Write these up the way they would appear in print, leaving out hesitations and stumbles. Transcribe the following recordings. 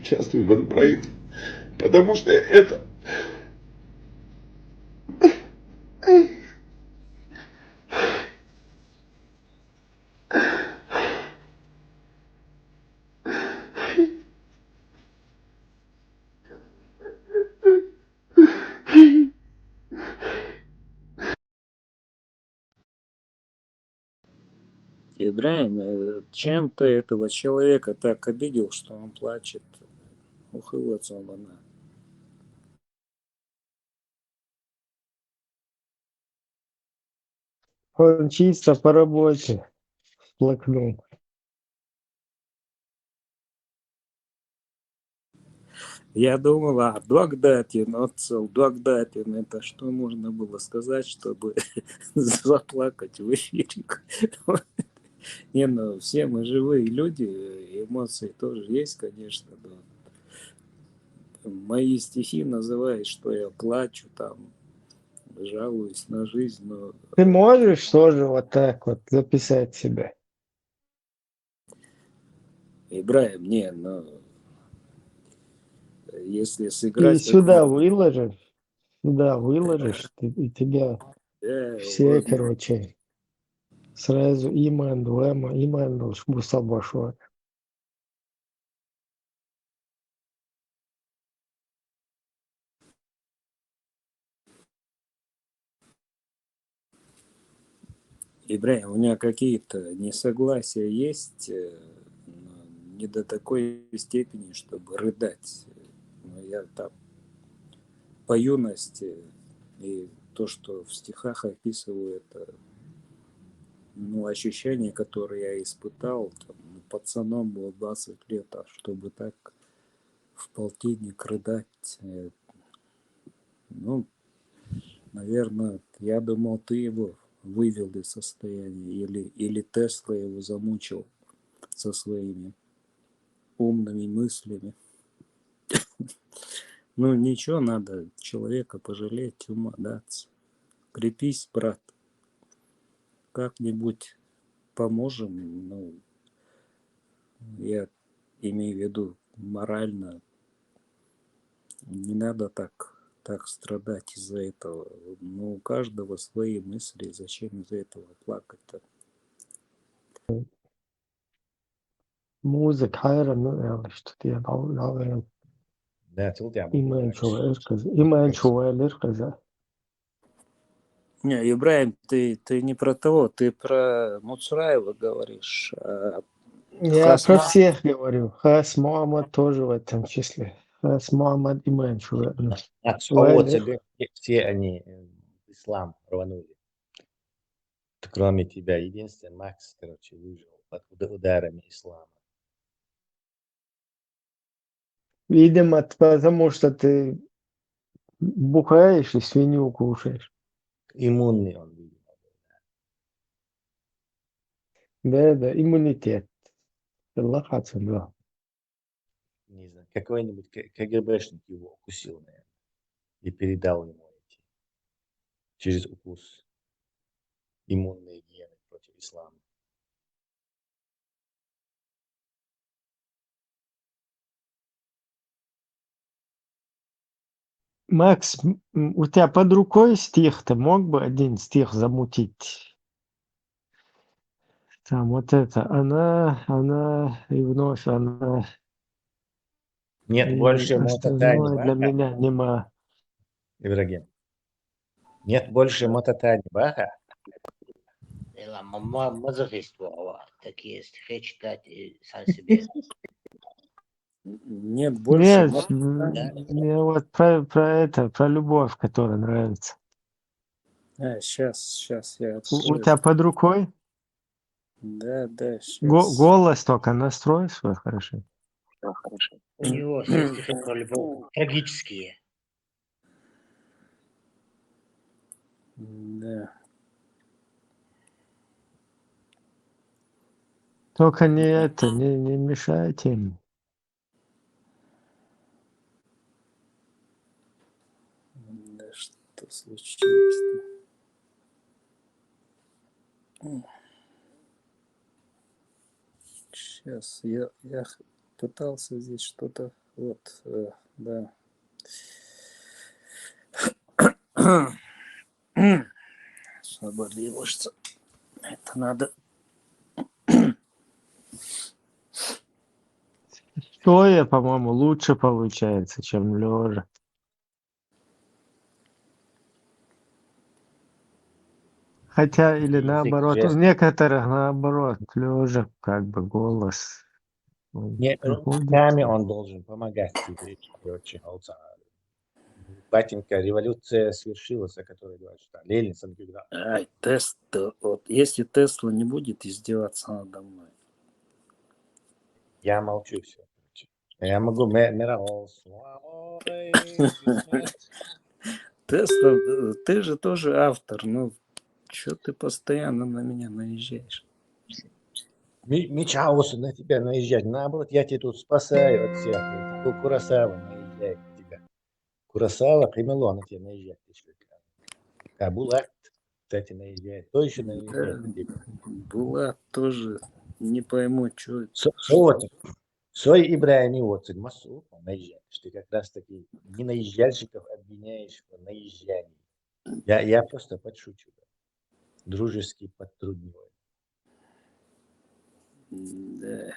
участвую в этом проекте. Потому что это... Ибраим, чем ты этого человека так обидел, что он плачет? Ухылаться она. Он чисто по работе всплакнул. Я думал, Дуагдатин, отцел, Дуагдатин, это что можно было сказать, чтобы заплакать в эфире? Не, ну, все мы живые люди, эмоции тоже есть, конечно, но мои стихи называют, что я плачу, там, жалуюсь на жизнь, но... Ты можешь тоже вот так вот записать себя? Ибраим, не, но если И сыграть сюда какую-то... выложишь, и тебя все, вот, короче, сразу иман, лема, иман, бусабашва. Ибраим, у меня какие-то несогласия есть, но не до такой степени, чтобы рыдать. Но я там по юности и то, что в стихах описываю, это ну, ощущение, которое я испытал, там, пацаном было 20 лет, а чтобы так в полтинник рыдать, ну, наверное, я думал, ты его вывел из состояния, или Тесла его замучил со своими умными мыслями. Ну, ничего, надо человека пожалеть, ума даться. Крепись, брат, как-нибудь поможем. Ну, я имею в виду морально. Не надо так страдать из-за этого. Ну, у каждого свои мысли. Зачем из-за этого плакать-то? Музыка, хайра, ну, ehrlich, что я наверное, Да, тут я иман чувайлер каза. Не, Ибраим, ты не про того, ты про Муцураева говоришь. А Я про Хасма... всех говорю. Хас Муаммад тоже в этом числе. Хас Муаммад иман чувайлер. От кого тебе все они в ислам рванули? Кроме тебя, единственный Макс, короче, выжил под ударами ислама. Видимо, потому что ты бухаешь и свинью кушаешь. Иммунный он, видимо. Да, иммунитет. Аллах отсюда. Не знаю, какой-нибудь КГБшник его укусил, наверное, и передал ему эти через укус иммунные гены против ислама. Макс, у тебя под рукой стих, ты мог бы один стих замутить? Там вот это, она, и вновь она, Нет и больше мототани, остальное для Баха, меня нема. Ибрагим. Нет больше мототани, Баха. Мазохиство, такие стихи читать и сам себе. Нет больше... Нет, мне вот про любовь, которая нравится. сейчас я У открою. тебя под рукой? Да, сейчас. Голос только настрой свой хорошо. У него все стихи про любовь трагические. Да. Только не мешайте им. Да что случилось-то? Сейчас я пытался здесь что-то Вот, да. Освободившься. Это надо. Стоя, по-моему, лучше получается, чем лежа. Хотя или Язык наоборот, у жестов. некоторых наоборот, лежа как бы голос Нет, приходит. руками он должен помогать тебе. Короче, батенька, революция свершилась, о которой говорит, что Ленин сам говорил, Ай, вот если Тесла не будет издеваться надо мной. я молчу все. Я могу Миралс. Тесла, ты же тоже автор, ну, что ты постоянно на меня наезжаешь? Мичаус на тебя наезжать. Наоборот, я тебя тут спасаю от всякого. Такой Куросава наезжает на тебя. Куросава, Камело на тебя наезжает. А Булат, кстати, наезжает. Кто еще наезжает Да, на тебя? была тоже, не пойму, что это. Вот. Сой Ибраими Уотсон, Масу, наезжаешь. Ты как раз таки не наезжальщиков обвиняешь в наезжании. Я просто подшучу. Дружески подтрудниваю. Да.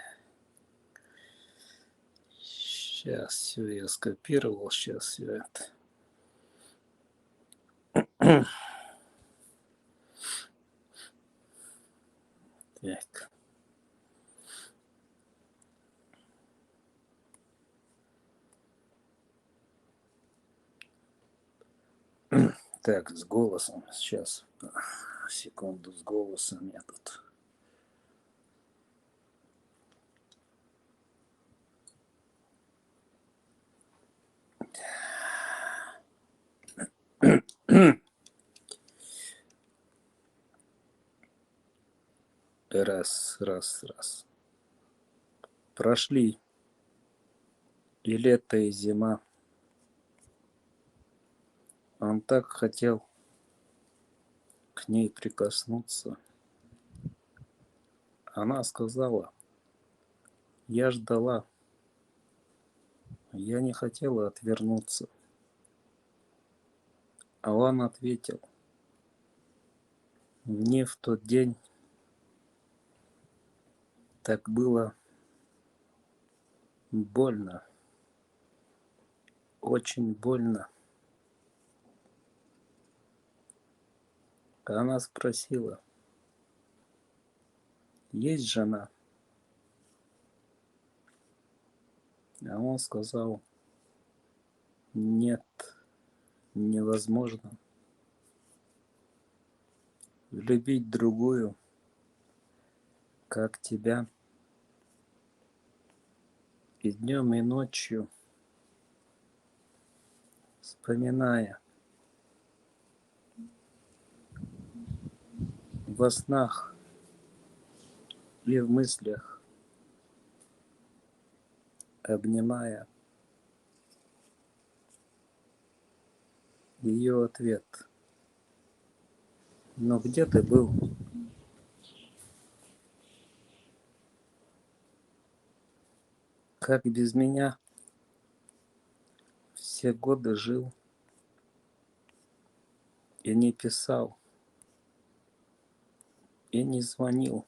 Сейчас все я скопировал, сейчас все это. Так. Так, с голосом сейчас. Секунду, с голосом я тут. Раз. Прошли и лето, и зима. Он так хотел к ней прикоснуться. Она сказала, я ждала. Я не хотела отвернуться. А он ответил, мне в тот день так было больно, очень больно. Она спросила, есть жена? А он сказал, нет, невозможно любить другую, как тебя, и днем, и ночью, вспоминая, во снах и в мыслях, обнимая ее ответ. Но где ты был? Как без меня все годы жил и не писал, и не звонил.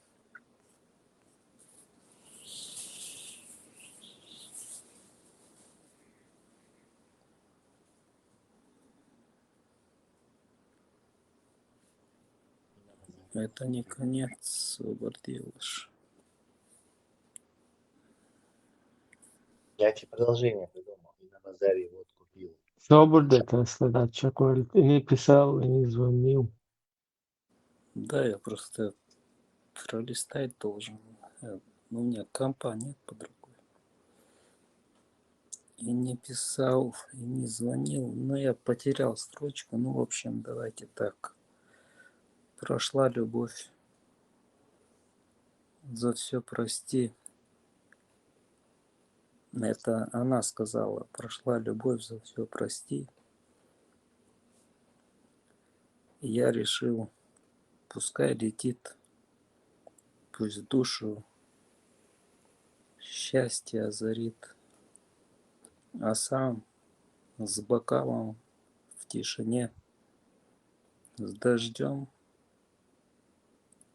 Это не конец, Бардилыш. Я тебе продолжение придумал. И на базаре вот купил. Что будет, если да, человек и не писал, и не звонил? Да, я просто пролистать должен. У меня компа нет под рукой. И не писал, и не звонил. Но я потерял строчку. Ну, в общем, давайте так. Прошла любовь. За все прости. Это она сказала. Прошла любовь, за все прости. И я решил, пускай летит. Пусть душу счастье озарит. а сам с бокалом в тишине, с дождем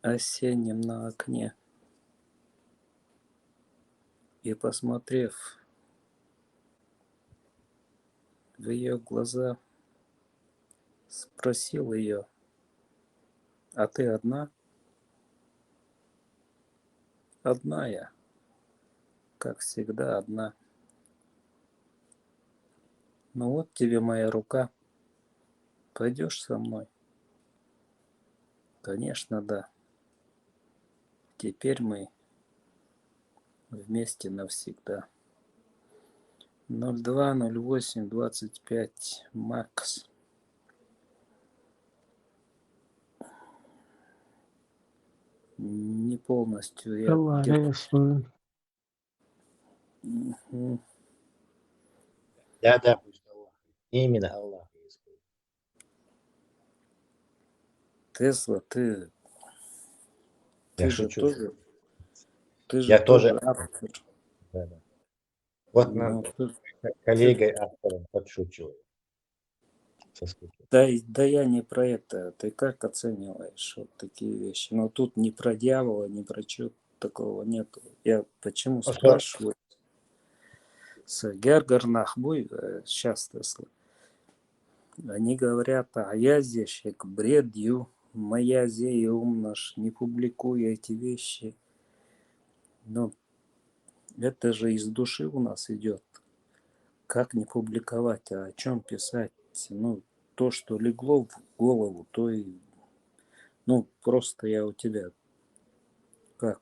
осенним на окне. И, посмотрев в ее глаза, спросил ее: а ты одна? Одна я, как всегда одна. Ну вот тебе моя рука. Пойдешь со мной? Конечно, да. Теперь мы вместе навсегда. 02-08-25 Макс. Не полностью я Авария свою. Мгм. Да, пусть Аллах. Именно Аллах исходит. Тесла, Я ты же шучу. тоже, ты же Я тоже тоже автор. да. Вот Ну, над ты- коллегой автором подшучиваю. Со скуки. да я не про это. Ты как оцениваешь вот такие вещи? Но тут ни про дьявола, ни про что такого нету. Я почему Ну что, спрашиваю? С Гергернах буй сейчас Тесла. Они говорят, а я здесь как бредью, моя зе умнож, не публикую эти вещи. Но это же из души у нас идет. Как не публиковать, а о чем писать? Ну, то, что легло в голову, то и... Ну, просто я у тебя, как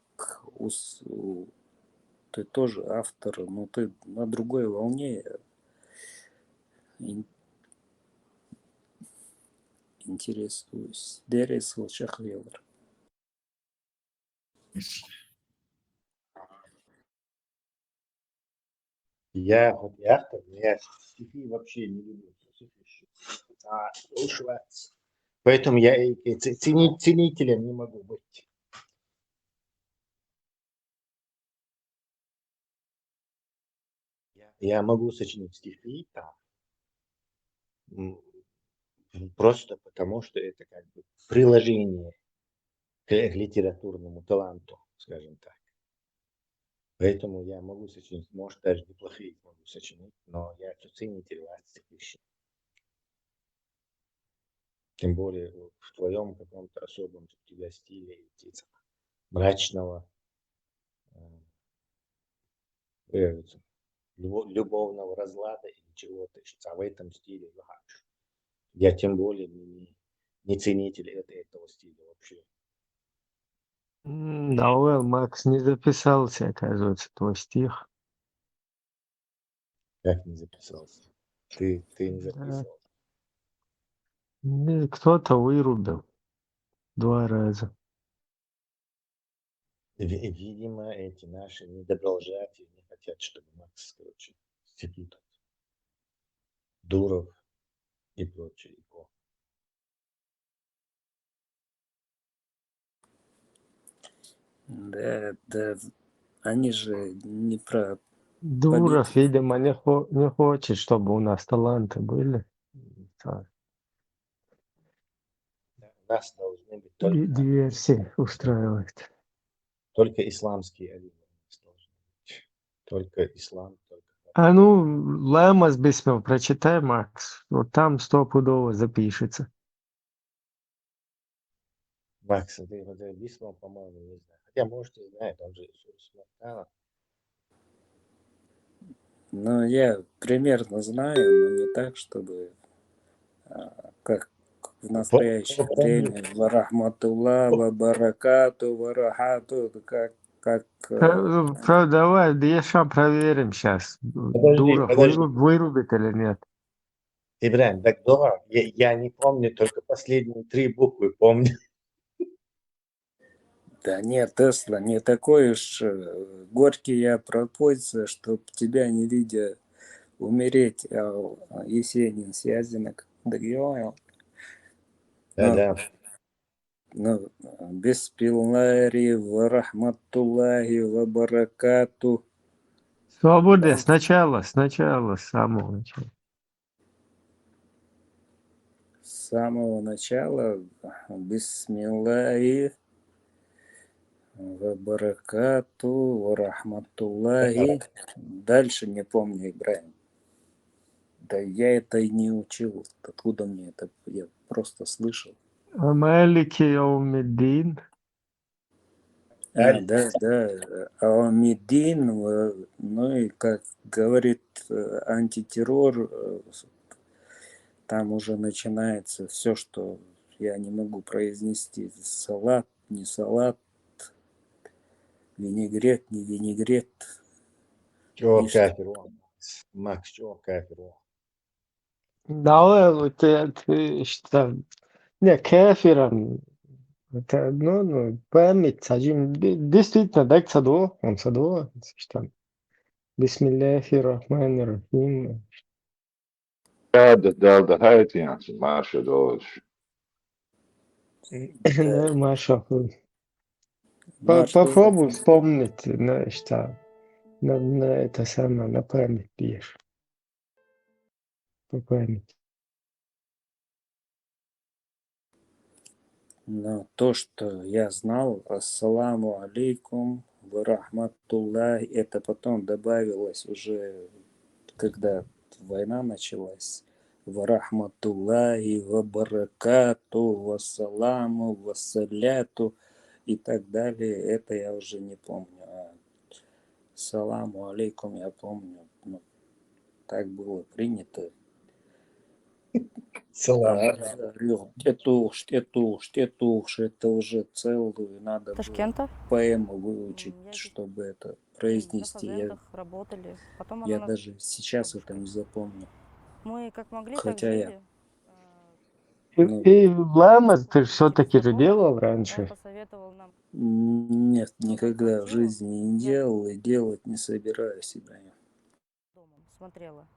ты тоже автор, но ты на другой волне интересуюсь. Дерес Шахвелер. я вот и автор, но я стихи вообще не люблю. Ушвац. Поэтому я и ценителем не могу быть. Я могу сочинить стихи там, м, просто потому, что это как бы приложение к литературному таланту, скажем так. Поэтому я могу сочинить, может, даже неплохие могу сочинить, но я ценитель этих вещей. Тем более в твоем каком-то особом у тебя стиле мрачного, э, любовного разлада или чего-то, а в этом стиле лучше. Я тем более не ценитель этого стиля вообще. Да, well, Макс не записался, оказывается, твой стих. Как не записался? Ты не Да. записывал. Кто-то вырубил 2 раза. Видимо, эти наши недоброжатели не хотят, чтобы Макс, короче, стихи тут. Дуров и прочее. Да, они же не про Дуров, политику. видимо, не хочет, чтобы у нас таланты были. Так, У нас должны быть диверсии устраивает. только исламские алимы. Только ислам, только А ну, Лема с Бисмил прочитай, Макс. Вот там стопудово запишется. Макс, ты вот Бисмал, по-моему, не знаю. Хотя, может, и знает, он же Сурсматана. Ну, я примерно знаю, но не так, чтобы как в настоящее время варахматулла, вабаракату, варахату, как Давай, да я сейчас проверим сейчас. Дуров Подожди. вырубит или нет. Ибрахим, так дурак. Я не помню, только последние 3 буквы помню. да нет, Тесла, не такой уж горький я пропойца, чтоб тебя не видя умереть, Есенин Сязинок, догьёл. Ну, Да. ну, беспилари, ва рахматуллахи, ва баракату. Свобода Да. сначала, с самого начала. С самого начала бисмиллахи ва баракату ва рахматуллахи. Дальше не помню, Ибраим. Да я это и не учил. Откуда мне это? Я просто слышал. Малики Яумиддин. Да, Аламиддин, ну и как говорит антитеррор, там уже начинается все, что я не могу произнести. Салат, не салат, винегрет, не винегрет. Чего И что? кафир он? Макс, чего кафир он? Да, вот ты что? Не, кефиром. Это одно, но память, сажим. Действительно, дай саду, он саду, что Бисмилляхи рахмани рахим. Да, хаятианцы, Маша, дочь. Да, Маша, Маршал. попробуй вспомнить, что на это самое, на память пьешь. По памяти. Но то, что я знал, ассаламу алейкум ва рахматуллахи, это потом добавилось уже, когда война началась. Ва рахматуллахи ва баракату вассаламу вассаляту и так далее. Это я уже не помню. А саламу алейкум я помню. Ну, так было принято. Салам. Штетуш, это уже целую надо было Ташкента. поэму выучить, Я здесь чтобы это на произнести. фазендах работали. Потом она Я нас даже сейчас это бабушкой. не запомню. Мы как могли, так Хотя я, жили. ну, И Ламаз ты Через все-таки же знакомых делал он раньше. посоветовал нам нет, снимать никогда в квартиру. жизни не Я делал и делать не собираюсь, Ибраим. домом смотрела.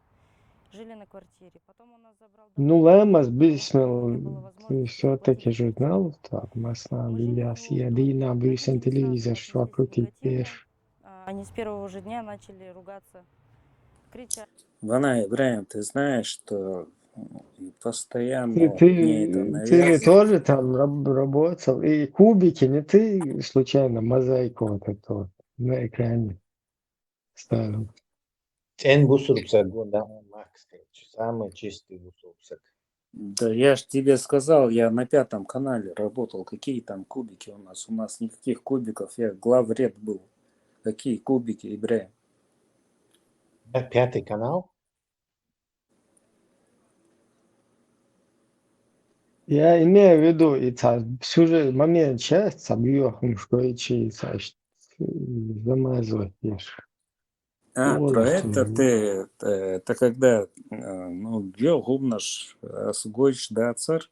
Жили на квартире. Потом он нас забрал Ну, домой. Ламаз У меня не ты было возможности заплатить все-таки же квартиру. знал, так, Масна, Мы жили у Вильяс, него в доме. Ядина, Бюсен, Родители сразу телевизор, что отнеслись крутить негативно. пеш. Они с первого же дня начали ругаться, кричать. Вана, Ибраим, ты знаешь, что и постоянно Ты, вот мне это ты не навязывают. тоже там работал? И кубики, не ты случайно мозаику вот эту вот на экране ставил? En bu surupsak gonda Макс, короче, самый чистый bu surupsak. Да я ж тебе сказал, я на 5 канале работал. Какие там кубики у нас? У нас никаких кубиков. Я главред был. Какие кубики, Ибраим? Пятый канал? Я имею в виду, и сюжет, момент, часть, собьем, что и чьи-то, замазывать, ешь. Про Полностью. это ты, это когда, ну, я гумнаш сгойш, да, царь.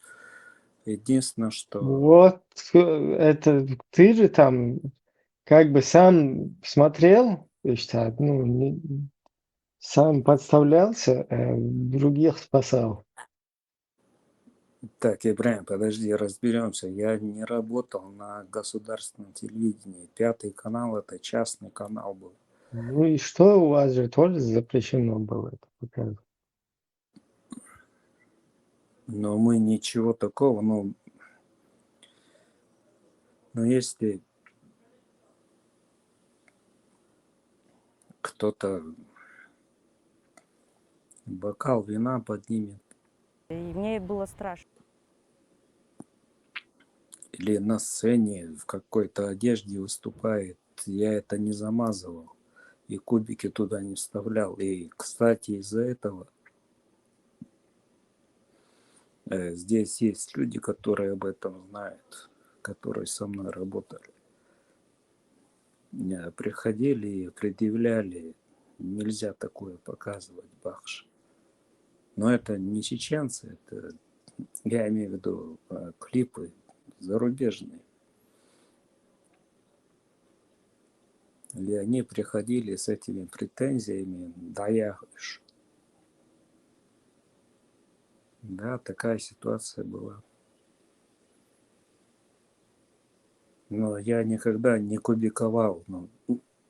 Единственное, что, Вот это ты же там как бы сам смотрел, и что, ну, сам подставлялся, других спасал. так, Ибраим, подожди, разберемся. Я не работал на государственном телевидении. 5 канал это частный канал был. Ну и что, у вас же тоже запрещено было это показывать? Но мы ничего такого, ну, но если кто-то бокал вина поднимет И мне было страшно. или на сцене в какой-то одежде выступает, я это не замазывал и кубики туда не вставлял. И, кстати, из-за этого здесь есть люди, которые об этом знают, которые со мной работали. Приходили и предъявляли, нельзя такое показывать, бахш. Но это не чеченцы, это, я имею в виду клипы зарубежные. И они приходили с этими претензиями, да я, да, такая ситуация была. Но я никогда не кубиковал. Ну,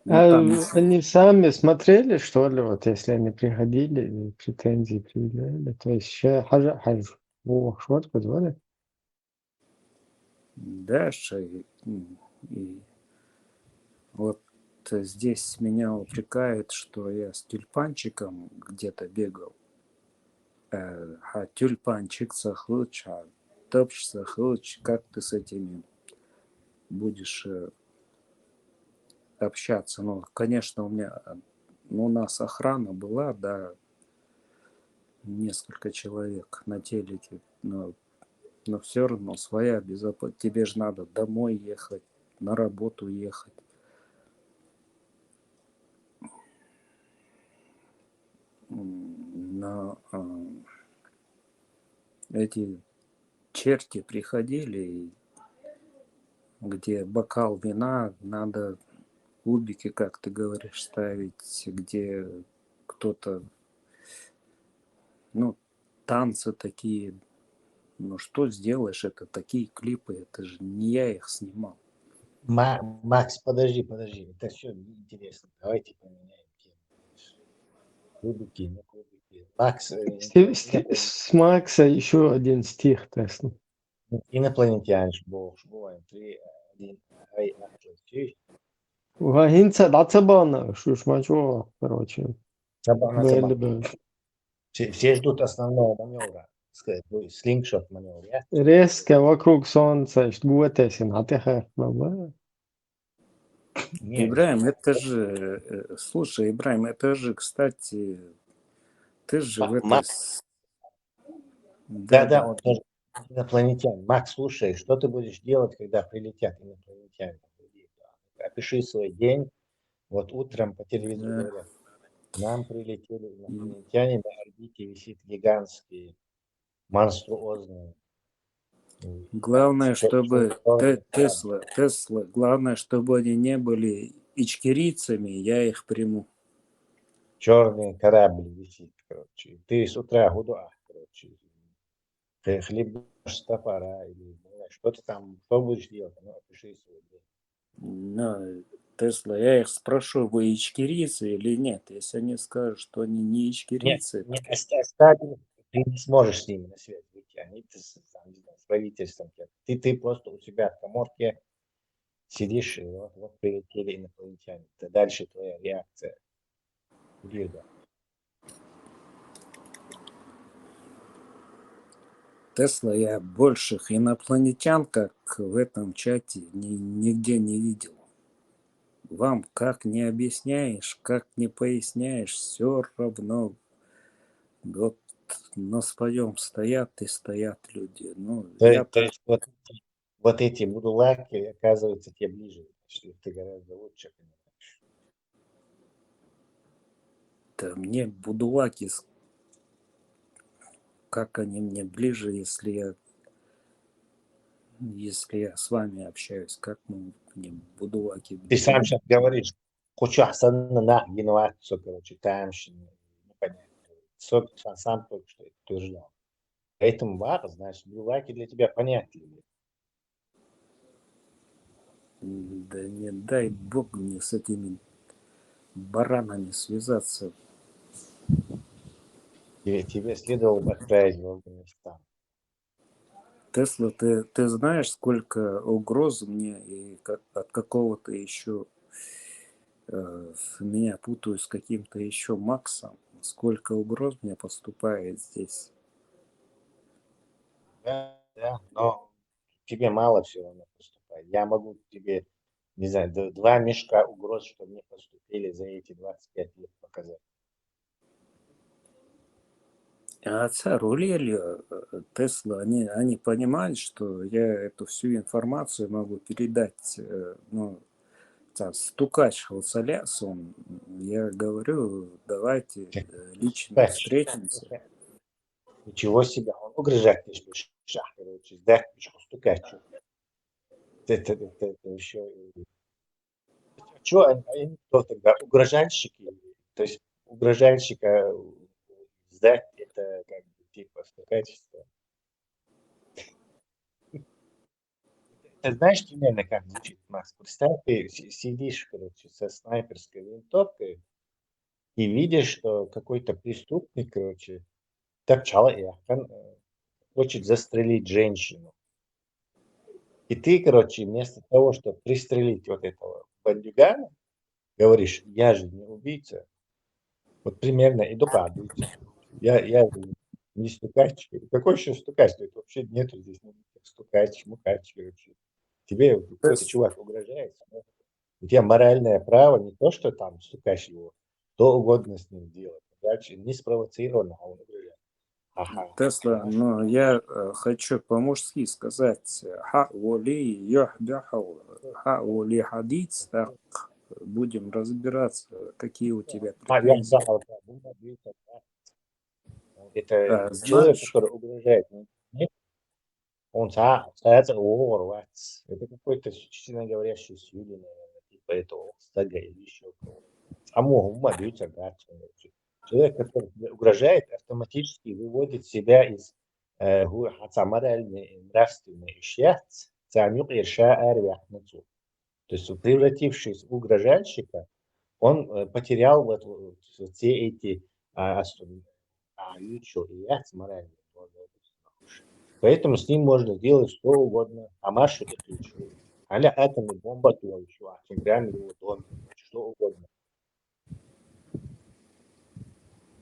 А там они сами смотрели, что ли, вот если они приходили и претензии предъявляли? То есть ще хаж вот позвали? Даша и вот здесь меня упрекают, что я с тюльпанчиком где-то бегал. А тюльпанчик сахлыч, а топч сахлыч, как ты с этими будешь общаться? Ну, конечно, у нас охрана была, да, несколько человек на телеке, но все равно своя безопасность. Тебе же надо домой ехать, на работу ехать. Но эти черти приходили, где бокал вина, надо кубики, как ты говоришь, ставить, где кто-то, ну, танцы такие. Ну, что сделаешь, это такие клипы, это же не я их снимал. Макс, подожди. Это все интересно. Давайте поменяем тему. Кубики, не кубики. Макс, С Макса еще один стих Тесла. инопланетяне, бываем. 3, 1, ай, атлантический. Гинца дацабана, шушмачо, короче. Забавно. Бы. Все ждут основного маневра. Слингшот маневр, я? Резко вокруг солнца, гуэтесин, атеха. Не, Ибраим, это же, слушай, Ибраим, это же, кстати, ты же в этой... Да, он тоже инопланетян. Макс, слушай, что ты будешь делать, когда прилетят инопланетяне? Опиши свой день. Вот утром по телевизору Да. говорят, к нам прилетели инопланетяне, на орбите висит гигантский, монструозный. Главное, чтобы Тесла, главное, чтобы они не были ичкерийцами, я их приму. Черный корабль висит, короче. Ты с утра гудуах, короче. Хлебнешь с топора или не знаю, что ты там, что будешь делать? Ну, опиши свой день. Но, Тесла, я их спрошу, вы ичкерийцы или нет? Если они скажут, что они не ичкерийцы, Не оставь, ты не сможешь с ними на связь выйти. Они там, не знаю, с правительством. Ты просто у себя в каморке сидишь, и вот прилетели инопланетяне. Это дальше твоя реакция. Лида. Тесла, я больших инопланетян, как в этом чате, нигде не видел. Вам как не объясняешь, как не поясняешь, все равно вот на своем стоят и стоят люди. Ну, я То так, есть вот эти будулаки оказываются тебе ближе, что ты гораздо лучше понимаешь. да, мне будулаки, как они мне ближе, если я с вами общаюсь, как мне будулаки Ты сам ближе. сейчас говоришь, хочу на инновацию, короче, тамщину, непонятно. Сам только что это утверждал. Поэтому вара, значит, будулаки для тебя понятливее. Да не дай бог мне с этими баранами связаться. Тебе следовало бы отправить в Афганистан. Тесла, ты знаешь, сколько угроз мне и от какого-то еще меня путаю с каким-то еще Максом. Сколько угроз мне поступает здесь. Да, но тебе мало все равно поступает. Я могу тебе, не знаю, 2 мешка угроз, что мне поступили за эти 25 лет показать. А отца рулили Тесла, они понимают, что я эту всю информацию могу передать, ну, стукач Халцаляс, я говорю, давайте лично встретимся. Ничего себе, он угрожает тебе шах, короче, да, стукать. Это еще... Что они кто тогда? Угрожальщики? То есть угрожальщика сдать, это как бы типа стукачество. Ты знаешь, примерно как звучит, Макс? Представь, ты сидишь, короче, со снайперской винтовкой и видишь, что какой-то преступник, короче, так человек, он хочет застрелить женщину. И ты, короче, вместо того, чтобы пристрелить вот этого бандюгана, говоришь, я же не убийца. Вот примерно и докладывайте. Я не стукач. Какой еще стукач? Тут вообще нету здесь никаких стукач, мукач, короче. Тебе какой-то чувак угрожает. Да? У тебя моральное право не то, что там стукач его, что угодно с ним делать. Дальше не спровоцированно, а он угрожает. Ага. Тесла, но я хочу по-мужски сказать, ха-воли йохбяхау, ха-воли хадиц, так будем разбираться, какие у тебя Я претензии. знал, да, это человек, Знаешь, который угрожает. Нет, он остается ворвать. Это какой-то, честно говоря, сюда, наверное, типа этого стага или еще кого-то. Ума бьются человек, который тебе угрожает, автоматически выводит себя из моральной нравственной исчез, то есть, превратившись в угрожальщика, он потерял вот все эти моральные. Поэтому с ним можно сделать что угодно. А Машу это еще. Аля атомная бомба то еще, а прямо его доме, что угодно.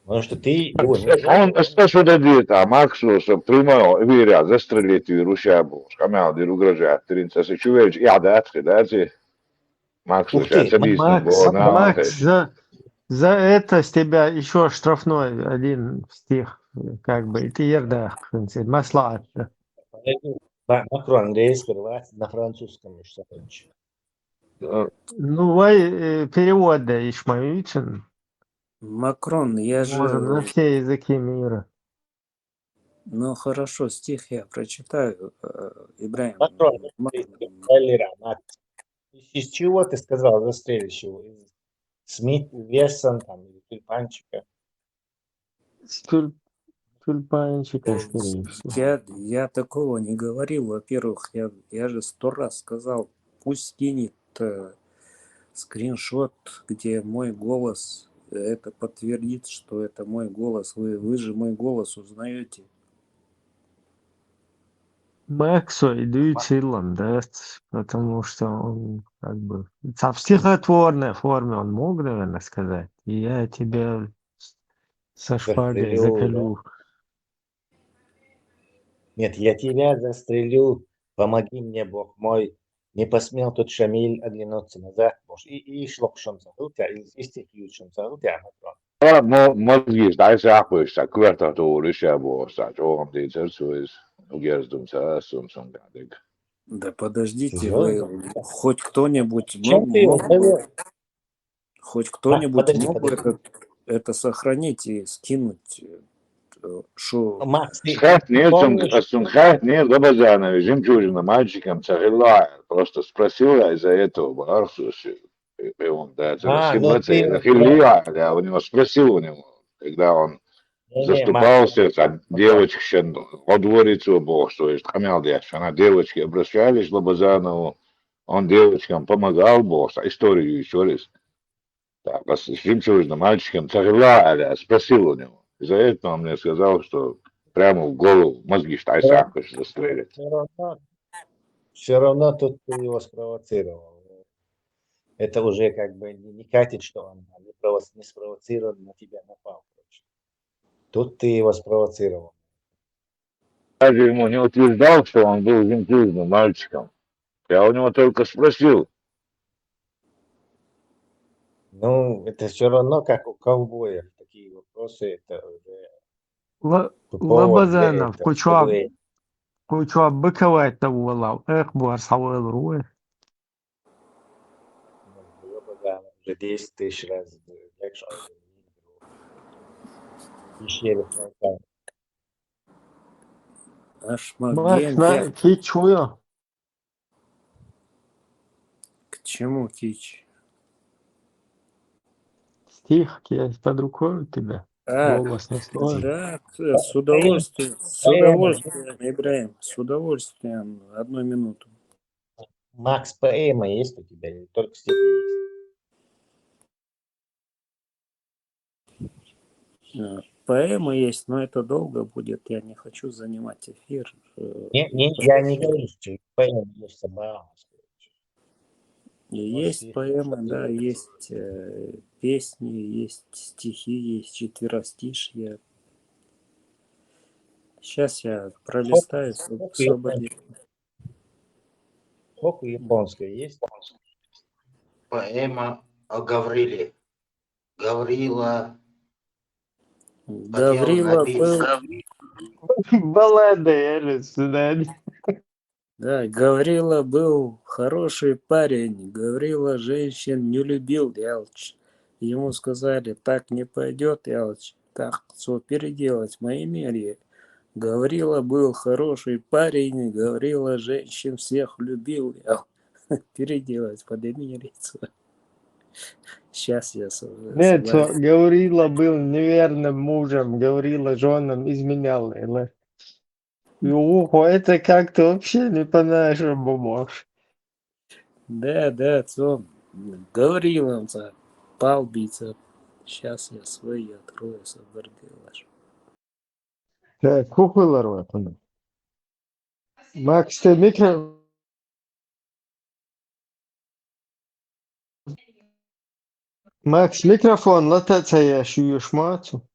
Потому что ты его не On знаешь. šta su da dita, maksu se primao virja zastreliti Rusjabu, skamjal dir ugražat, trinca se čuveč, ja da atri, da ti, maksu Ух še ты, cedisne bo na Макс, alheč. за это с тебя еще штрафной один стих, как бы, и ты ердах, в принципе, масла. Макрон рейс на французском еще закончил. Ну, вай, перевод да, Ишмаильчин, Макрон, я можем на же, все языки мира. ну хорошо, стих я прочитаю, Ибраим. Макрон, из чего ты сказал застрелищего? Из Смит, Вессон там, или тюльпанчика? С тюльпанчика, скорее всего. Я такого не говорил. Во-первых, я же 100 раз сказал, пусть скинет скриншот, где мой голос, это подтвердит, что это мой голос. Вы же мой голос узнаете. Максу иду Чилан, да, потому что он как бы в стихотворной форме он мог, наверное, сказать. И я тебя со шпагой Застрелил, да? заколю. Нет, я тебя застрелю, помоги мне, Бог мой. Не посмел тот Шамиль оглянуться назад. Может, и шлокшом загрутя, и стихиючем загрутя, Макрон. Mozgīs taisa apvērsta kvartātu Rusjabu, sāc ovam tīcers, uz ugersdums esums un kādīgi. Да подождите, Серьезно? вы хоть кто-нибудь Чем ты его мог бы, зовешь? хоть кто-нибудь Подожди, мог бы подожди. это сохранить и скинуть, что Макс, ты Skait нет, помнишь? un skait нет Лобазанович, жемчужина мальчиком царила, просто спросил я из-за этого Барсус, и он, да, это Ну ты ситуация, его это сказал. Хилья, я у него спросил у него, когда он Не, Макс, заступался, там девочки, во дворицу был, что есть хамял дяш, она девочки обращались к Лобазанову, он девочкам помогал, был, историю еще раз. Так, а с жемчужным мальчиком царила, спросил у него. И за это он мне сказал, что прямо в голову мозги штайсак застрелит. все равно тут ты его спровоцировал. Это уже как бы не катит, что он не спровоцирован, на тебя напал. Короче. Тут ты его спровоцировал. Я же ему не утверждал, что он был жемчужным мальчиком. Я у него только спросил. Ну, это все равно как у ковбоев. Такие вопросы, это уже Лобазанов, кучу быковать-то волал. Эх, буарсавел руэ. уже 10 тысяч раз. Макс, Ашмаген, на кичуя. к чему кич? Стих есть под рукой у тебя. Голос не сложен. Да, с удовольствием, Ибраим, с удовольствием, 1 минуту. Макс, поэма есть у тебя или только стихи есть? Поэма есть, но это долго будет. Я не хочу занимать эфир. Я не говорю, что поэма есть собака. Есть поэмы, да, есть песни, есть стихи, есть четверостишья. Сейчас я пролистаю, освободить. Сколько японская есть? Поэма о Гавриле. Гаврила хотел Гаврила был, Баллада, я же сюда. да, Гаврила был хороший парень. Гаврила женщин не любил, Ялч. Ему сказали, так не пойдет, Ялч. Так, что переделать мои мере. Гаврила был хороший парень, Гаврила женщин всех любил. Переделать, подмериться. Сейчас я Нет, что Гаврила был неверным мужем, Гаврила женам изменял. Это как-то вообще не по-нашему можешь. Да, что Гавриловца, палбица. Сейчас я свои открою, собордилаш. Так, кухолар ватаны. Макс, ты Макс, микрофон лататься я шуешь мацу.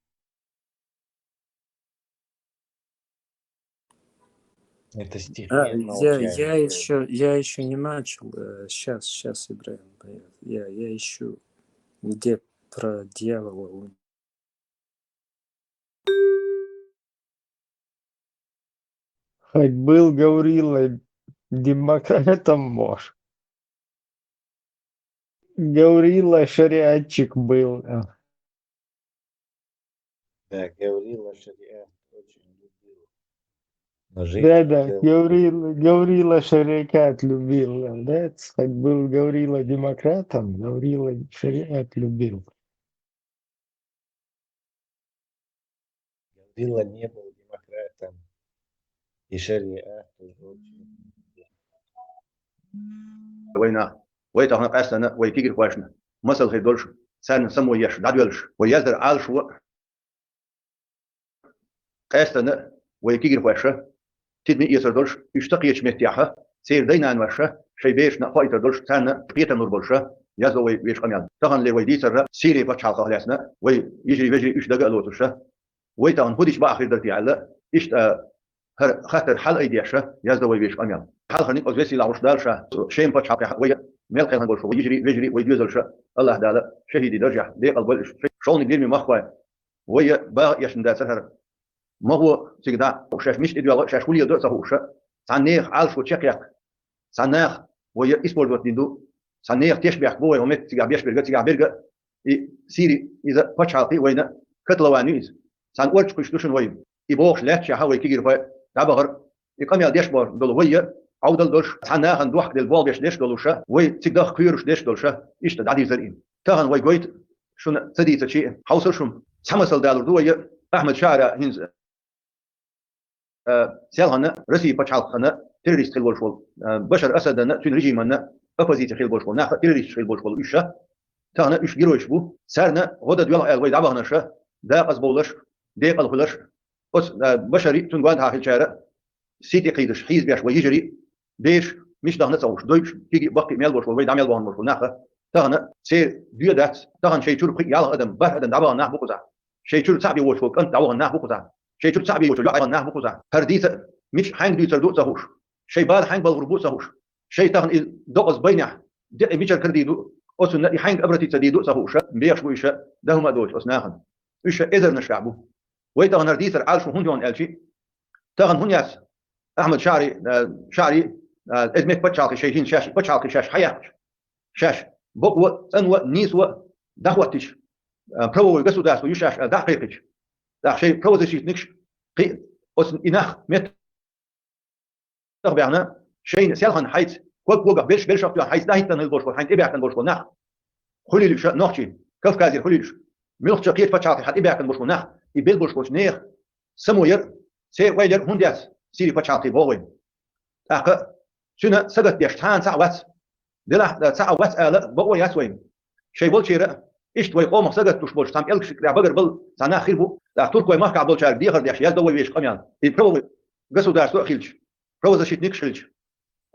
Это стихи Я молчания. еще не начал. Сейчас, Ибраим. Я ищу, где про дьявола. Хоть был Гаврила демократом, можешь. Гаврила шариатчик был. Да, Гаврила шариат очень любил. Но жить Да, хотел. Гаврила шариат любил. Да, хоть был Гаврила демократом, Гаврила шариат любил. Гаврила не был демократом. И шариат тоже очень. وينا ويتهنا قاسنا ويكير قواشنا مثل هيدولش سان سمو يش دادولش ويزدر عالش قاسنا ويكير قواشا تدمي يسردولش يشتقي يشمتياها سير دينا انواشا شي بيش نقايتر دولش سان قيتا نور بولشا يزو ويش قميان تهن لي ويدي سر سيري بچال قهلاسنا ويجري ويجري ايش دقا لوتشا ويتهن هوديش باخر درتي على ايش خاطر حل ايدياشا يزو ويش قميان حال خليك أزويسي لعوش دالشا شيم بتش حقي ويا ملقي هنقول شو يجري ويديوزل شا الله دالا شهيدي درجة ديق البل شغل ندير من مخوي ويا با يشن دا سهر ما هو تقدر وشاش مش إدوا شاش كل يدرس هو شا سنيخ عالش وتشكيك سنيخ ويا إسبورت وتندو سنيخ تشبه بوي ومت تقدر بيرجع سيري إذا بتش حقي وينا كتلوانيز سن أورش كشتوشن ويا يبوخ لا تشها ويا كيجر ويا دابغر يقام يديش بار دلوية عودل دوش تحنا هن دوح للبالغش ديش دلوشة وي تقدر كيرش ديش دلوشة إيش تدعي زرين تهن وي قويت شون تدي تشي حوصل شون سمسل دالر دوية أحمد شارع هنز سيالهن رسي بتشالخنا تيريست خيل بولشول بشر أسدنا تون رجيمنا أفزيت خيل بولشول ناخ تيريست خيل بولشول إيشة تهن إيش جيروش بو سارنا غدا دولا وي دعبهنا شة دا قزبولش ديق الخلش بس بشري تون قاد هاخل شارع سيتي قيدش حيز بيش ويجري بيش مش دهنا تصوش دويش تيجي بقي ميل بوش ويد عمل بوهن بوش ناخه تهنا سير ديو دات تهن شيء شو يلا ادم بار ادم دعوه ناه بوقزا شيء شو صعب وش فوق انت دعوه ناه بوقزا شيء شو صعب وش دعوه ناه بوقزا هرديت مش حين ديو تردو صهوش شيء بار حين بالغربو صهوش شيء تهن دقص بينه دي ميشر كرديدو اسن حين ابرتي تديدو صهوش بيش ويش ده ما دوش اسناهن ايش اذا نشعبو ويتهن هرديت عالش هون الشي تهن هنياس احمد شعري ادمك بتشالك شيء شاش بتشالك شاش حياك شاش بقوة انوى نيسوى دهوتش برو الجسد داس ويشاش دقيقش ده شيء برو شيء نكش قي اس انخ مت تخبعنا شيء سيلهن حيت كوك بيش شفت حيت ده هيتن البوش حيت ابيعت البوش نخ خلي لي نخشي كيف كازير خلي لي ملخ شقيت بتشالك حد ابيعت البوش نخ يبيل بوش نيخ سموير سي ويدر هنداس سيري بتشالك بوين اخ سنة سقط يشتان سعوات دلا سعوات آلا بقوا ياسوين شيء بول شيرة إيش توي قوم سقط تشبوش تام إلك شكل عبقر بل سنة خير بو لا تركوا ما كعبل شارك دي خر ديش يزدوي ويش قميان يبرو قصو دارس خيلش برو زشيت نيك خيلش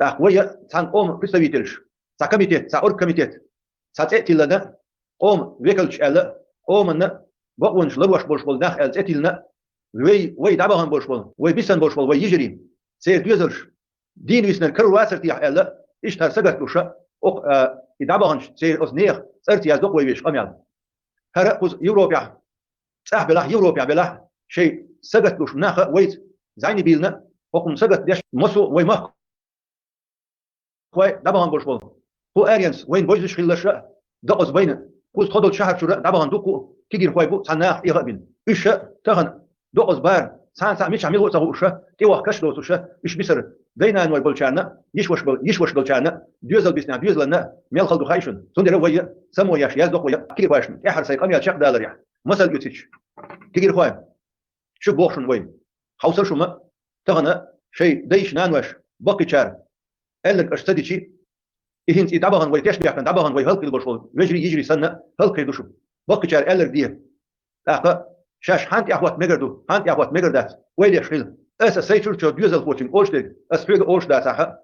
لا ويا سان قوم بيستويتلش سا كميتيت سا أور كميتيت سا تأتيلنا قوم ويكلش آلا قوم إن بقونش لروش بوش بول داخل تأتيلنا وي دعبهم بوش بول وي بيسن بوش بول وي يجري سير ديزرش دين ويسن كل واسر تيح آلا إيش تار سقط وشا أو يدعبهنش سير أصنيخ صرت يزدق ويش قميان هرقوز يوروبيا صح بلا يوروبيا بلا شيء سقط وش ناخ ويت زيني بيلنا حكم سقط ديش مسو وي مخ كوي دعبهم بوش بول هو أريانس وين بوجش خلش دقص بين كوز خدوا شهر شو دعبهم دوكو كيجي خوي بو صناح يغبن إيش تهن دقص بار سان مش عميل وصه وش تي وقش لو وش إيش بيصير دينا نوي بولشانا يشوش بولشانا ديوزل بيسنا ديوزلنا ميل خلدو خايشون سندر ويا سمو ياش يزدق ويا كيجي باش يحر سيقام يا شق دالر يا مثل يوتيش كيجي خوي شو بوخشن وين حوصل شو ما تهنا شيء ديش نانوش بقي شار قالك اشتدي شيء إهين يتعبهن ويتيش بيحكن تعبهن ويهلك البشول يجري سنة هلك يدوشو بقي شار قالك ديه أخا شاش هانتي أخوات مجردو هانتي أخوات مجردات ويلي أشيل سيتشر شو ديوزل فوتين أوشتك أسفير أوش دات صح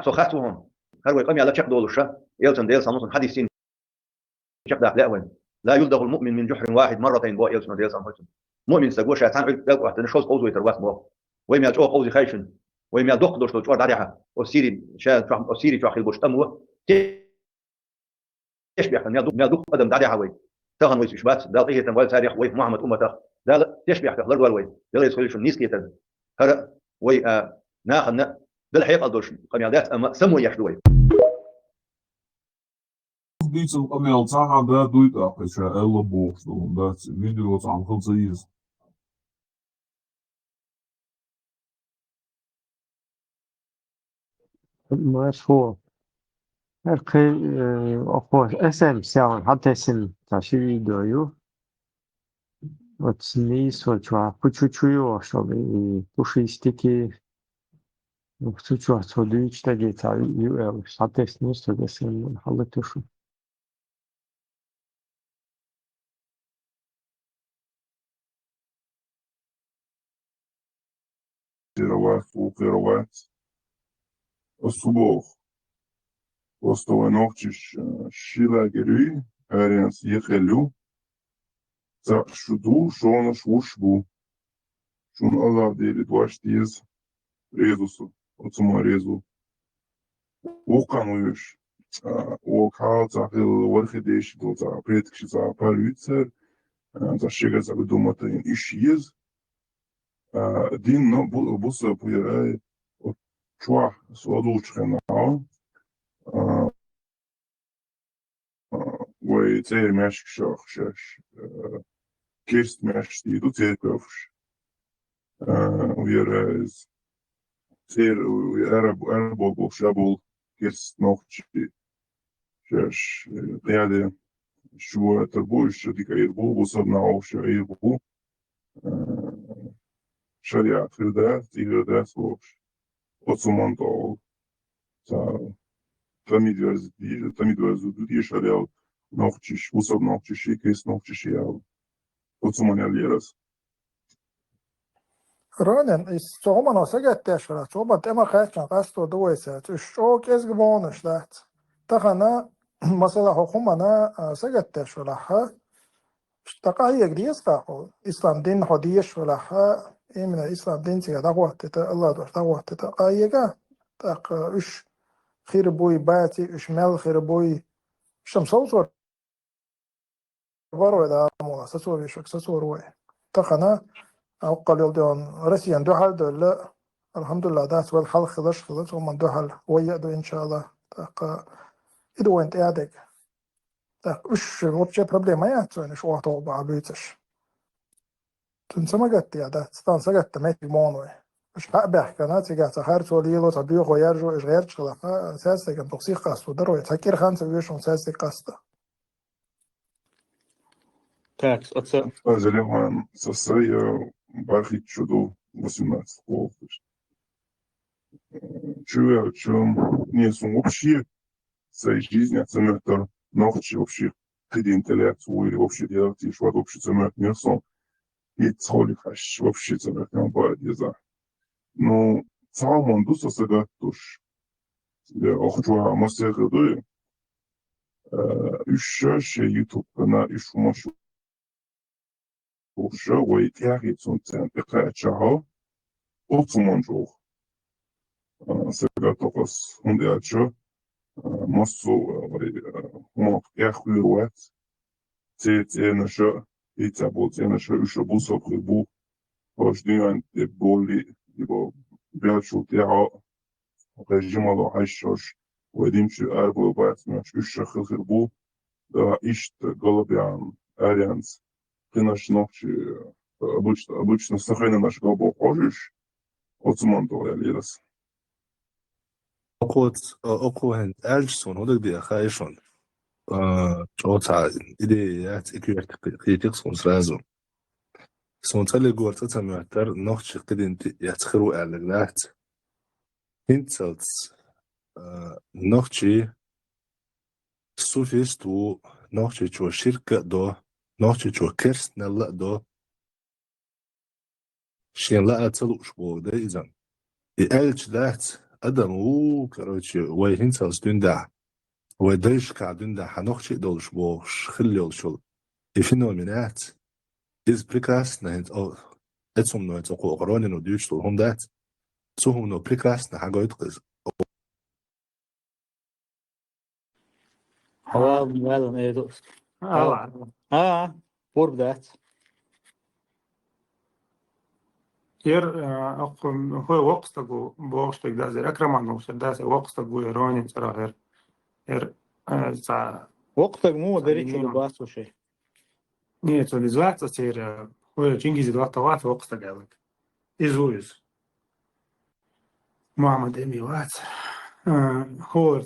سو خاتو هون هروي قام يلا شق دولشة يلتن ديل ساموسن حديثين شق داك لا وين لا يلدغ المؤمن من جحر واحد مرتين بو يلتن ديل ساموسن مؤمن سجوا شيطان عيد واحد نشوز قوزو يترواس بو ويم يلجو قوزي خايشن ويم يلدق دوش دوش داريها وسيري شا وسيري تروح البوش تمو ايش بيحكي يلدق قدم داريها وي تهن ويس إشبات دال إيه تنوال تاريخ وي محمد أمته دال تشبيح تخلر دول وي يلا يسوي شو نيس كيتن هرا وي ناخذنا بالحقيقة دوش قميادات أما سمو يحدوي Iets om je te gaan dat doet dat is een hele bocht dat video wat aan goed is. مشهور أخي أخوة اسم ساون حتى اسم تاشي دويو وتسني سوتشوا بوتشويو شغل بوشيستيكي وتشوف صديق تجي تعيو حتى اسمه اسم حلتوشو Кировать, укрывать. Осубов. Остова ногчиш шилагерui, арианс ехелю. За шуду, шона швушбу. Шун аллах дели дуаштиз. Резусу. Отсума резу. Окануюш. Окал за хил вархидеш, за предкши за парюцер. За шега за думата ишиз. Din no bu sapuyere o çuah soğudulçken al ve ter meşk şaş kirst meşk didu ter kafş whereas ter arab bu şabul kirst nohçi şaş yani şu terbuş dikayır bu sabna o şayır bu شريعة خردات إيردات وش وصمان طول تميد ورزدي شريعة نوخشش وصب نوخشش كيس نوخشش ياو وصمان ياليرس Ronen is zomaar nog zeggen tegen zomaar tema gaat naar gast door doe is het is ook eens gewoon is dat tagana masala hukumana zeggen tegen ha تقاهي جديس تاخو إسلام دين حديش ولا ها إيه من الإسلام دين تيجا دعوة تتا الله دوش دعوة تتا قايقة تاق إش خير بوي باتي إش مال خير بوي شم صوصور بارو إذا مولا سسور يشوك سسور وي تقنا أو قال يلدون رسيان دو حال دول الحمد لله داس والحل خلص ومن دو حال ويأدو إن شاء الله تاق إدو انت إعدك Так, вообще проблема есть, что не шо بعبيتش. تنسمعت يا ده تنسمعت تمت بمونوي. مش بحكي أنا تيجي تخير سوليلو تبيه غيرجو إيش غير شغله أساسا كان توصيل قصده دروي تفكر خمسة ويش أساسا قصده. Так, оце Зелеман сосая бархит чудо 18 голов. чем несу вообще своей жизни, цементер ногти вообще кыды интеллекцию или вообще делать, и что вообще цемент несу, и цоли хаш вообще цемент не бывает, не знаю. Ну, сам он дуса сагатуш, охтва мастеры, еще YouTube на ишумашу, уже уйти центр, такая чао, оцуманжух, сагатухас, он делает массу мог яхуировать, те наша, и те наша еще бусов хлебу, рождение боли, его бячу тяга, режим алло хайшош, ويديمشي أربو بات مش إيش خلبو да ищет голубян, арианс. Ты наш ночи обычно сохранен наш голубок ожишь, от сумантовая лирас. أقوى ألجسون هذاك دي خايشون جوتا إذا إكير قيتيقسون سرازون سون تالي قوار تتمعتر نوخش قدين يتخرو أعلقلات هنتسلت نوخشي سوفيستو نوخشي جو شركة دو نوخشي جو كرس نلا دو شين لا أتلو شبو ده إذن الألج دات أدم كروتشي وي هنتسلت دون دا ودريش قاعدين ده هنوخشي دولش بوش خليول شول الفينومينات is прекрасно أو أتسم نو أتقو قراني نو ديوش طول هم دات سوهم نو прекрасно حاجة يتقز هوا مالهم ايه دوست بور بدات هو وقستقو بوشتق دا زي أكرمان وشد دا زي وقستقو يروني صراحة وقتك مو دريتش لباس وشي نيه تو لزوات تصير هو جنجيزي دوات طوات وقستق عليك إزويز محمد إمي وات هو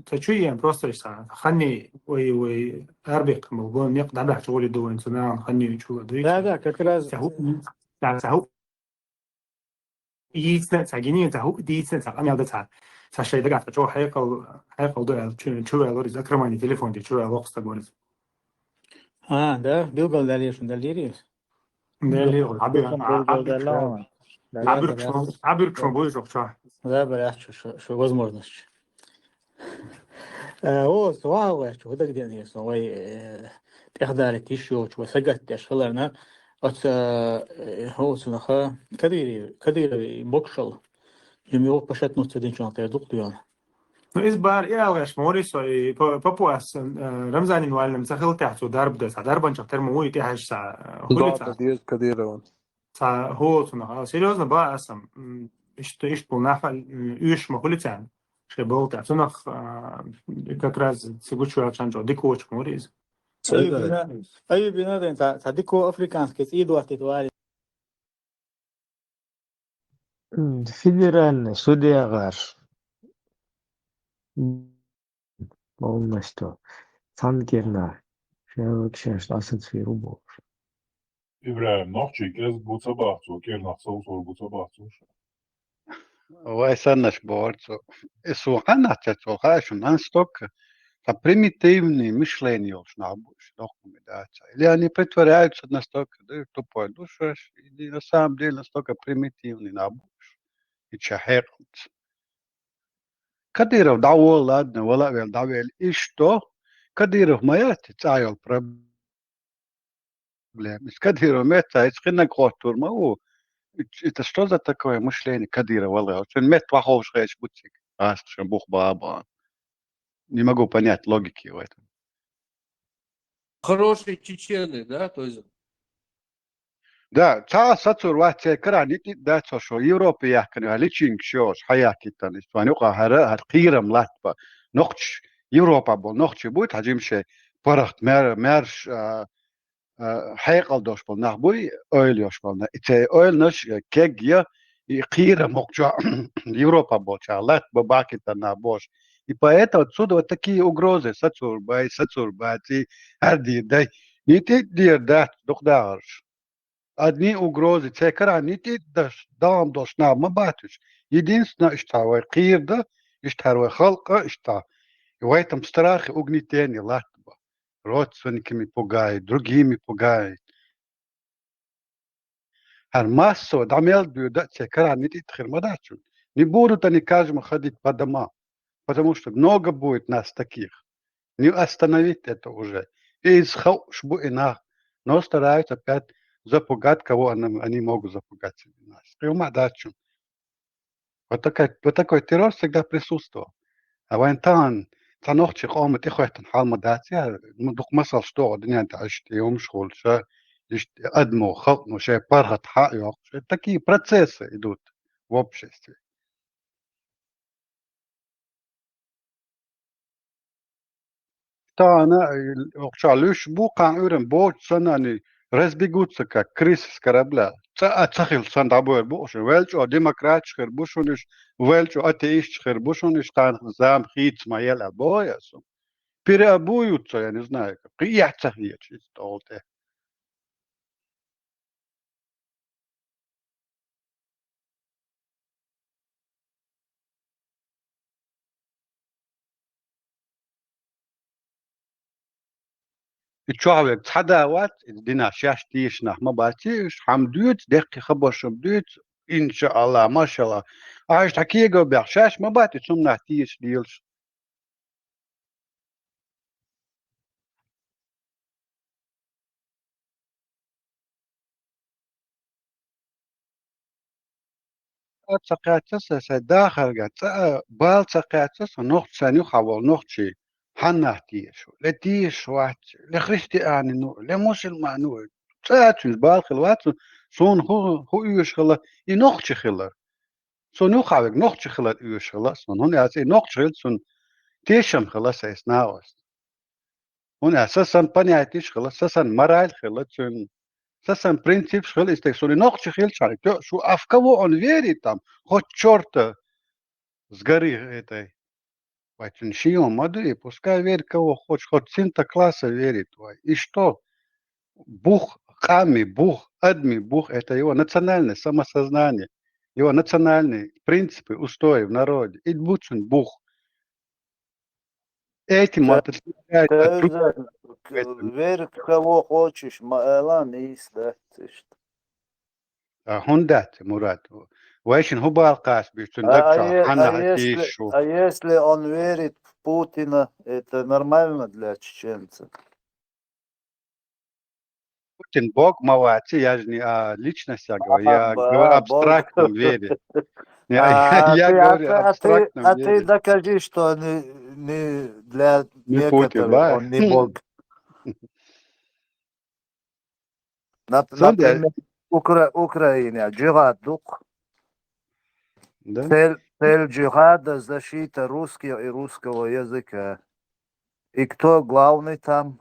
تشويا بروسترش خلني وي أربق موضوع يقعد على شغل الدول إنسان خلني شو دريتش لا كتراز هو 이익은 자기는 자후 디이슨 자가면도 자 사실 내가 저 해가도 주로 알고리 자크만이 텔레폰이 주로 알고스다 거리스 ده بيلقى داليش داليريس 내리 لا عبر شو بوي شو بلاش شو возможность هو سواء شو هذا قديم هي سواء تحضر تيشو شو سجت تشغلنا أت هو سنخا كدير بوكشل يميو بشت نوتدين شو نطير دكتور إذ بار يا وش موريس بابواس رمزاني نوالم سخل تحت درب ده دربان شتر موي تحش سا كدير هو سنخا سيريوزنا بقى أسم إيش بنافع إيش مخلتان شباب تحت سنخ كراز سيقول شو عشان جو ديكوش موريس أي بنادم تديكو أفريقيانس كتير وقت توالي Федеральный судьяға полностью цанкерна шевчеш ассоцииру болуш. İbrahim Nokçi kez buça bahçu, ker naksal sor buça bahçu. ويسنش بورتو سوقنا تتوقعش نانستوك примитивни мышление уж набуш дохме дача или они притворяются настолько тупой душой и на самом деле настолько примитивный набуш и чахерут كديرو دعوة لادنا ولا غير دعوة إشتو كديرو ما يأتي تعيل problem مش كديرو متى يسخنا قطور ما هو это что за такое мышление кадира والله очень мет плохого шесть бутик что бух баба не могу понять логики в этом Хорошие чечены, да, то есть. да تا ساتور وقت كراني ده شو يوروبا يحكي على تشينك شوش حياتي تاني فانوقا هذا القيرم لاتبا نقش يوروبا بول نقش بوت هجيمشي برخت مرش حيقل دوش بول نخبوي أول يوش بول إتى أول نش كيجيا قيرم مقجع يوروبا بول شالات بباكي تنا بوش и поэтому отсюда вот такие угрозы сатур бати арди дай не ты дирдат дохдарш одни угрозы цекара не ты дам дош на мабатуш единственное, что قيرده, что خلقه, что в этом страхе угнетение латба. Родственниками пугает, другими пугает. Массово дамел бьют, цекара не тихрмадачу. Не будут они каждому ходить по домам, потому что много будет нас таких. Не остановить это уже. И из хаушбу и на. Но стараются опять запугать, кого они могут запугать среди нас. Прямодачу. Вот такой террор всегда присутствовал. А вантан تنوختي قامت إخوة حالمداتي دوك مسال شتوغ دنيا انت عشت يوم شغل شا يشت أدمو خلقمو شا برغت حقيق такие процессы идут в обществе. Что она лишь букан урен бот санани разбегутся как крысы с корабля. Цахил сандабуэр бушен вельчо демократчхер бушуниш вельчо атеистчхер бушуниш тан зам хиц маела боясу. Переобуются, я не знаю, как. Приятся чисто олте. И человек цадават, дина шаштиш нах мабатиш, хамдует, дехки хабошем дует, иншаллах, машаллах. А аж такие гобях, шаш мабатиш, сумна тиш дилш. تقاطس داخل قط بال تقاطس نقط ثاني حول نقطي حناتيش لتيش واحد لخريستيان نو لمسلمان نو تاتش بال خلوات سون هو يشغل ينقش خلا سون نو خاوك نقش خلا يشغل سون هون اسي نقش خل سون تيشم خلاص اسناوس هون اساسا بنياتيش خلاص اساسا مرايل خلا سون اساسا принцип шел из тех, что ночь хилчали, то что а в кого он верит там, хоть черта с горы этой, Ватюншио, Мады, пускай верит кого хочет, хоть Синта-класса верит. И что? Бух, Хами, Бух, Адми, Бух – это его национальное самосознание, его национальные принципы, устои в народе. И Буцин, Бух. Этим отличает от других. Верь в кого хочешь, Маэлан и истатишь. Хундат, Мурат. Вайшин Хубалкас, Бюцин, Дакча, Хана, Тишу. А если он верит в Путина, это нормально для чеченцев? Путин Бог, Мавати, я же не о личности говорю, я говорю об абстрактном вере. Я говорю об абстрактном вере. Ты докажи, что не для Не Путин, да? он не Бог. Например, Украина, джихад, дух. Цель джихада – защита русского и русского языка. И кто главный там?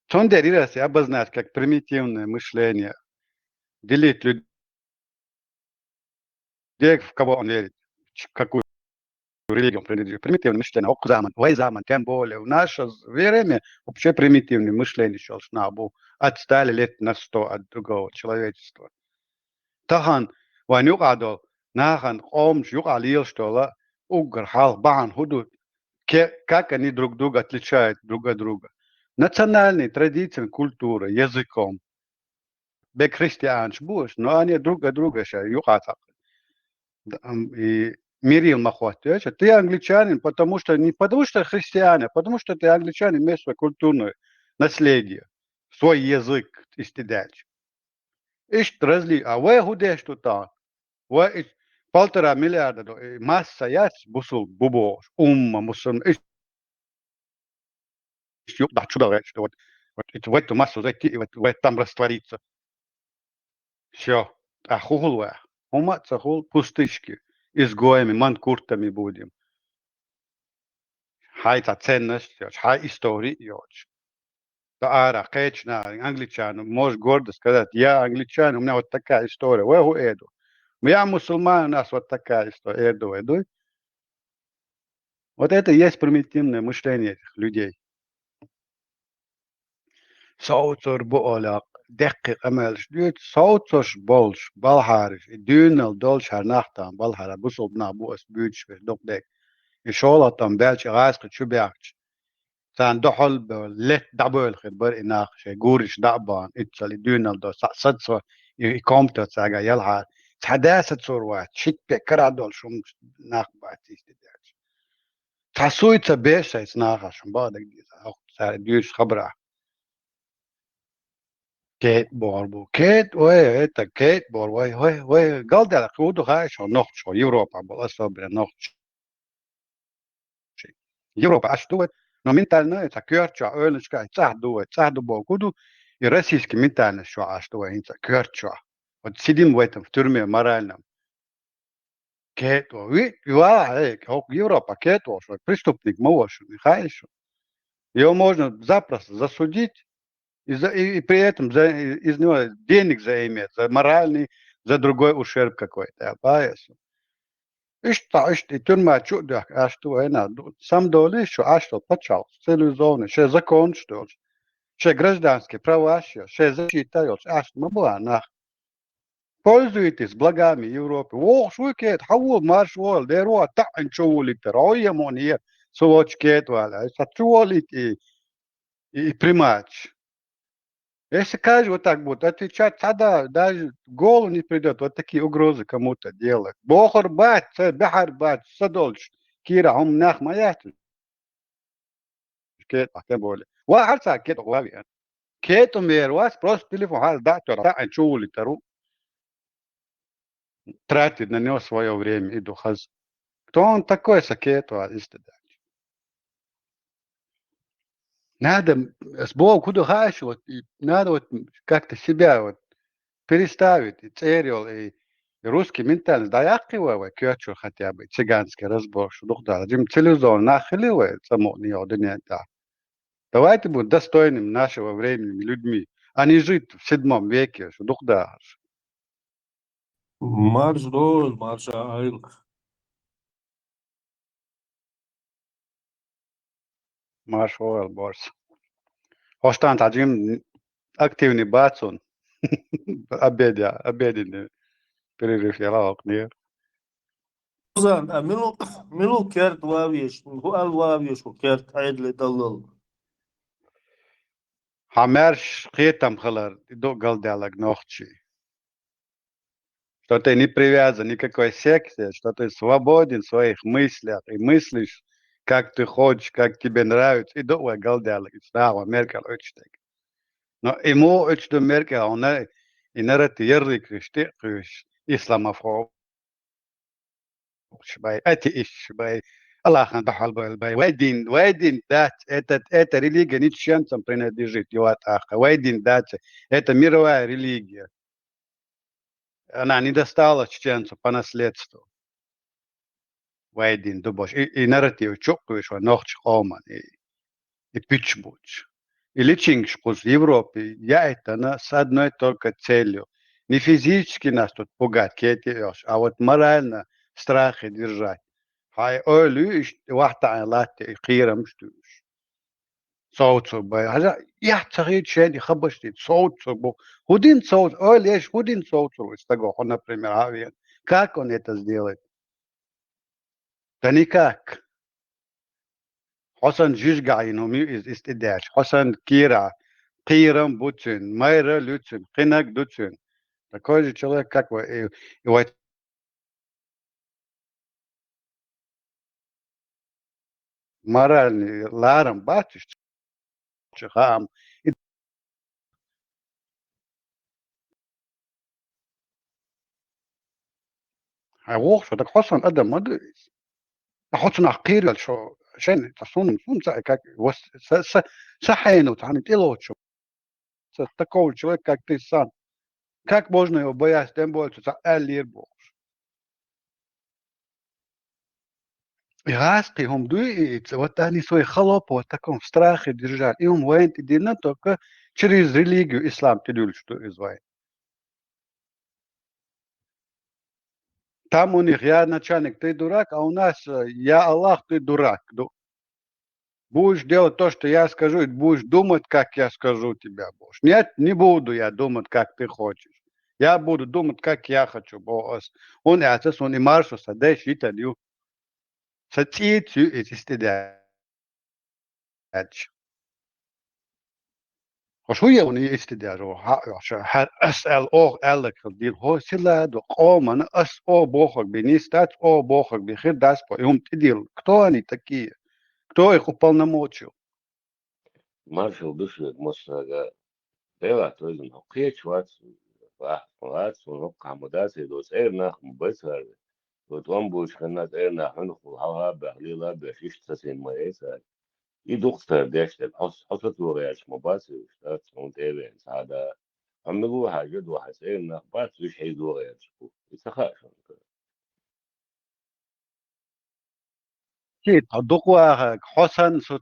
Сондери раз обозначить как примитивное мышление, делить людей, в кого он верит, какую религию он принадлежит. Примитивное мышление, окзаман, вайзаман, тем более. В наше время вообще примитивное мышление шел шнабу, отстали лет на 100 от другого человечества. Тахан, ванюк адол, нахан, омш, юк алил, что ла, угр, хал, бан, худут. Как они друг друга отличают друг от друга. Национальные традиции, культура, языком. Бек христианш будешь, но они друг от друга юхатак. И мирил махватыч. Ты англичанин, потому что не потому что христиане, а потому что ты англичанин, имеешь свое культурное наследие, свой язык истидач. Ишь разли, а вы худеешь тут там. Вы 1,5 миллиарда масса яс бусул бубош, умма мусульман. Да, чудо, что вот в эту массу зайти и вот там раствориться. Все. А хугулва. Ума цахул пустышки. Изгоями, манкуртами будем. Хай та ценность, хай истории, да ара, кечна, англичан. Можешь гордо сказать, я англичан, у меня вот такая история. Вэгу эду. Я мусульман, у нас вот такая история. Эду. Вот это и есть примитивное мышление этих людей. Соуцур буолак. دقيق أمالش ديت صوتش بولش بالحارش دينال دولش هرناختان بالحارة بوصل بنا بوس بيوتش في دوك ديك يشولا تنبالش غاسق شو بيعكش سان دحل بلت دبل خبر إناخ شيء جورش دعبان إتشال دينال دو صدصو يكمت تساقا يلها حداثة صوروات شيك بكرا دول شو ناخ باتيس ديش تحسوي تبيش يسناخ شو بعدك دي سار ديوش خبره كيت بوربو كيت وي إتا كيت بور وي قال ده كودو هاي شو نوخ شو يوروبا بلا صبر نوخ شي يوروبا أشتوت no mentalna eta kjörtja ölenska tsahdu bo kudu и российский ментальность шо ашто инца кjörtja вот сидим в этом в тюрьме моральном кето ви Европа кето шо преступник можешь михаиш его можно запросто засудить и при этом из него денег заиметь за моральный за другой ущерб какой-то пояс Ишти тюрьма чудак, а что она сам доли, что что почал, целую зону, что закон что, что гражданские права, что защита, а что мы была на пользуйтесь благами Европы. О, шуйкет, хау марш вол, деро та анчули тероя мония, совочкет вала, сачули и примач. Если каждый вот так будет отвечать, тогда даже в голову не придет вот такие угрозы кому-то делать. Бохор бать, бахар бать, садольш, кира, он нах маят. Кет, тем более. Вахарца кет главе. Кет умер, вас просто телефон, хас датор, та анчули тару. Тратит на него свое время, иду хаз. Кто он такой, сакету, истинно. Надо с Богом куда хаешь, вот, надо вот как-то себя вот переставить, и церил, и русский ментальность. Да я кривая, кёчу хотя бы, цыганский разбор, что дух да, дим телевизор нахиливает само не одни, да. Давайте будем достойными нашего времени людьми, а не жить в 7 веке, что дух да. Марш дол, марш айл. Марш ойл борс. Остан таджим активный бацун. Обеденный перерыв я лавок нет. Ozan, milu kert wavish, al wavish u kert عيد لدلل. Хамерш хетам халар, до галдалак ногчи. Что ты не привязан никакой секте, что ты свободен в своих мыслях и мыслишь, как ты хочешь, как тебе нравится. И до галдалак, става Меркель учтек. Но ему учту Меркель, он и народ ярлык исламофоб. باي اتيش باي الله خان دحال باي ويدين دات это религия ничемцам принадлежит его аха вейдин дат это мировая религия она не досталась чеченцу по наследству вейдин дубош и нарратив чокуешь во нохч хоман и пичбуч и личингшкус в Европе я это с одной только целью не физически нас тут пугать кетиёш а вот морально страхи держать. Хай ölü işte vahta alat qira müştüş. Soğutsu bay. Haza ya tagit şey khabaşti soğutsu bu. Hudin soğut öyle hudin soğutsu istago например авиан. Как он это сделает? Да никак. Hasan Jizgaino istidaj. Hasan Kira qirам бутин, майра лютин, qinак дутин. Такой же человек, как вы. Моральный ларам батиш чахам. هو فدك حسن قدم مدرس حسن عقير شو عشان تصون كاك سحين وتعني تلوت شو такого человека как ты сам как можно его бояться тем больше элирбо Иракские هم дуются, вот они свои холопы вот в таком страхе держат. И он воюет едино только через религию ислам, ты думаешь, что извает. Там у них я начальник, ты дурак, а у нас я Аллах, ты дурак. Будешь делать то, что я скажу, и будешь думать, как я скажу тебя, босс. Нет, не буду я думать, как ты хочешь. Я буду думать, как я хочу, босс. Он это, он и маршал, садись, и тадью. Сатит, и истидяч. وشوية وني استدارو هر أسأل أو ألك ديل هو سلا دو قوم أنا أس أو بوخك بنيستات أو بوخك بخير داس بو يوم تديل кто они такие кто их уполномочил маршал души мосага дела то есть ну кечват вахват ну камудас идос эрнах мбесар вот он будет ханат эрнах ну хава бахлила бахиш тасин маэса и доктор дэштэ асат угаяч мобаси штат он тэвэн сада амнагу хажад вахас эрнах бат виш хайдугаяч исахаш كي تدقوا حسن سن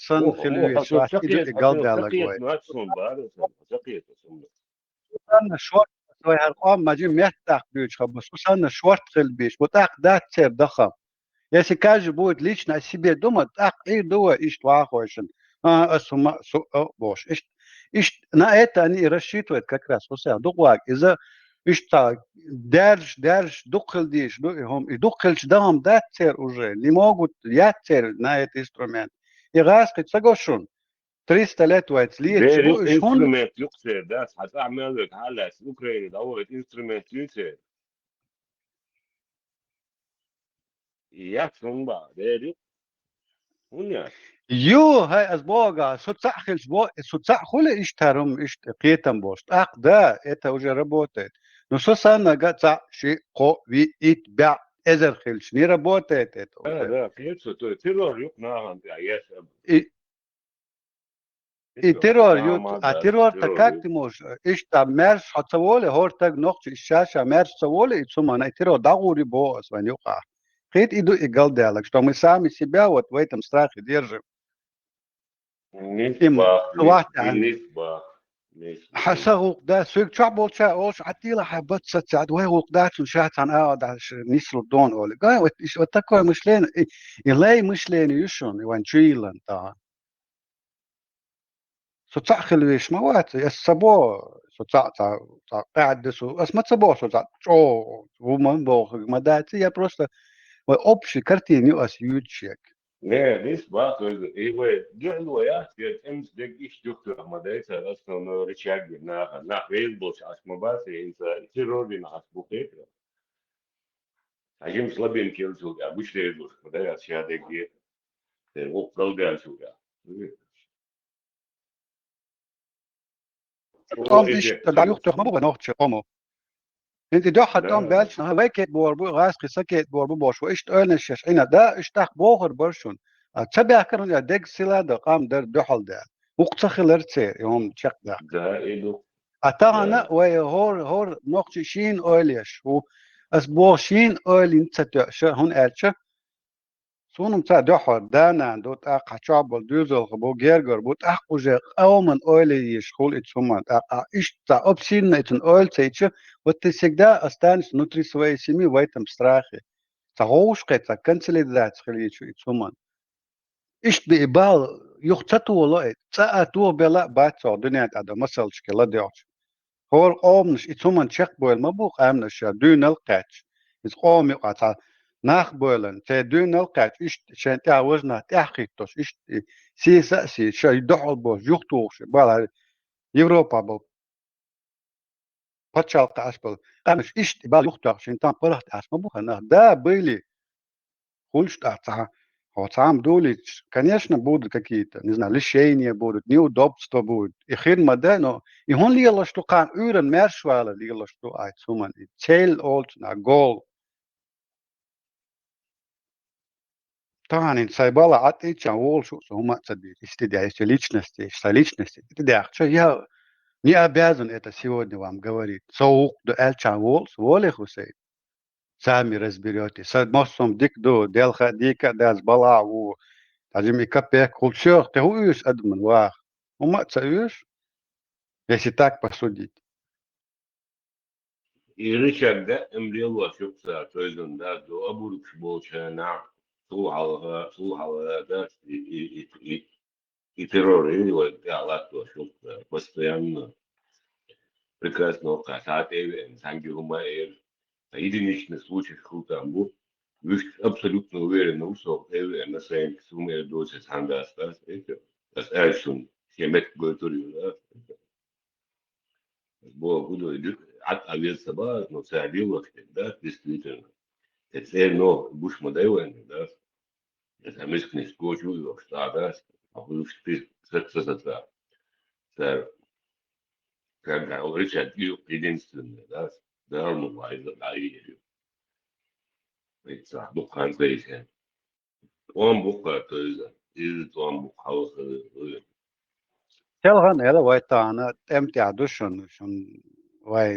في مو حصل الويسوات كده سقيت قال حصل دالك سقيت وي ناتسون بارو سقيت أنا شورت وي هالقام ما جي مهتاق بيوش خبص أنا شورت خل بيش وتاق دات سير ضخم если каждый будет лично о себе думать, так и думать, и что хочет. На это они рассчитывают как раз. Из-за что держ, духлдиш, и духлш дам датцер уже, не могут яцер на этот инструмент. И раз, хоть соглашен, 300 лет войц лечь, دير будешь он انسترومنت يقصر ده هتعمل لك على اوكراني دورت انسترومنت يقصر يكسن بقى دير ونيا يو هاي أسبوعها سوتسع خلص سوتسع خله إشترم قيتم بوست ده إتا وجه работает но سوسانا قطع شيء قوي يتبع إذا خلص не работает это اه уже ده كيف تيرور يقنعها انت عياش и террор ما а ده террор то как تيرور ты можешь إشتا мерш حتصوله هورتك نقطة الشاشة мерш صوله ثم أنا террор дагури босс ванюка خيط иду и галдялок что мы сами себя вот в этом страхе держим им واحد حسغوق ده سوق شعب والشا اوش عتيلا حبت سات وهي وقدات شات عن اقعد على نسل الدون اول قاي وتكو مش لين يلاي مش لين يشون وان تشيلن تا سو تاخل ويش ما وات السبو سو تا قاعد سو اسمه سبو سو تا او ومن بوخ ما داتي يا просто общий картине ас ючек لا ليش بقى ايه جعلوا يا امس دق ايش دكتور ما دايس اصلا ريتشارد نا فيسبوك اسمه بس انت تيرور на حسبوك عجم слабين كيلو يا مش ليش ما ده اشياء دقيقه هو قال ده شو يا ام ايش دا يختار ما بغى نوخش قومو انت دو حد ام لا بالش ها ويكت بوربو غاس قسكت بوربو باش وايش تقولنش انا دا اشتاق بوخر برشون تبع كرن يا دق سلا دا قام در دحل دا وقت خلرت يوم تشق دا ده ايه اتانا ده وي هور نوخش شين اوليش و اس بوشين اولين تتش هون الش سونم تا دحل دانا دوت اق شعب دوزل خبو جيرجر بوت اق وجه اومن اولي يشخول اتسومان اق ايش تا اوبسين اتن اول تيتش وتسجدا استانس نوتري سوي سيمي ويتم ستراخي تغوش قيتا كنسلي ذات خليتشو اتسومان ايش بإبال يختتو والله تساعتو بلا باتو دنيا تعدو مسل شكلا ديوش هو القومنش اتسومان شق بويل مبوخ امنش دون القاتش إذ قوم يقعد ناخ بولن تي دون القاتش إيش شان تعوزنا تحقيقتوش إيش سياسي شي دحل بوش يختوش بالا يوروبا بو باتشال قاسبل قامش إيش بال يختوش شان تان قرحت اسمه بوخنا да были хульштата. Вот сам дулич, конечно, будут какие-то, не знаю, лишения будут, неудобства будут. И хирма, да, но и он лила, что кан урен мершвала лила, что ай суман, и цель олт на гол. Танин сайбала от ича вол, что ума цадит, истидяйся личности, это да, что я не обязан это сегодня вам говорить. Соук до эльча вол, воле хусей. Сами разберетесь. С мостом дик до, делха дика, даз бала, تعجبني كابي كولتشر تهويش أدمن واخ وما تسويش если так посудить. يريشك ده امريل وشوف ساعة تويزن ده دو أبورك شبوشة نعم слухала, да, и террор, и вот, я ладно, что постоянно прекрасно касательно, сангиума, единичный случай хутамбу, вы абсолютно уверены, что на своем суме дозе сандастас, das er schon hier mitgehört, да, было буду от овец но садило, да, действительно. Это но буш модель, да, это мысли скочу, что да, а вы ты это как Ричард единственный, да, да, ну, да, и это ну, translation. Он буква, то есть, из он буква, Telhan ela vai tāna эмтиаду шун vai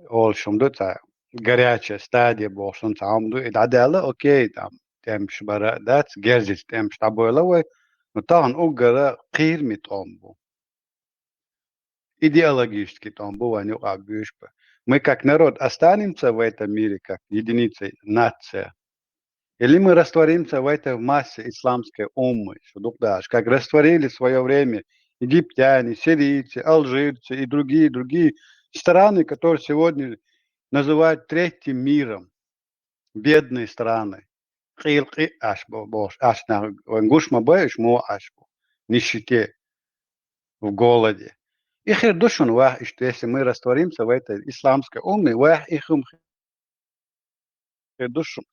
ол шумду та горячая стадия болсын таамду идадела окей там темш бара дат герзис темш табойла vai но тан угара qirmit ombu идеологически tombu vai ну абюшпа мы как народ останемся в этом мире как единица нация или мы растворимся в этой массе исламской уммы, как растворили в свое время египтяне, сирийцы, алжирцы и другие страны, которые сегодня называют третьим миром, бедные страны. Нищете, в голоде. Их душун что если мы растворимся в этой исламской умме, их душун.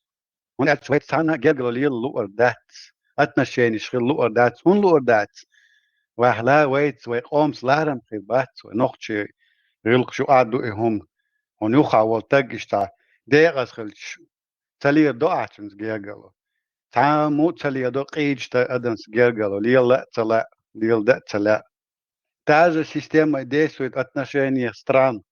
Он ответ sana gelgalo luar dats отношения шхил luar dats он luar dats وهلا ويت وقوم سلارم خبات ونخشي غلق شو عادو هم ونوخا والتجشتا ديغس خلش تلي دواتنس gelgalo تامو تلي دو قيجتا ادنس gelgalo лил да тلا та же система действует отношения стран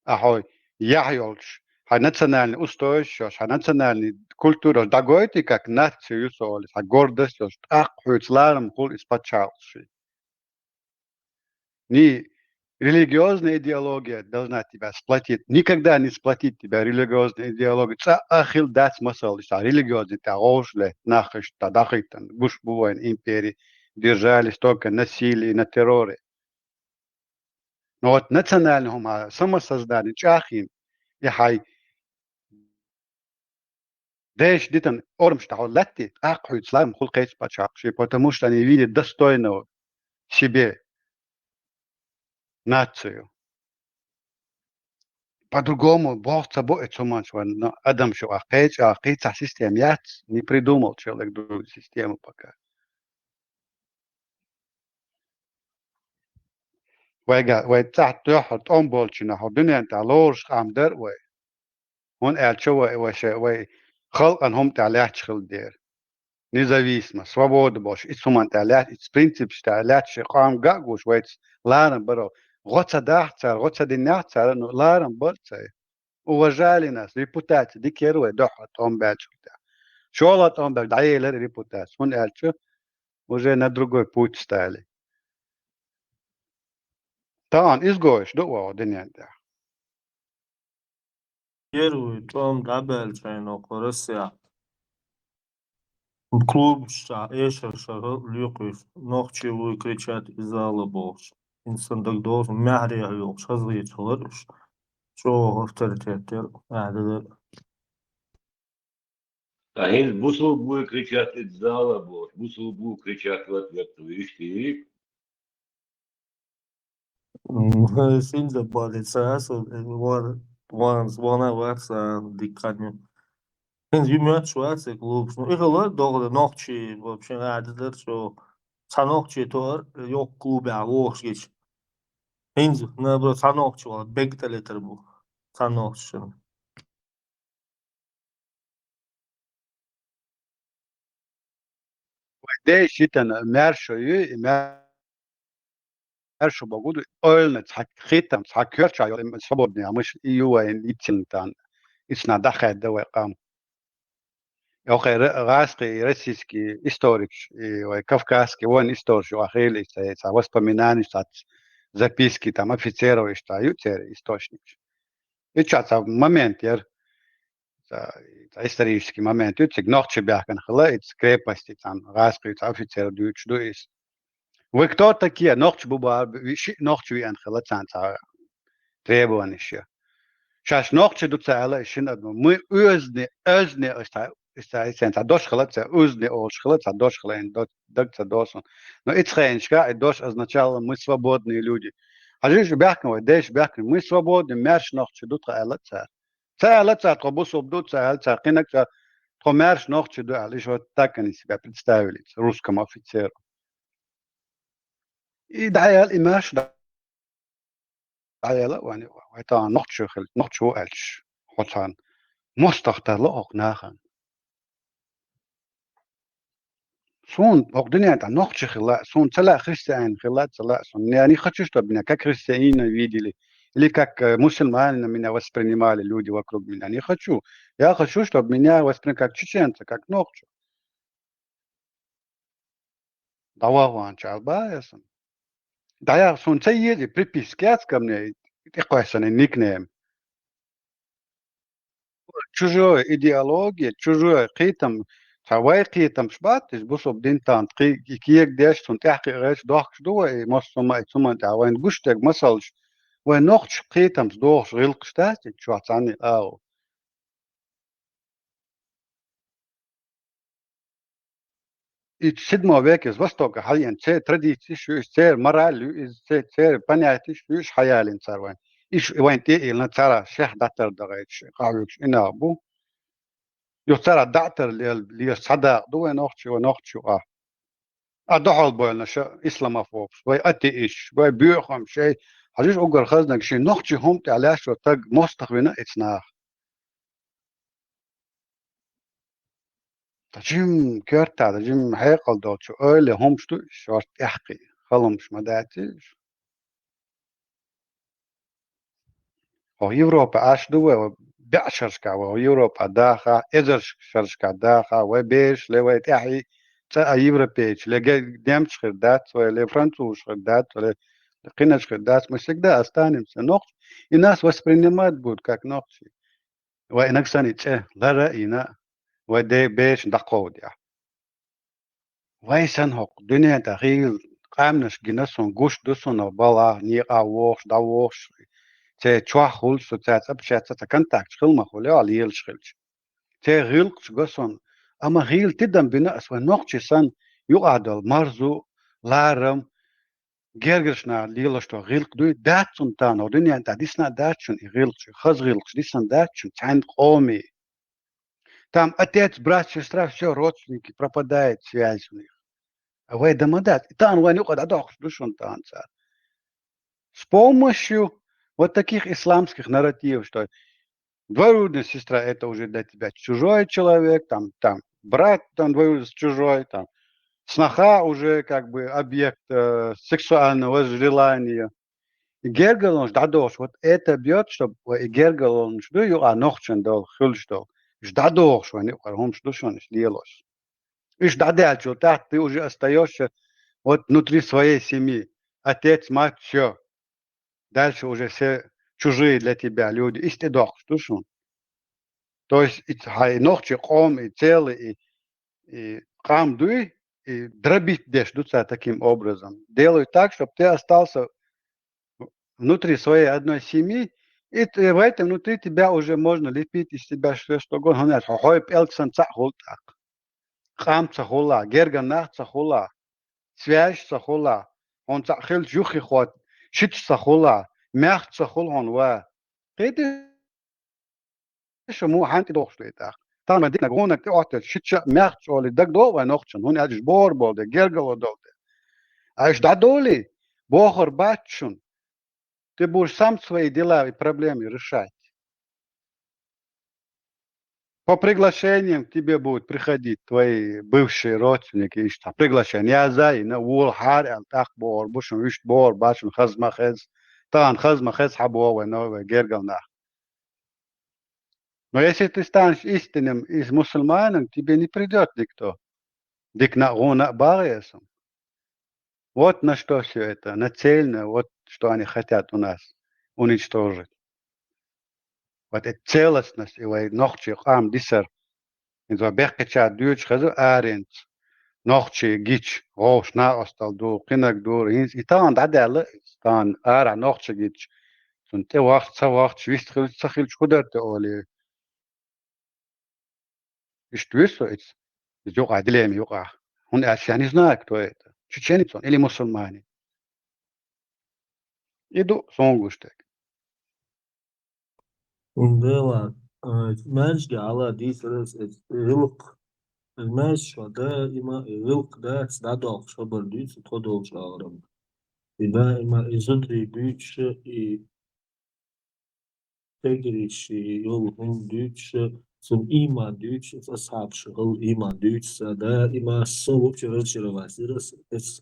ахой яхёлш национальный устойчивость, национальный культура, дагойти как нацию соли, гордость, ахуицларам хул испачалши. Не религиозная идеология должна тебя сплотить, никогда не сплотит тебя религиозная идеология. Ца ахил дать смысл, религиозный таошле, нахаш, тадахитан, гушбуэн империи держались только на силе и на терроре. Но вот национального самосоздания, чахин, и хай Дэш дитан ормштахо латти ахуй слайм хулкейс пачакши, потому что они видят достойного себе нацию. По-другому Бог собой цуманчван, но Адам шо ахейч систем яц не придумал человек другую систему пока. Вай цах тохот омболчина ходунян талорш амдер вай. Он элчо вай хал анхом талях хилдер. Независимо, свобода больше, и суманталят, и принцип шталят, шикам гагуш, вайц ларам баро. Гоца дахцар, гоца динахцар, но ларам борцай. Уважали нас, репутация, дикеруя дохат, он бачута. Шолат он бак, даелер репутация. Он эльчо уже на другой путь стали. Таан изгоиш, дуа динянда. Первый том дабел чайно коросия. Клуб Эшер Шагал Люкус ночью кричат из зала босс. Инсан так должен мягря yok şazgı çalır. Çok авторитеттер. Они бусу будет кричать из зала, бусу будет кричать в ответ, видишь ты. Şimdi baletsası bana varsa dikkatli. Şimdi yumuşak varsa klub. İhla doğru nokçi вообще adıdır şu sanokçi tor yok klubu ağoş geç. Şimdi ne bu sanokçi var bekletir bu sanokçi. Дэш итан мершою, мершу богуду, ойлна хитам, хакерча, свободный, а мы ж июэн итинтан, исна дахет давай кам. Окей, русский, российский историк, и кавказский, он историк, ахили, воспоминания, записки там офицеров, что ютер источник. И сейчас в момент, исторический момент. Cik noche бяхкан хла, это крепости там, раскрыть офицеры дюч дуис. Вы кто такие? Ночь буба, ночь ви анхла цанца требования еще. Сейчас ночь дуцала, еще одно. Мы özne ist dosh khlat, özne олш khlat, dosh khlein, докца досон. Но это хренчка, и дош означало мы свободные люди. А здесь бяхкан, деш бяхкан, мы свободны, мерш ночь дуцала. Цала тробус обдут, цала кинак, мерш ночь дуцала. Лишь вот так они себя представили русскому офицеру. И даял и мерш даяла, вани, это ночь хл, ночь уэльш, хотан. مستقطع لقق ناخن سون أقدني أنت نقش خلا سون تلا خريستيان خلا تلا سون يعني خشوش تبنا كخريستيين видели или как мусульмане меня воспринимали люди вокруг меня не хочу я хочу чтобы меня воспринимали как чеченца как ногчу давай чалбаясан да я сун цееди приписки ко мне такой никнейм чужой идеология, чужой قيتم سواء قيتم شبات بوصب دين تان كيك داش تون تحقي غاش دوخش دو مصما ثم تعوين قشتك مسلش وين نقش قيتم دوخش غيلق شتات شو عني او يتشد ما بيك از وستوك حاليا تسير تراديتي شو تسير مرال تسير بنياتي شو حيالين صار وين ايش وين تي إلنا ترى شيخ داتر دغيتش قاويكش انا ابو يصير الدعتر اللي صدق دو نوختشي أدحول بولنا شا إسلاموفوبس وي أتيش وي بيوخم شيء حجيش أقول خزنك شيء نوختشي هم تعلاش وتق مستقبلنا إتناخ تجيم كرتا تجيم حيقل دوت شو أولي هم شتو شورت إحقي خلمش مداتيش هو يوروبا أش دو بيعشرشكا و يوروبا داخا إزرشكا داخا وبيش لوي تحي تا يوروبيش لجا ديمش خردات ولا فرنسوش خردات ولا قيناش خردات مش كده أستانم سنوخ الناس воспринимают будет как نوخ وإنك سنة لا رأينا ودي بيش دقوديا ويسن هق دنيا تغيل قامنش جنسون جوش دسون بالا نيقا ووش داوش تي تشواخول سو تات أبشات تكنتاك شخلما خولي عليل شخلش تي غيلقش جسون أما غيل تدم بناس ونوخش سن يقعدل مرزو لارم جرجشنا ليلشتو غيلق دوي داتون تانو دنيا انت ديسنا داتشون غيلقش خز غيلقش ديسنا داتشون تاين قومي там отец брат сестра все родственники пропадает связь у них а вы домодат там вань ухода дохш душон танца с помощью вот таких исламских нарративов что двоюродная сестра это уже для тебя чужой человек там брат там двоюродный чужой там сноха уже как бы объект сексуального желания. Гергалон ждадош, вот это бьет, чтобы Гергалон жду ю нохчен дол хулштол. Ждадош, они хом жду что не сделаешь. И ждадать, вот так ты уже остаешься вот внутри своей семьи. Отец, мать, все. Дальше уже все чужие для тебя люди. И ты дох, что шун. То есть и нохчи ком, и целый, и кам дуй, и дробить дешдутся таким образом. Делают так, чтобы ты остался внутри своей одной семьи, и в этом внутри тебя уже можно лепить из себя все, что угодно. Хойп элксан цахултак, хам цахула, герганах цахула, связь цахула, он цахил жухи ход, шит цахула, мях цахул он ва. Это что му ханти дохштуетах. Там дик нагонак тётер шит мях цоли дагдова нохчен, он аж бор болде, гергало долде. Аж дадоли, бохор батчун. Ты будешь сам свои дела и проблемы решать. По приглашениям к тебе будут приходить твои бывшие родственники. Приглашение. Я за и на вол хар алтах бор, бушун вишт бор, башун хазмахез. Тан хазмахез хабова новая гергална. Но если ты станешь истинным из мусульманом, тебе не придет никто. Дик на гона баресом. Вот на что все это нацелено, вот что они хотят у нас уничтожить. wat het celesnes iway nochtje qam disser in zo bekketja duurtje gezo arend nochtje gitch roos na astal do qinak door hins itaan dadelle staan ara nochtje gitch sun te wacht wist khil sakhil shudert oli istwiso it's yok adilem yok hun ashani znak to это чеченец или мусульманин иду сонгушtek Было ماشي على دي سرس غلق الماشي ده إما غلق ده سداد شبر دي ستودل شاورم إذا إما إزدري بيتش تجريش يول هم ديتش سن إما ديتش أصحاب شغل إما ديتش ده إما صوب شغل شرواسيرس إس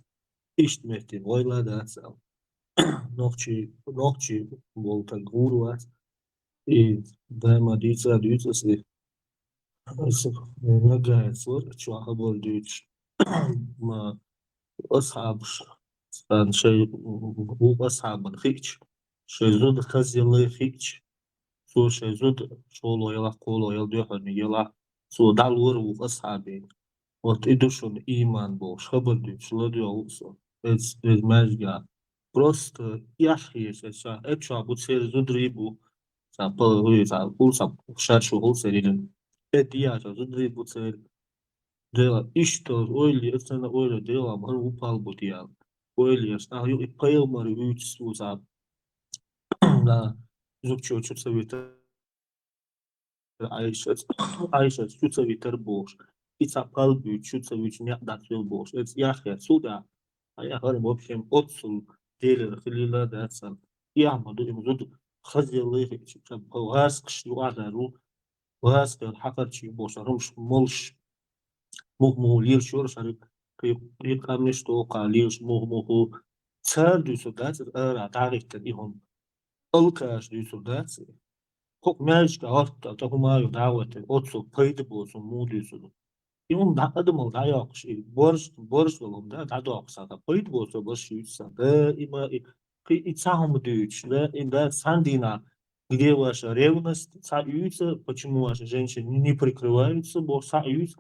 إشت مهتم ويلا ده سال نوخشي volta guru и дайма дица си نجاهد صور شو خبر ديتش ما أصحاب كان شيء هو أصحاب الخيش شيء زود خزي الله خيش سو شيء زود شولو يلا قولو يلا ديوحني يلا سو دالور وأصحابي وتدوشون إيمان بوش خبر ديتش لدي أوصل إز مجا просто яхиеш это будет ser зудрибу sa пол sa пулса шаршу холсерин это я зудрибу ser дела ишто ойли это на ойли дела мар упал бутиал ойли ста ю ипайл мар вич суза да зукчо совета айша совета бош ицапал бич совет не датил бош это яхия суда а я говорю в общем отсул دير خليلا داتسان يعملوا يمزود خزي الله يخيش غاس قشلو عدارو غاس كان حقر شي بوشارمش ملش مو لير شور شارك قيب قامنش توقع ليرش مو تسار دوسو داتس ارا تعرف تديهم الكاش دوسو داتس خوك مالش كارتا تهما يدعوة اوتسو قيد بوسو مو دوسو يوم دا ادمل دا ياقش борщ ولهم دا داق سادا قيد بوسو борщ سادا има и цахом дыч да и да сандина где ваша ревность союза почему ваши женщины не прикрываются бо союз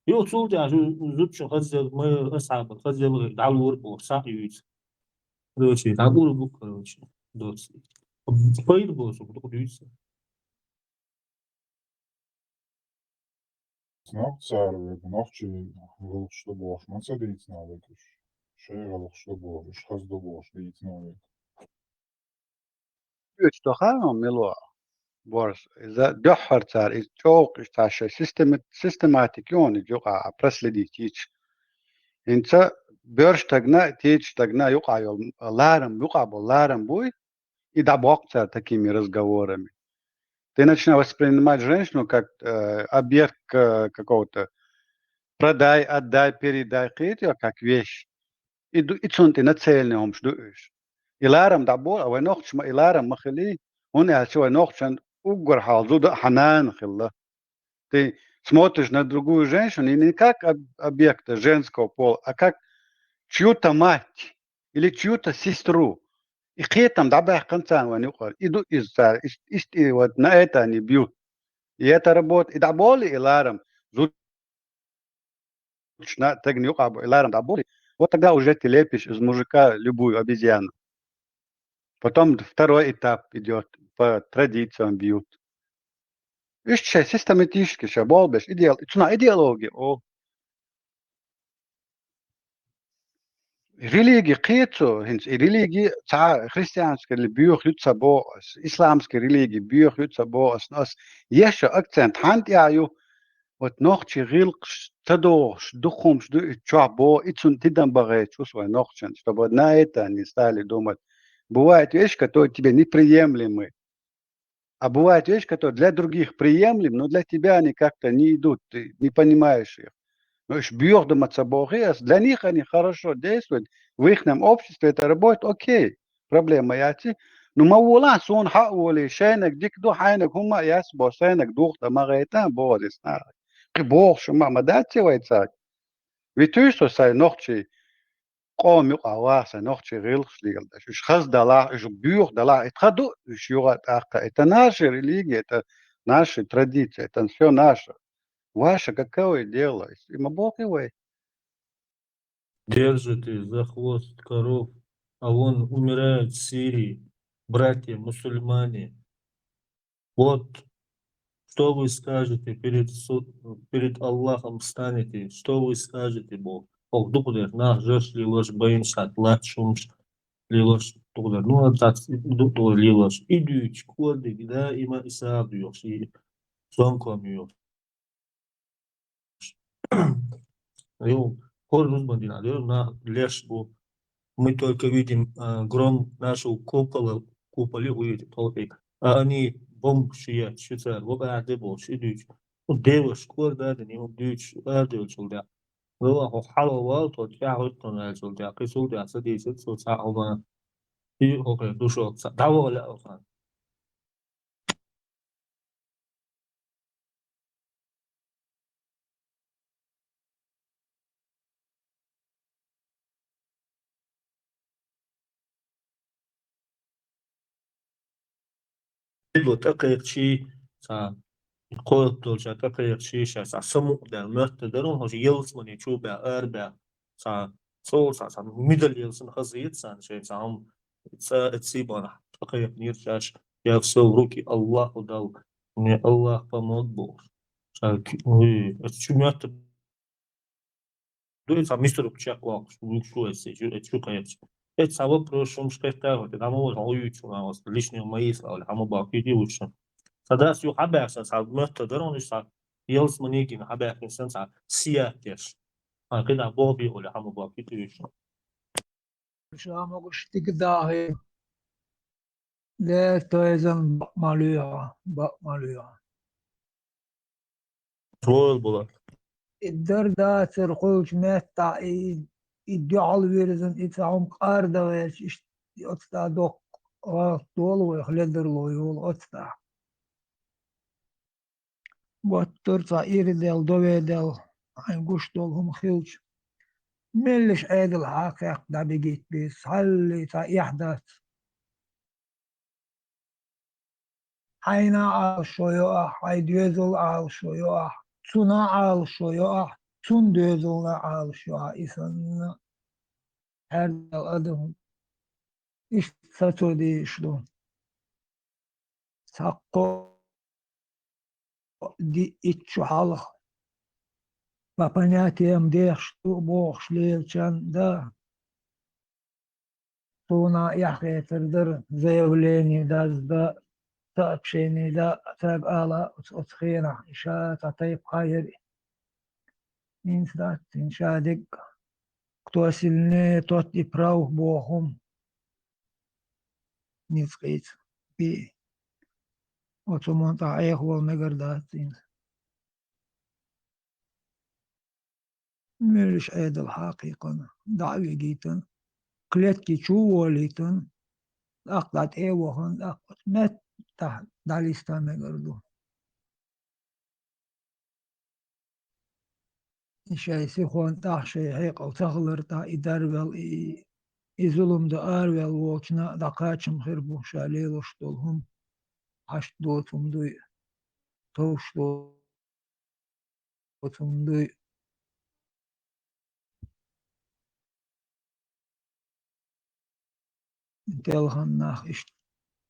и вот сюда зубчо хотел мы саба хотел далур бо союз короче далур бу короче доц قيد بوسو дыч Snapcēru, nafči vilk štobošu, man sadīts nav veikuši. Šeira vilk štobošu, škas dobošu dīts nav veikuši. üç doha melo bors إذا دحر تار إذا توق إشتاش systematik يوني جوقع برسلدي تيج إنت بيرش تجنا تيج تجنا يوقع يوم لارم يوقع باللارم بوي إذا بوقت такими разговорами ты начинаешь воспринимать женщину как объект какого-то продай, отдай, передай, как вещь. И ты нацельный ждешь. И ларам дабор, а вы ночь и ларам махали, он и отсюда ночь угор халзуда ханан хилла. Ты смотришь на другую женщину и не как объекта женского пола, а как чью-то мать или чью-то сестру. И хетам дабах концан вани укор. Иду из-за вот на это они бьют. И это работает. И даболи и ларам зучна тегни укаб и ларам даболи. Вот тогда уже ты лепишь из мужика любую обезьяну. Потом второй этап идет. По традициям бьют. Еще систематически, что болбеш, идеология. Религия қиетсо, хинс религия та христианская или бьёх ютса боос, исламская религия бьёх ютса боос, нас ещё акцент хант яю, вот нохчи рилк тадош, духом жду чабо, ицун тидан баге, чувствуя нохчен, чтобы на это они стали думать. Бывают вещи, которые тебе неприемлемы, а бывают вещи, которые для других приемлемы, но для тебя они как-то не идут, ты не понимаешь их. Но бьёх до мацабохи, для них они хорошо действуют, в их обществе это работает, окей, проблема яти. Но маула сон хаули, шейнек дикду хайнек хума ясбо, шейнек духта магайтан бодис на. Бог шума мадативается. Ведь ты что сай ночи قوم يقع واسع نقطة غير خليل إيش خز دلا إيش بيوخ دلا إتخدو إيش يوغا تاقا إتناشر اللي إت ناشر تراديция إتن все наше ваше какое дело إما بوكي وي Держите за хвост коров, а он умирает в Сирии. Братья мусульмане, вот что вы скажете перед Аллахом станете, что вы скажете, Бог? Бог, дукудер, на жеш лилош боимся, атлат шумш лилош, дукудер, ну атлат дукудер лилош. Идуч, коды, да, има исааб юш, и сонком юш. Ю, хор рузбандина, на леш бу. Мы только видим гром нашего купола увидим только. А они бомб шият, шицар, вот это больше идут. Девушка, вот это не идут, это сюда. هو حلوات وتعود تنازل جاكي سودا سديس سودا هما في أوكي دوشو دعوة ولا أوكي لو تقيق شيء سا قوت دولشا تقيق شيء سا سمو دا مرت درون هوش يلس من يشوب أربع سا صور سا ميدل يلسن خزيت سان شيء سا هم تسيبنا تقيق نيرجاش يفسو روكي الله ودال من الله помог سا شو مرت دوی сам мистер Чаклак, что это конечно. Это само прошлом шкафтах, это там вот уютно, у нас лишнего маисла, или там баки девушка. Тогда все хаберса, сам мертв, да он есть, елс манекин хаберса, сам сиятеш. А когда Бобби или там баки девушка. شاموش تقداهي لا توازن بقمالوها Troll bular. الدردة ترقوش متى يدعال ويرزن يتعم قاردا ويش يتستا دوق طول ويخلدر لو يول أتستا وترتا إيردل دويدل عن قش دولهم خيلش ملش عيد الحقيق دا بيجيت بيس هل يحدث حينا على شوية حي ديزل على شوية تنا على شوية تون ديزل على شوية إسان هذا الأدم إيش ستودي شلون ساقو دي إتشو حالخ по понятиям дех, что Бог шлечан, да, то на яхетер заявление, да, сообщение, да, так Алла от хера, иша татайб хайри. Инсдат, иншадик, кто сильнее, тот и прав Богом. Не сказать, и вот он таэх вол нагардат. مش عيد الحقيقة دعوة جيتن كلتكي شو وليتن أقلت إيوهن أقلت مت تحت داليستان مقردو إشاي سيخوان تحشي حيق أو تغلر تا إداربل إظلم دا أربل ووشنا دقاتشم خربو شاليلو شتولهم حشت دوتهم دوي توش دوتهم دوي انتلهم ناخ إش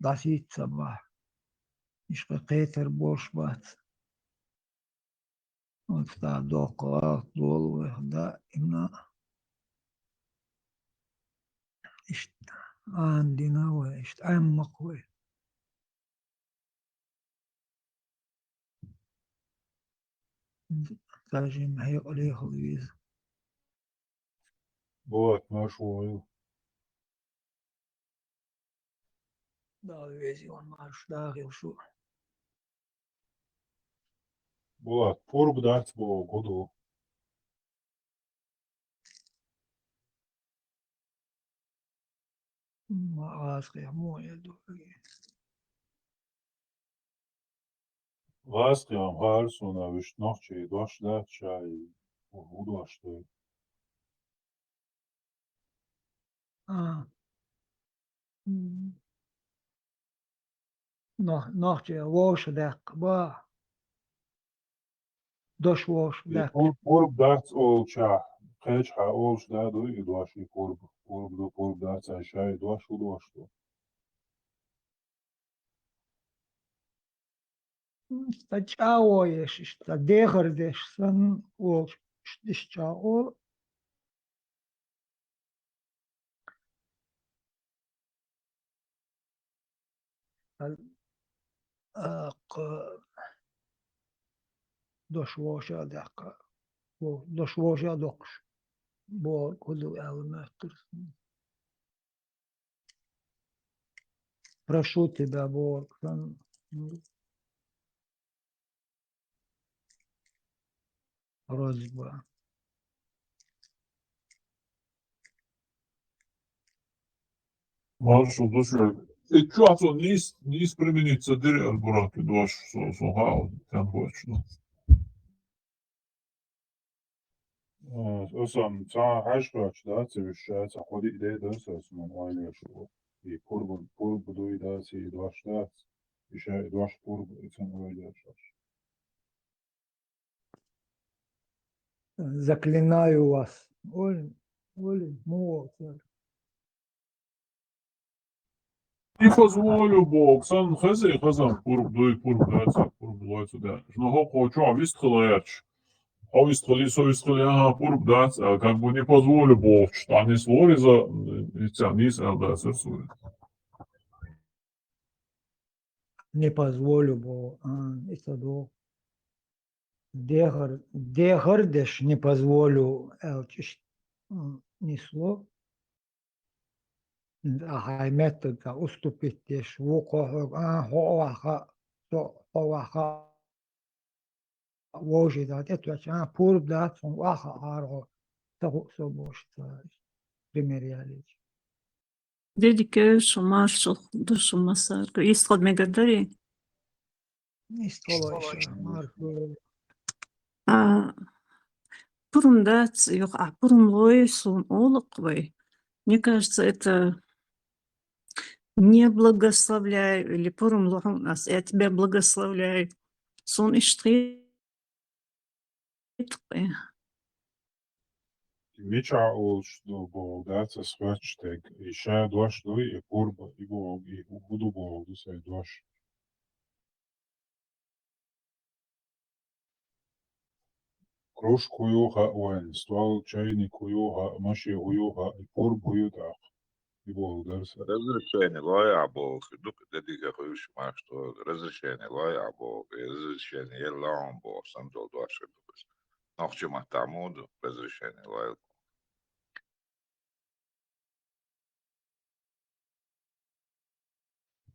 داسيت صباح إش قيتر بوش بات وفتا دوقات دول وهدا إمنا إش عندنا وإش تعمق وي تاجم هيق ليه الويز بوات ما شوي دا ويزي ومعش داغي وشو بوات بورب دارت بو قدو ما أسقي مو يدو Vaski am Harsona viš noći došla čaj u došli. Noch вош дак ба дош вош дак. Пурб дартс олча. Кечха олш да дуй дуаши пурб. Пурб дартс айшай дуашу дуашу. Стачао еш, ста дехардеш сан вош штишчао. Дош воша дак. Дош воша докш. Бо куду элмектор. Прошу тебя, Бог, просьба. Marshall dusher. Ik was zo niet prevenit să dire al burak doash so how can watch no. Osam ta hashbach da tsvisha ta khodi ide da sasman ayne shu. I purb do ida si doash da. Isha doash purb itsan ayne shu. Заклинаю вас. Оль, молодцы. Не позволю Бог, сан хазан пурб да пурб лойцу да. Но хочу вистхлач. А вистхли, ага, пурб да, как бы не позволю Бог, что они свори за ниц да сосуд. Не позволю, бо это до. Дехардеш не позволю элчиш несло. Ага, метода уступить теш вуко хоаха вожи да это пурб да сон ваха аро того собош примеряли. Dedikeus Marshall dusum masarga. Istod megadari. Истоло еще марку. Пурумдац, пурумлой сун олоквой. Мне кажется, это не благословляю, или пурумлохом нас, я тебя благословляю. Сун иштрит. Меча олш до Бог, да, це свечтек. І ще доаш до і пурба, і Бог, і буду Бог, до сей доаш. Круш хуюха уен, ствол чайни хуюха, маши хуюха, і пурб хуютах. И Бог, да, все. Разрешение, лоя Бог, дук дедига хуюш что разрешение, лоя Бог, разрешение, елаон Бог, сандол дуаши дукас. Нохчима тамуду, разрешение, лоя.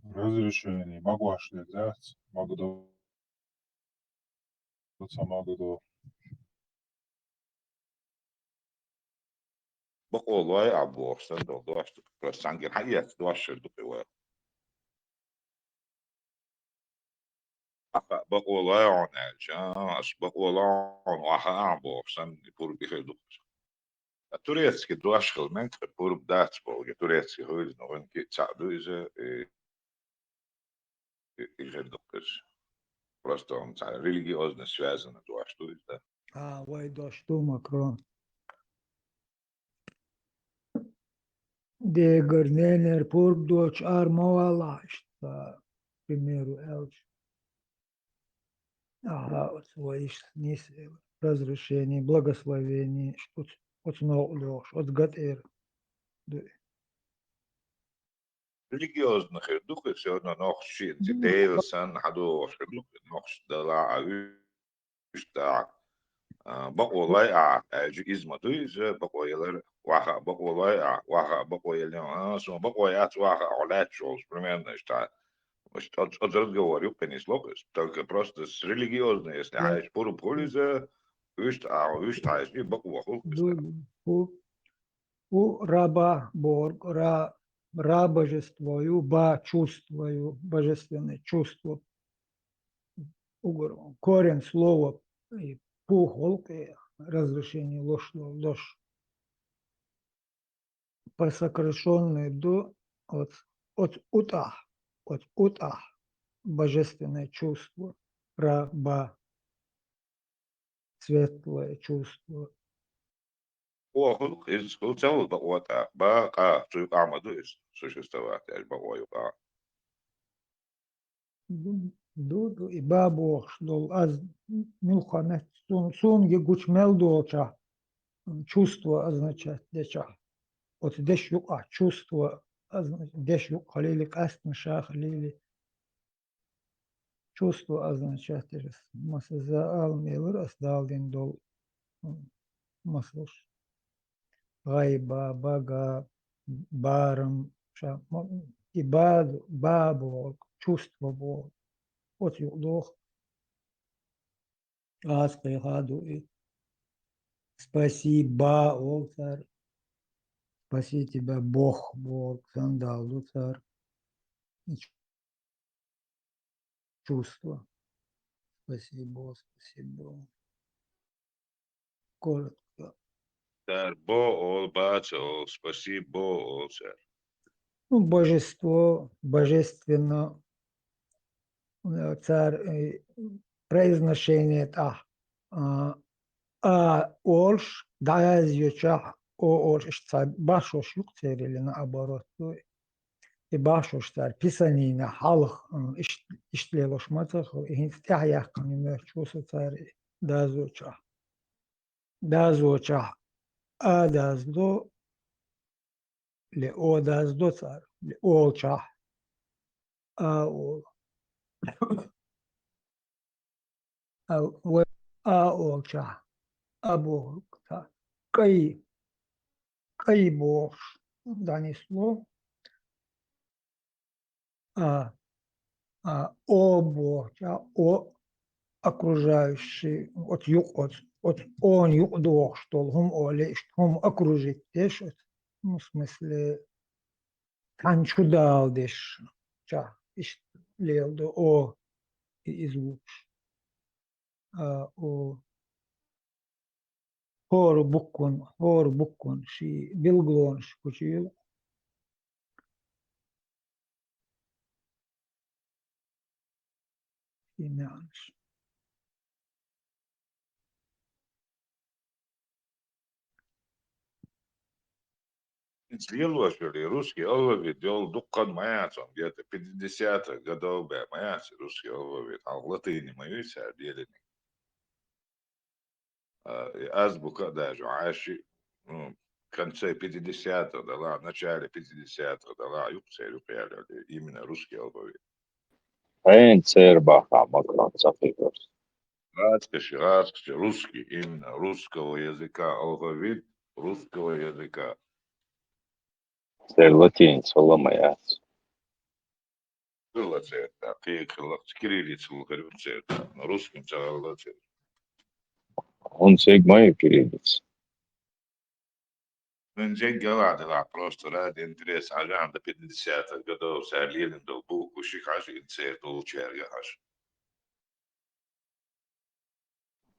Разрешение, могу ашли взять, могу до... Могу до... بقول لويا Бог, сандол дуаши, просто сангин хайят дуаши дукас. بقول لويا عناج, بقول لويا واحد Бог, сандол пурби дукас. Турецкий дуашхил мент пурб дац Бог, турецкий хуйли, но он ки цадуизе и дукас. Просто он религиозно связан, дуаштуиз, да. Вай дошту макрон. De горненер пурб доч армовалаш, к примеру, элч. Ага, свои разрешение, благословение, что от ноулёш, от гатэр. Религиозных духов все равно нохши, дейлсан, хаду, нохш дала, авишта, баколай изматуиз, бакойлер, ваха, ваха, бакойлер, сум бакоят, ваха, олячолс, примерно, что от разговорю понеслось, только просто с религиозной, если аиш пуру пулизе, вишта, и бакуаху. У раба Бог, ра божествую, чувствую, божественное чувство. Корень слова пухолки, разрешение ложь. по сокращенной до от утах, божественное чувство, раба, светлое чувство. О, из целого баота, бака, цуй амаду из существовать, аж баоюка. Дуду и бабу, что аз милханет сунги гучмел доча, чувство означает деча. Вот дещу чувство, дещу халили кастн ша халили. Чувство означает масса алмилр асдалдин дол маслуш гайба бага барам ша и бабу чувство бо вот юдох аской гаду и спасибо о царь, спаси тебя Бог сандал царь, чувство. Спасибо, спасибо. Коротко. Царь бо, бачо, спасибо, о, царь. Ну, божество, божественно, царь, произношение, ольш, да, зюча, ольш, царь, башош юктер или наоборот, и башош царь, писание на халх, иштелош матах, и хинстяях, камень, чувство царь, да, зюча. Да, зюча, да, здо, ли, да, здо царь, ли, олча, ол. Олча, аборка, кай борш, донесло, оборча, окружающий, от он юдох, что он оле, что он окружит, деш, ну, в смысле, танчудал, деш, ча, лел до излуч, о, хор буккон, ши, билглон, шкучил, финанс. Слушали русский алфавит, вел дуккан маяцом, где-то 50-х годов, маяц, русский алфавит, а в латыни маюся отделены. Азбука даже, аши, ну, в конце 50-х дала, в начале 50-х дала, именно русский алфавит. Радскоши, русский, именно русского языка, алфавит русского языка. Латиница ломается. Было это, кириллицу говорю, это, на русском целом это. Он сегмаю кириллица. Ну, деньги ладно, просто ради интереса, а до 50-х годов Ленин дал букву, шихаши, инцерт, улучшергахаш.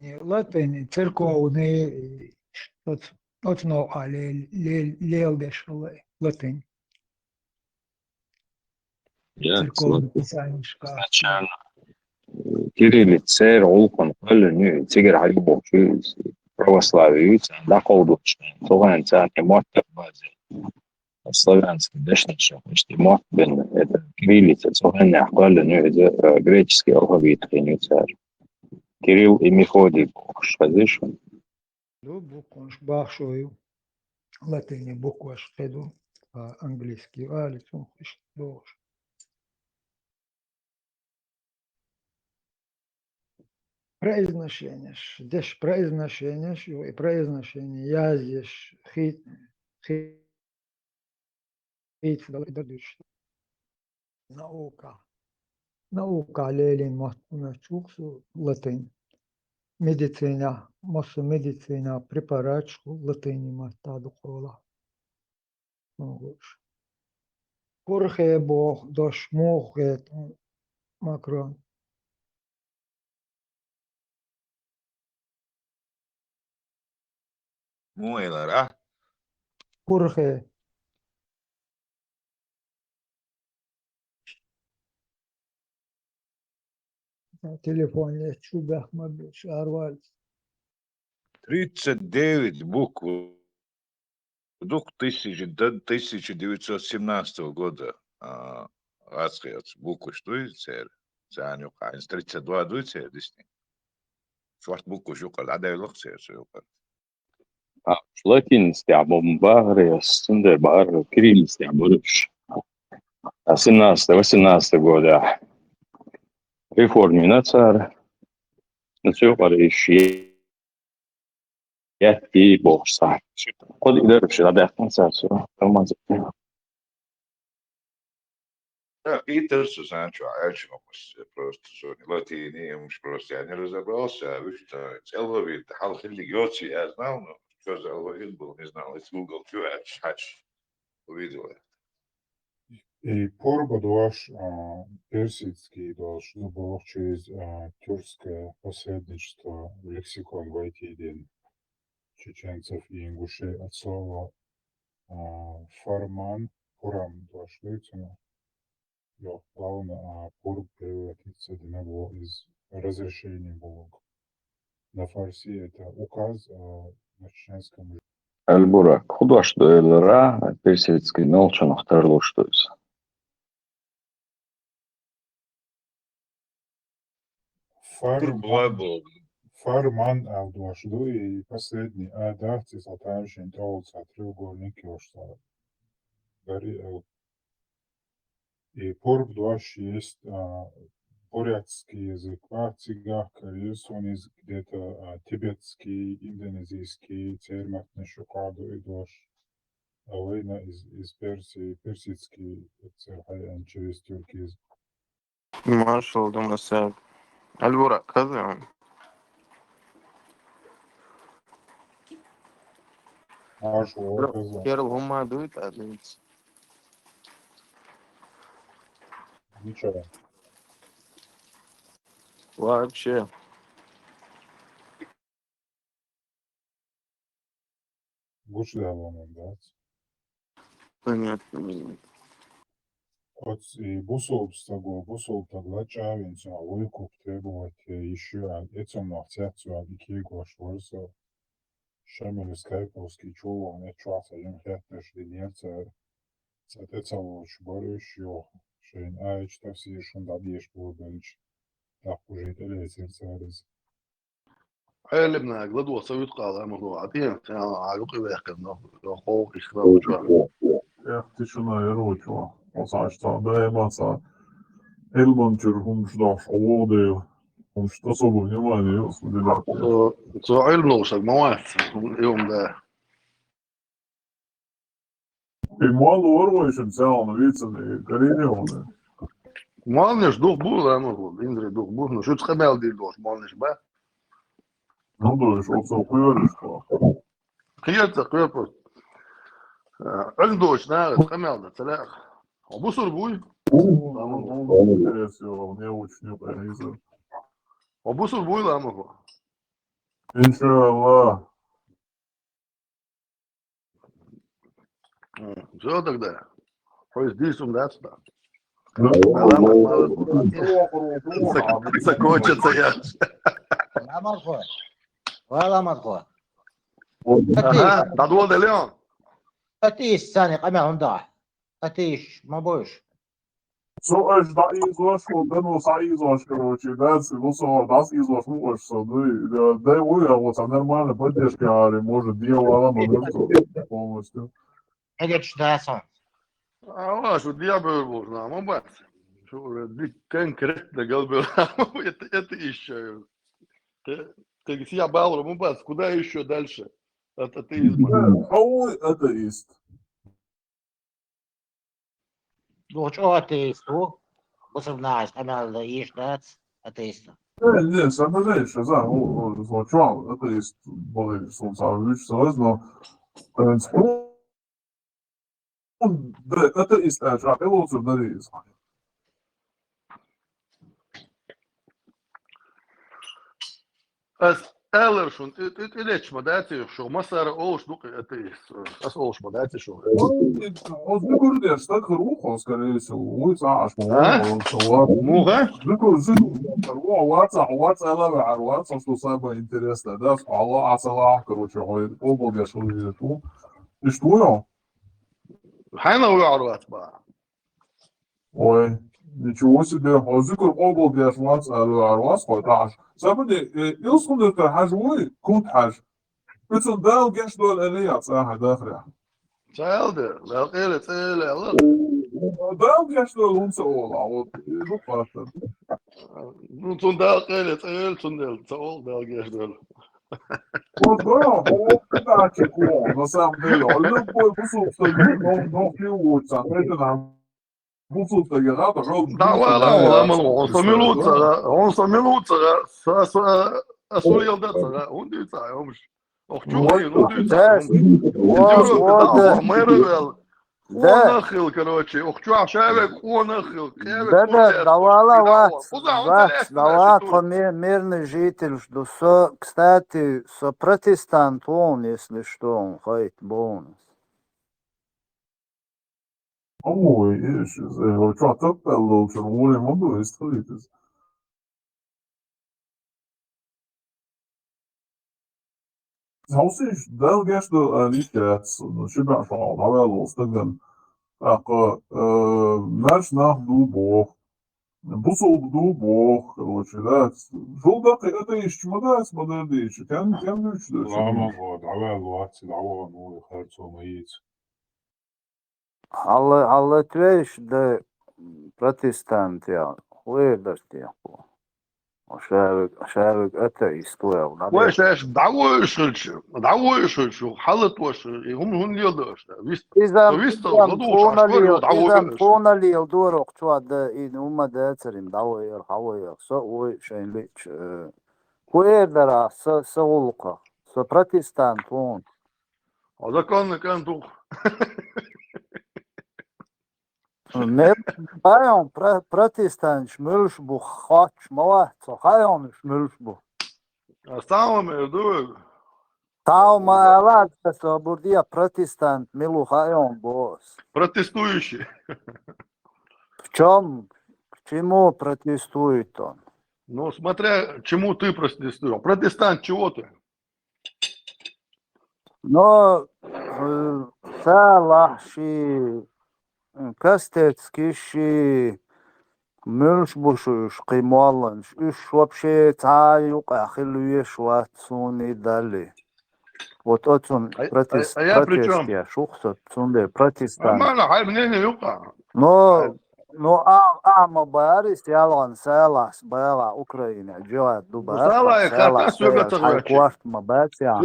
Латыни, церковные, от нога, лелдеш, латынь, церковное писание шкаф. Изначально кириллица улкон пыльню, тигр халибок, православие, да колдуч, славянцы, не морты базе. Славянский дешничек, почти морт бен, это кириллица, славяне пыльню, это греческий алфавит, царь. Кирилл и Мефодий, шказишь? Ну, букву бахшою, латыни буква шеду, английский лицом дож. Произношение, здесь произношение, и произношение, я здесь хит, наука, лелин, махтуна, чуксу, латынь. Медицина, масса медицина, препаратчку, латыни мастаду кола. Курхе бог, дош мохет, макрон. Муэлар, а? Курхе, телефон чуб Ахмадович Арваль. 39 букв 1917 года. Atskaites буквы, что это? Цаню кайнс 32 дуйте, десни. Шварт букву жукал, адай лохце, жукал. Latin стябом багрес, сунде бар, Кирилл стябурыш. 17-18 года. Реформи на царь. На все паришь. Я и бокса. Код идешь, адай на царь, все. Да, интересно, Санчо, просто что латини, муж просто я не разобрался, вы что, целовит, халхили гёци, я знал, но что за алфавит был, не знал, из Google хач увидел. И порба дуаш персидский должно было через тюркское посредничество в лексикон войти день чеченцев и ингушей от слова фарман, пурам дошлицу. Я плавно порб превратится для него из разрешения Бога. На фарси это указ, на чеченском Альбура, куда что эльра, персидский молчан, второй что есть. Фарман Алдуашду и последний адахтис атамшин толца треугольник что и порб дуаш есть бурятский язык, в цигах, он из где-то тибетский, индонезийский, церматный шукаду и дуаш. Алейна из Персии, персидский, через тюркский язык. Маршал Думаса. Альбура, казан. Маршал, казан. Керл Гума дует, отлично. Ничего. Вообще. Лучше давно, да? Понятно. Вот и бусол тогда чавинц, а выкуп требовать еще этим акцепцию объективного шворца. Шамель скайповский чувал, не чувался, им хятнеш линерца, цатецал чубарыш, ё, шейн айч, так си шундабьеш булбельч, так уже это сердце. علمنا غدوة سويت قاضي موضوعاتين عالقي ويحكمنا خوف إشراف شو Ja, det är ju när jag råkar. Och så här, det är massa elmontur, hon slår och det hon står så många månader så det där. Så علم نوصل مواد يوم ده I malo orvojušim celom vicam i karinjovne. مالنش دوغ بول أنا أقول إندري دوغ بول نشوف خمال دي دوغ مالنش بقى Ну да, что все хуёришь, خيرت خيرت عندوش ناقص خمال ده تلاخ وبصر بوي Мне очень понизил. وبصر بوي لا مهو Иншаллах. Все тогда. Поездишь да сюда. Закончится я. Ламарко. Ага, надо Леон. Атиш, Саня, камер да. Атиш, мабош. Svo da izlaško, deno sa izlaško, da se das izlaško, что да его вот нормально поддержка, ali može dio alama полностью. Это что сон? شو بدي اعمل بورنا ما بعرف شو بدي конкретно قلبي это еще تجسيع балла ما بعرف куда еще дальше от атеизма. Ой, атеист. Ну что атеисту? Пособнаешь, камер да ишь да атеиста. Не, сам что за, звучал, атеист, были солнцевич, но атеист, а лучше атеист. Элершун, ты лечь мадати, что масара олш, ну это ас олш мадати, что. أذكر دي أشتغل روح أذكر ويسع А? Муга? واتس что самое интересное, да, Allah асалам, короче, оба гашули ту. И что я? Хайна уярват ба. Ой, ничего себе. أذكر оба гашули арвас خداش. سبني يوصل للحجوي كنت حاج. بس ده جاش دول أليات صراحة داخل. Чайлде, эле, эле, ده جاش دول هم سؤال. ну тунда эле, тундел, цол, да, геш. Вот да, да, чекло, на самом деле. Любой кусок стоит, но клюется. Это нам кусок стоит, да, пожалуйста. Да, он самилуца, асулил децара, он дюца, он чухай, ну дюца. Да, мэрвел. Он нахил, короче, чуа шавек, он нахил. Да, давала давала мирный житель, что кстати, протестант он, если что, он ходит бонус. Ой, я что, так лучше, более молодой историтесь. Houses, ده جاش ده ليك شبع شعار على الوسطجن ماش ناخدو بوخ بصوا بدو بوخ короче, да жолда это еще модас модердиш كان مش ده لا قاد على الوقت العوان هو خارجه ميت Alla tveš da protestanti, ja, ujedasti, jako. شايف أتيست واش دعوة شو حلت واش هم اللي يقدرش إذا دعوة فونا اللي يدوروا قطوة دا إن هم دا ترين دعوة حوير سو شين ليش كويدرا سولقة بروتستانت فون هذا كان دوخ Hajon protestanti smulsbu hač malēts, hajon smulsbu. Stāvam ir duvi. Tāma lēts, burdia protestanti milu hajon bos. Протестующие. В чем? К чему протестует он? Ну, смотря чему ты протестуешь. Протестант чего ты? Но сэлахши Кастецкиши мюльшбушуш қималанш үш вообще таюк ахилуеш ватсуни дали. Вот отсюн протест я шухсот цунде протестант. Нормально, хай мнение юка. Но ама барис ялан селас бела Украина делает дубар. Хай кварт мабатя.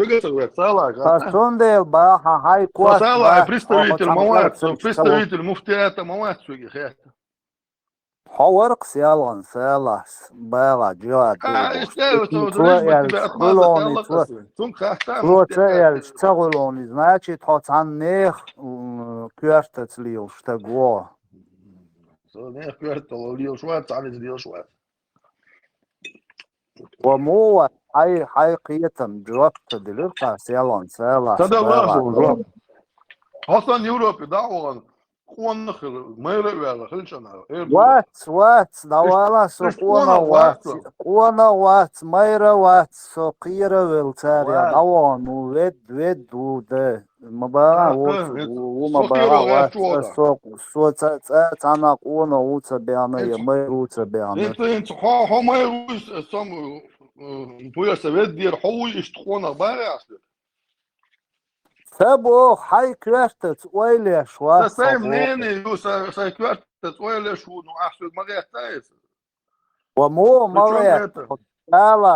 Цунде ба хай кварт. Села представитель муфтиата маматсуги хэ. Хаваркс ялан селас бела делает дубар. Цегулони, значит, хотан нех квартацлил штаго. نيخ كوارتل ليل شوات على ليل شوات ومو حي قيتم جوابت دلوقتي سيلان سيلا هذا الله اصلا يوروبي دعوه قوان نخل ما يرى خلشنا وات دوالا سو قوانا وات ما يرى وات سو قيرة والتاريا دوان ود ده مبارا ومبارا وات سو تانا قوانا ووتا بيانا يما يروتا بيانا انت ها ما يروش سام بويا سويت دير حوي اشتقونا بارع Сабо хай квартет ойле шва. Сам нени ю сай квартет ойле шу ну ахсу магатайс. Вамо мале.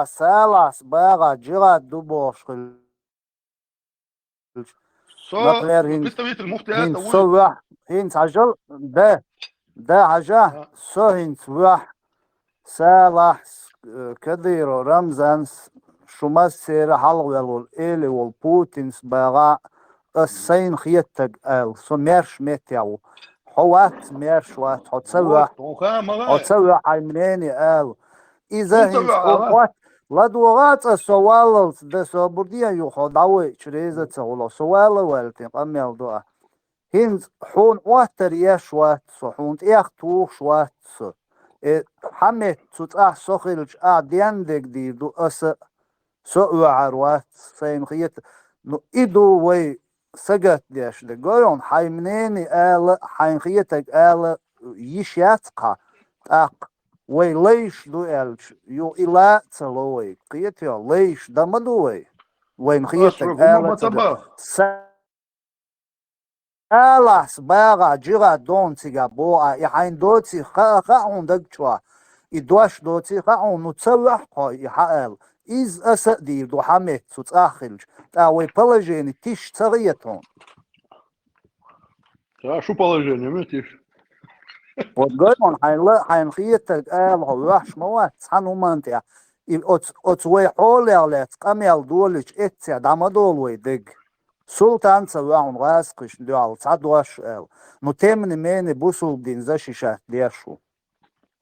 Салас бага джира дубош. представитель муфтиата صبح هين عجل ده عجا سهين صبح سالح كدير رمزان شما سير حلوة الإيلي والبوتينس بغا السين خيتك قال سميرش ميتيو حوات ميرش وات هتسوح عيمنيني قال إذا Ладуаца совалал да собурдия юхо давай через это уло совалал вальтин амел дуа. Хинз хун уатер яшват сохунт яхту шват со. Хамет цуца сохилч диандек ди ду аса سو عروات سين خيت نو إدو وي سجت ديش دقايون حيمنيني آلة حين خيتك آلة يشياتقا تاق وي ليش دو آلش يو إلا تلوي قيتيو ليش دمدوي وين خيتك آلة آلاس باغا جيغا دون تيغا بوغا يحين دوتي خا عندك شوا إدواش دوتي خا عندو تسوح قا يحقل إز أسدي دو حمت سوت آخلج تاوي положение تيش تغيتون. شو положение متيش؟ Вот говорю, حين خيتك وحش موات حنو منتيا. أت ويحول على تقميل دولش إتيا دام دول ويدق. سلطان سواعون غاسقش دول تعدواش نو تمني ميني بوسول دين زاشيشات ديشو.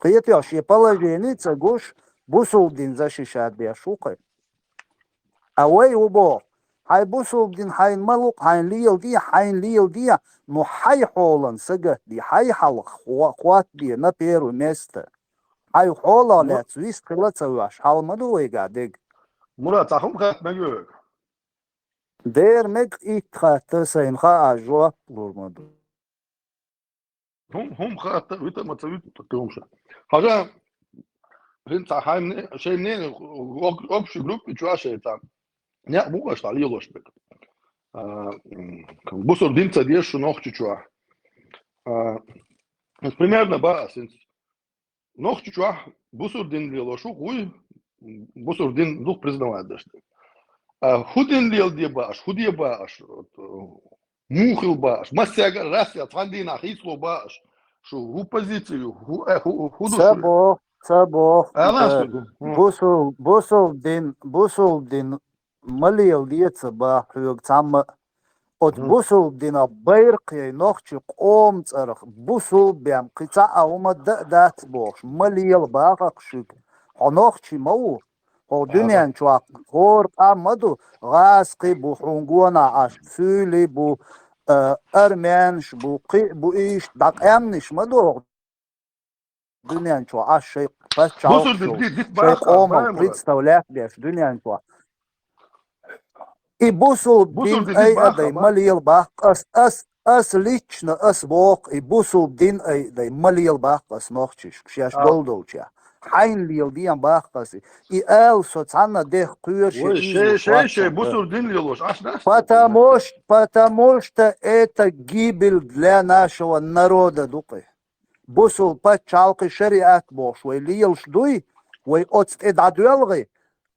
خيتي أشي положение تقوش بوسول دين زاشيشات ديشوقي. أوي وبو. هاي بوسول دين هاي ملوك هاي ليل دي نو هاي حولن سجت دي هاي حلق خوات دي نبيرو ميستا. هاي حولا لا تسويس قلت سواش حال مدوي قاعدك. مرات أخم خات مجوك. دير مك إتخات سين خا أجوا لورمدو. هم خات ويتا ما تسويت تكرمش. حاجة هنت هاي شيء منين أبش جروب بتشوا شيء تام. Не, могу что ли ложь бек. Бусор динца дешу нохчу чуа. Примерно ба сенс. Нохчу чуа бусор дин лошу хуй бусор дин дух признавает дашь. Худин лил де баш, худие баш. Мухил баш, масяга рася фандина хисло баш. Шу в позицию худу. Сабо. Бусор дин مليل ديت باح يوق تام أت بوسول دينا بيرقي نخش قوم ترخ بوسول بيام قطع أو ما دات بوش مليل باق شوك هنخش مو هو دنيا شو خور أمدو غاسقي بو حنقونا عش فيلي بو أرمانش بو قي بو إيش دق أمنش مدو دنيا شو عش شيء فشاو شيء قوم بريتستولات بيش دنيا شو И бусул дин ай адай малил бах ас лично ас бог и бусул дин ай дай малил бах ас нохчиш кшяш долдолча хайн лил диан бах ас и эл соцана дех куерши шей бусул дин лилош аш нас потому что это гибель для нашего народа дукай бусул пачалки шариат бош вай лил шдуй вай отст эдадуэлгы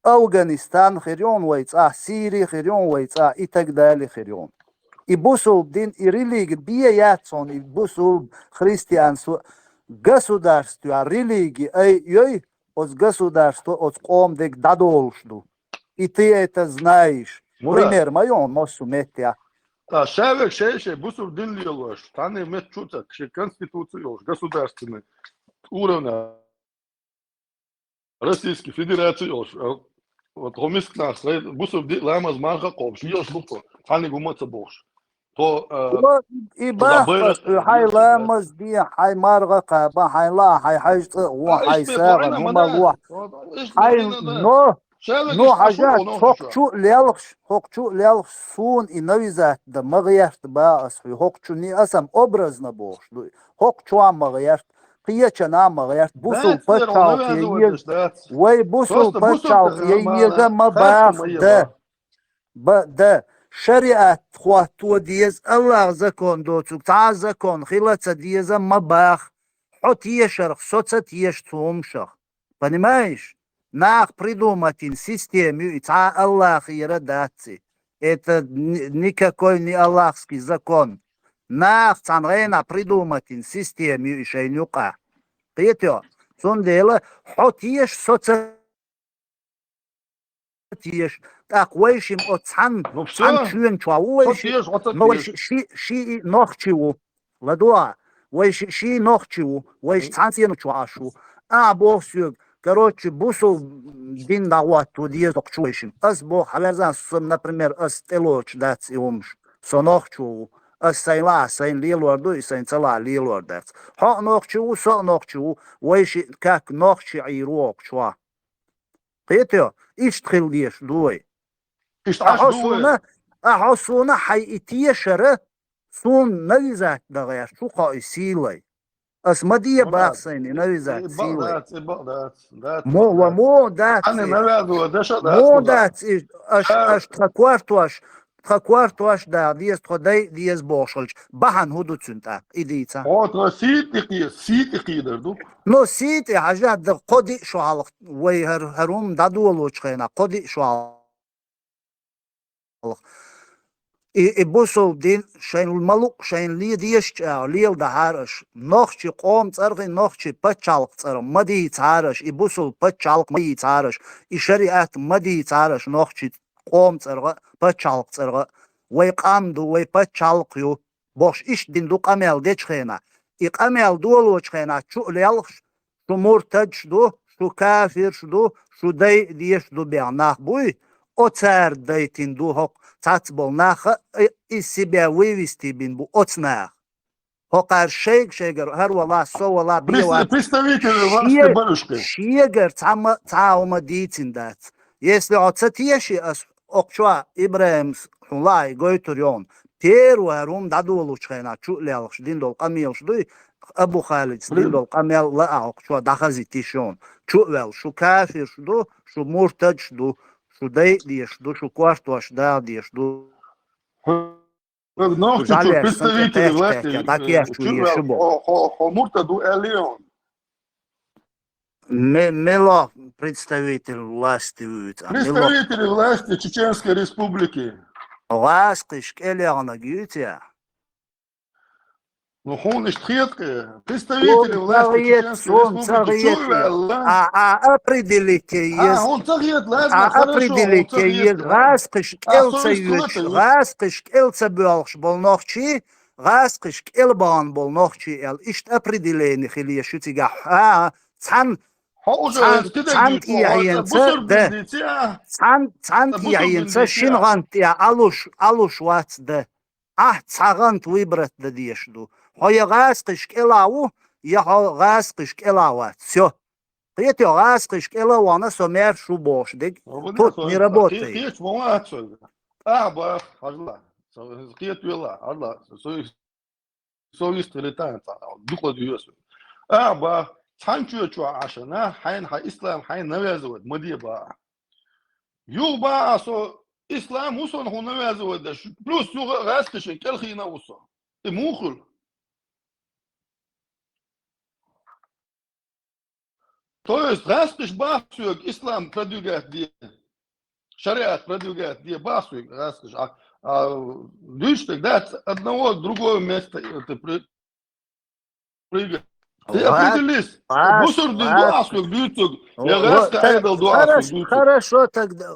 أفغانستان خيرون ويتسا سيري خيرون ويتسا إتقدالي خيرون إبوسول دين إريليج بياتون إبوسول خريستيانسو государство религии ей от государства от ком дек дадолшду и ты это знаешь пример моё мосу метя шевек шей бусул дин лилош таны мет чута конституцию государственный уровня Российской Федерации вот хомиск нас бусов лама змаха копш ёш луко тани гумаца бош то и бахас хай ламаз ди хай марга ка хай ла хай хай хай сага нума хай но حاجات حقچو لالخ سون и навизат да магият баас حقچو ни асам образно бош حقچو магият قيتنا مغيرت بوسو بطاق ييز وي بوسو بطاق ييز ما باخ ده شريعة خواتو ديز الله زكون دوتوك تا زكون خلطة ديز ما باخ حط يشرخ соца теш тумшах понимаешь нах придумать систему и та Аллах и радаци это никакой не аллахский закон нах цанрена придумать систему и шейнюка. Петё, сон дела, хотиеш соца тиеш, так вейшим от цан чуен чуауэш, но ши нохчиву, ладуа, вейш ши нохчиву, вейш цансиену чуашу, а бог сюг, Короче, бусул дин дават тут ездок чуешим. Аз бо халерзан сум, например, аз телоч дац и умш. Сонохчу, аз сайла, сайн лилорду и сайн цала лилор дац. Ха нохчу, со нохчу, вайши как нохчи айрок чуа. Петё, иштхил деш дуй. أحسونا حيئتية شرة سون نويزات دغير شو قائسيلي أسمدية باقسيني نويزات سيلي مو دات مو دات أش تخكوارتواش دا ديز تخدي ديز بوشلج بحن هدو تسنتا إديتا سيتي دردو نو سيتي حاجات دا قدي شو حالق وي هروم دادولو چخينا قدي شو حالق I busol din zijn maluk zijn liedjes liel de haras nog je komt er nog je pachalk er madi haras I busol pachalk madi haras I shariat madi haras nog je komt er pachalk er wij qam do wij pachalk yo bosh ish din do qamel de chena I qamel do lo chena chu lel shu murtad do shu kafir do shu dai dies do bernach boy оцар дайтин духок цацбол наха из себя вывести бинбу оцнах. Хокар шейгер, харвала, совала, била. Представители власти барышки. Шейгер, цаума дитиндат. Если оцатьеши окчуа Ибраим Хулай Гойтурьон, теру харум дадулу чхена чулялш диндол камилш дуй Абу Халид диндол камел ла окчуа дахази тишон. Чулел шу кафир шу шу муртад шу Шо дай диеш до шо кварту аш да диеш до. Но представители власти. Хомурта ду Элион. Мело представитель власти. Представители власти Чеченской Республики. Властиш Элиона Гютия. Ну, он is редко. Представители власти Чеченской Республики. Определите определите раскиш келца бёлш болнохчи раскиш келбан болнохчи эл ишт определение хили шутига цан цан яйенца шингантия алуш вац да цагант выбрать да дешду Хая раскиш келау я раскиш келава всё Эти раскиш келауана сомер шубош дик тут не работает Aba Allah qiyat yalla Allah soyist litan duqo diyorsun aba sançıyor şu aşına hayn ha İslam hayn nevazovat madiba yuba so İslam uson hu nevazovat plus su raskişin kel khina uso mukhul То есть раскиш бахсует ислам продвигает Шариат продвигает, где басу, раскажешь, видишь, тогда одного другого места ты прыгаешь. Ты определись. Мусор дуасу,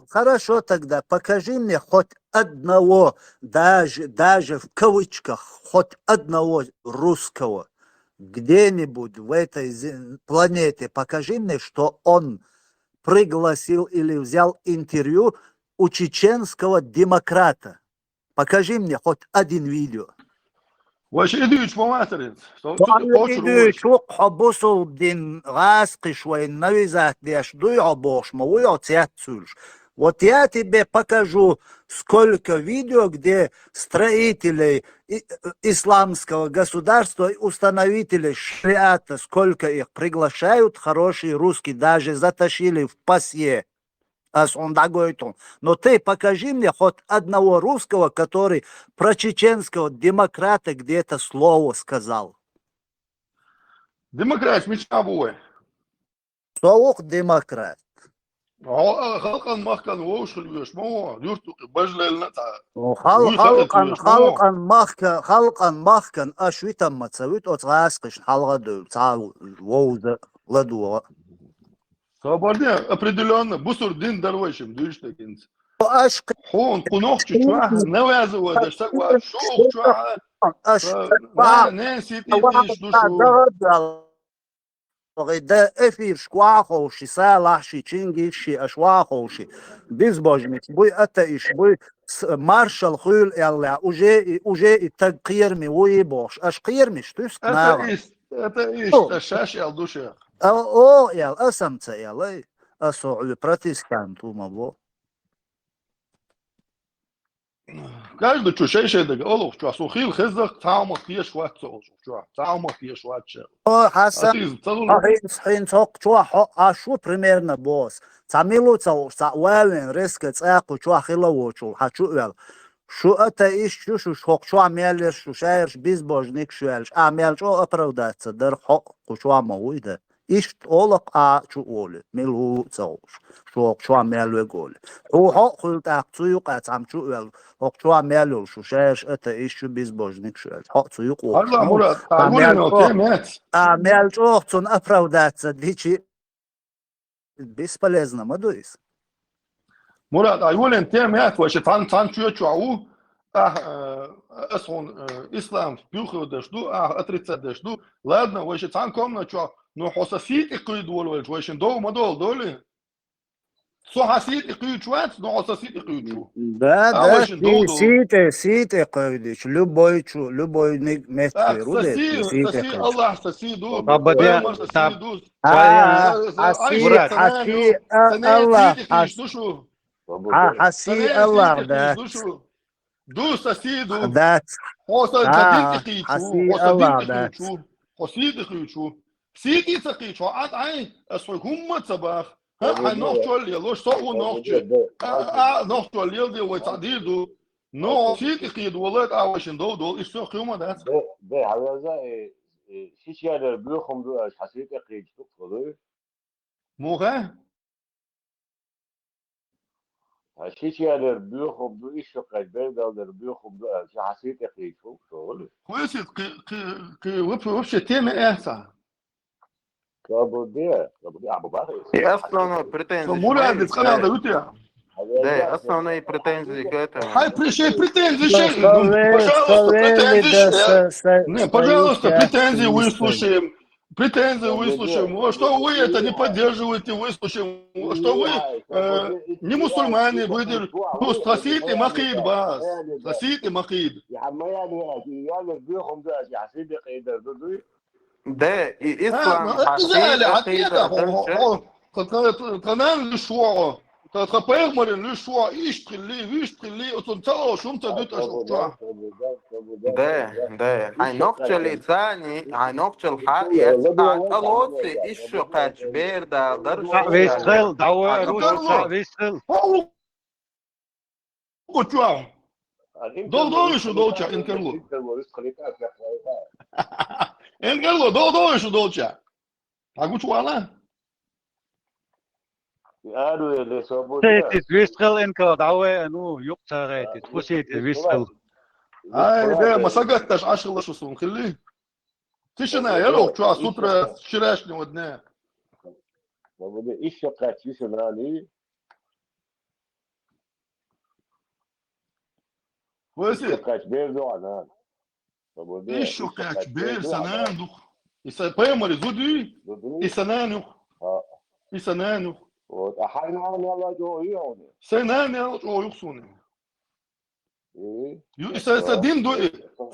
Хорошо тогда, покажи мне хоть одного, даже в кавычках, хоть одного русского, где-нибудь в этой планете, покажи мне, что он пригласил или взял интервью у чеченского демократа. Покажи мне хоть один видео. حبوسو دين غاسق شوي نويزات ديش дуя бош мовуя цяцульш. Вот я тебе покажу сколько видео, где строители исламского государства, установители шариата, сколько их приглашают, хорошие русские, даже затащили в пасье. Но ты покажи мне хоть одного русского, который про чеченского демократа где-то слово сказал. Демократ, мечта бой. Слово демократ. خلقا مخكا ووش الوش مو يرتق بجل النتا خلقا مخكا اشويتا ما تسويت اتغاسقش حلقة دول تعال ووزا لدوا خبرني определенно بصر دين درويشم دوش تكنت هون قنوخش شواه نوازه وده شكوا شوخ شواه ناسي تيش دوشو ده افير شكواخوشي سالحشي تشينجيشي اشواخوشي بيزبوجميك بوي اتايش بوي مارشال خيل يلا وجي التقير مي وي بوش اش قير مش تسك ناغا أتايش تشاش يا دوشة او يلا اسمت يلا اسو протестанту мабо каждый чушей шедек олух чуа сухил хезах таама тиеш ват сош чуа таама тиеш ват че о хасан атиз цадул حين توك чуа اشو примерно босс цамилуца вален реске цаку чуа хиловочул хачу эл شو اتايش شو حق شو عمال شو شايرش بيزبوجنيك شوالش عمال شو اپرودات در حق شو مويده إيش أولق شو أولي ملو تزوج شو عمال ويقول هو حق قلت أقصيق أتعم شو قال حق شو عمال شو شايرش أتا إيش شو بيزبوجنيك شوالش حق تزيق هلا مراد تعالوا لنا كلمات عمال شو أختن أپرودات ديشي بيسبلزنا ما دويس مراد أيوة أنت مات وش تان شو تشوعو أصلا إسلام بيوخو دشدو أتريتsa دشدو ладно وش تان كمنا تشوع نو حساسيت يقيد ولا وش دو ما دول سو حساسيت يقيد شوات نو حساسيت يقيد شو ده سيت يقيدش لبوي نيك متر رودت سيت يقيدش الله حساسيدو طب ده حسي الله حسي الله ده دوس سيدو ده حسن جديد يقيد حسي الله ده حسيد يقيد شو سيدي تقيد شو عاد عين أسوأهم صباح ها نوختول يلوش صو نوختش نوختول يلدي ويتعديدو نو سيدي يقيد ولد عواشن دول إيش سو قيمة ده ده هذا شيء يعني بيوخم دو حسيت يقيد شو كله موها شيء يعني بيوخم دو إيش قاعد بيرجع بيوخم دو حسيت يقيد شو كله كويس كي وبش تيمة إحسا كابوديا أبو И основная претензия. مراد تقنع ده وتيا Да, основные претензии к этому. Хай претензии, пожалуйста, претензии. Не, пожалуйста, претензии выслушаем. Претензии выслушаем. Что вы это не поддерживаете, выслушаем. Что вы не мусульмане, вы спросите Махид бас. Спросите Махид. Да, и ислам. Канал лишуа. تتقبل لشوا يشتري وتنتظر شو انت دوت اشوف ده هاي نقطة لثاني هاي نقطة الحقيقة الوصي إيشو قاش بير ده درش ويسخل دعوة روح ويسخل وتشوا دول شو دوتشا انكرلو انكرلو دول شو دوتشا اقول شو انا سيت ويسخل انك دعوة انو يقطع تخشيت ويسخل هاي ده ما سقطتش 10 شو صون خليه تشنا يلو شو سوتر شراشني ودنا بابا ايش قاعد يسمعني كويس قاعد بيردو انا ايش قاعد بير سنانو يسبايمر زودي يسنانو يسنانو أحيانا والله جو يوني سنانو جو يخصوني سدين دو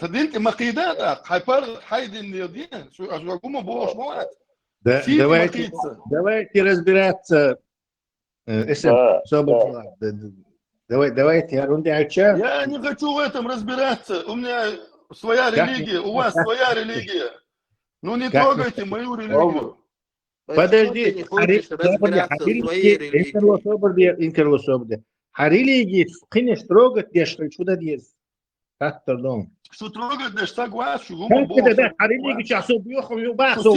سدين مقيدات حيبر حيدين يدين شو أقوم بوش موات давайте разбираться اسم давайте я я не хочу в этом разбираться у меня своя религия у вас своя религия ну не трогайте мою религию подожди религии خليني трогать я что дадешь как пардон что трогать да согласен как это религию сейчас убьём юбасу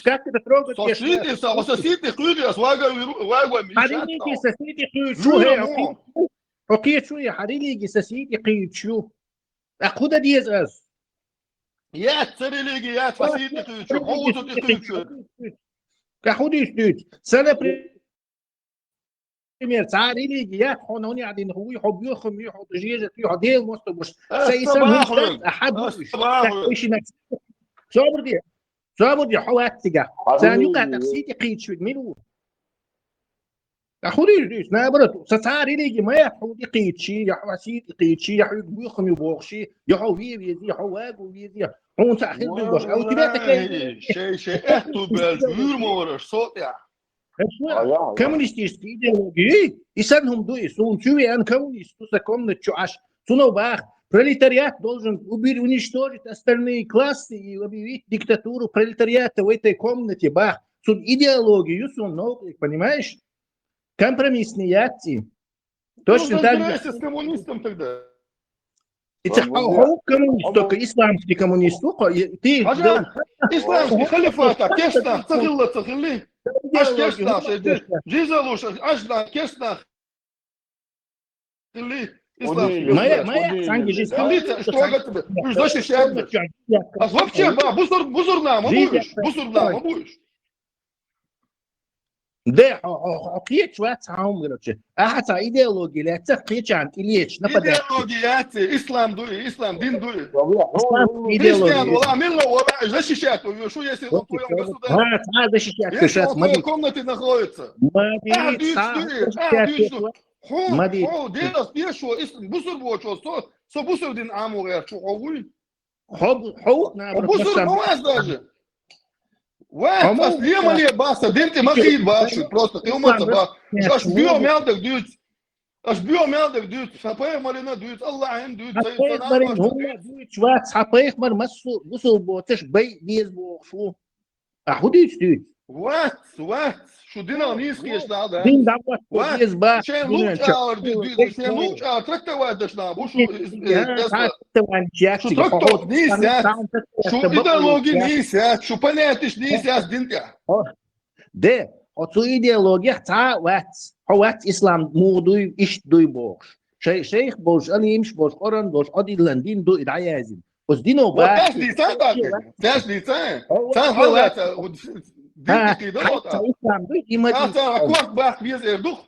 как это трогать соседи люди религии соседи что окей что я религии соседи что откуда дезас يا رелигия соседи что هو тут كحودي شدود سنة пример царь религии я خونوني قاعدين هو يحب يخم يحط جيجة يحط ديل مستبوش سيسمى أحد إيش نفس صبر دي صابر يحوات تجا ثاني قاعد تقسيت يقيد شو منو أخوري ليش نابرت ستاري ليجي ما يحو يقيد شيء يحواسيت يقيد شيء يحو بيخم يبوخشي يحو في يحو واقو في هون تأخير بالبوش أو تبعتك شيء احتو بالبير مورش صوت يا Kommunistisch ideologie يسألهم دوي سون شوي أن коммунист سكون تشوش سونو باخ пролетариат должен уничтожить остальные классы и объявить диктатуру пролетариата в этой комнате бах сун идеологию сун новый понимаешь компромиссные акции точно так же с коммунистом тогда это коммунист только исламский коммунист ты исламский халифата кесна تغلي اش كسنا جيزلوش اجنا كسنا خلي ما سانجي جيز خليت что قلت مش داش شاب вообще بصر نام ما بوش ده حقيقة شوية تعاون غيرتش أحد إيديولوجيا لا تقيتش عن إليش نبدأ إيديولوجيات إسلام دوي إسلام دين دوي إيديولوجيا والله ملة ولا إيش شيشات شو يصير هذا شيشات كشات ما комнате находится ما دي ديرس ديشو بصر بوشو سو بصر دين عمو غير شو قوي حو بصر ما даже واحد اليوم اللي باسا دينتي ما خيد باشو просто ты уматься ба аж биомелдик дют аж биомелдик дют сапай марина дют الله عين دют شوات سапай мар масу бусул ботеш бей без бошу أخذيش ديت وات شو دينا نيسكيش نادا دين دعوة без با شين لوچار ديت شين لوچار تركتا وادش نا بوشو شو تركتو نيسيات شو إيديولوجي نيسيات شو понятиш نيسيات دينتيا ده أتو إيديولوجيا تا وات إسلام مودوي إيش دوي بوش شيخ بوش أليمش بوش قرن بوش أدي لندين دو إدعيازين بس دينو با تاش لسان تاش لسان تاش حلات دينتي كده إسلام دوي إما تاش أكوات باك بيز إردوخ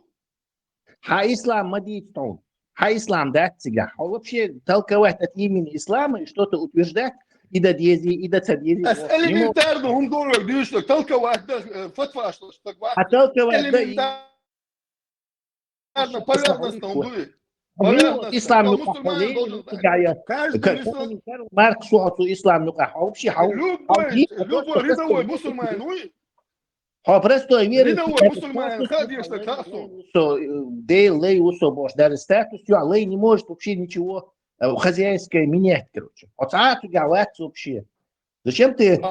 ها إسلام ما ديتون ها إسلام ده تيجا вообще толковать от имени ислама и что-то утверждать и да дези и да цадези элементарно هم دول يديش لك толковать فتفاش так а толковать элементарно поверхностно هم дует إسلام مارك شو إسلام نقح вообще любой рядовой мусульманин просто верит рядовой мусульманин ходишь так что дей лей усобош даже статус лей не может вообще ничего хозяйское менять короче вот саату говорят вообще зачем ты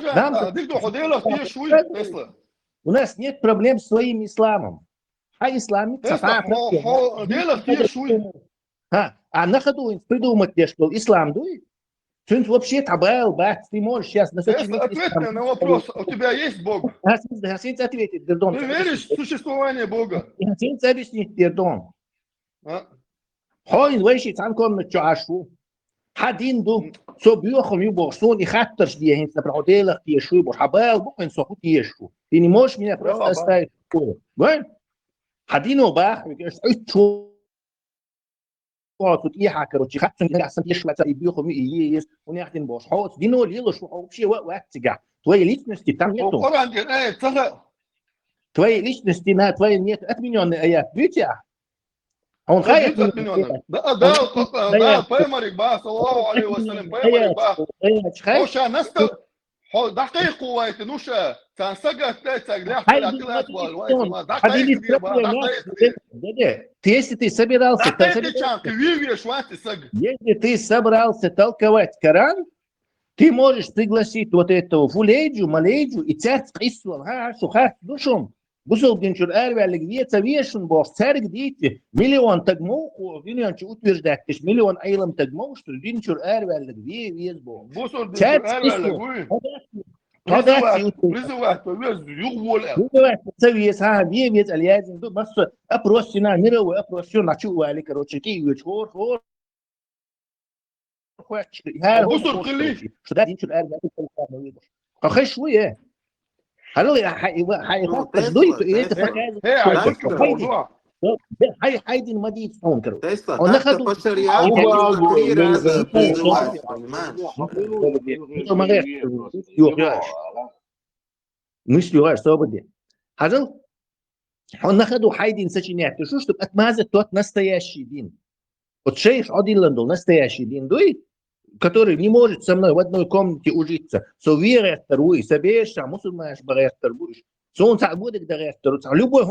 у нас нет проблем с своим исламом а ислам а на ходу придумать тебе, что ислам дует? Ты вообще табал, бать, ты можешь сейчас... Ответь мне на вопрос, у тебя есть Бог? Хасин ответит, Дердон. Ты веришь в существование Бога? Хасин объяснит, Дердон. Хойн вещи танком на чашу. Хадин ду, со бьёхом юбох, сон и хаттарш диехинс на проходелах тиешу, юбох, хабал, бухен соху тиешу. Ты не можешь меня просто оставить в поле. Хадину бах, тут إيحة كروتشي خاتم كده عشان يشوى يبيخو ييس ونحن باش حوت دينو ليلو شو أو شيء وقت تجع توي ليش نستيتام يتو القرآن دي إيه تلا توي ليش نستينا توي نيت أتمنى آيات بيتيا هون خايف ده بيمرك با صلى الله عليه وسلم بيمرك با وشا نست دقيق وايت نوشا كان سجت تاج لا حلقات والوايت دقيق если ты собирался если ты собрался толковать Коран, ты можешь пригласить вот этого Фулейджу, Малейджу и царь Исуал, Шухат, душом. Бусол Генчур Эрвелик, Веца Вешен, Бог, царь гдите, миллион тагмоу, Винчу утверждать, миллион айлам тагмоу, что Генчур Эрвелик, Вес Бог. Царь Исуал. призывать, совет, вес, алиязин, бас, опрос на мировой опрос, все начали, короче, киевич, хор, что да, Генчур Эрвелик, какая швуя. هاي المدينة تنكر. ونأخذ мыслью свободы. Хазал, он находу хайдин сочинять, то что отмазать тот настоящий дин. Вот шейх Адилландул настоящий дин, который не может со мной в одной комнате ужиться. Со верой вторую, соберешься, мусульманш барехтер будешь. Со он так будет дарехтер. Любой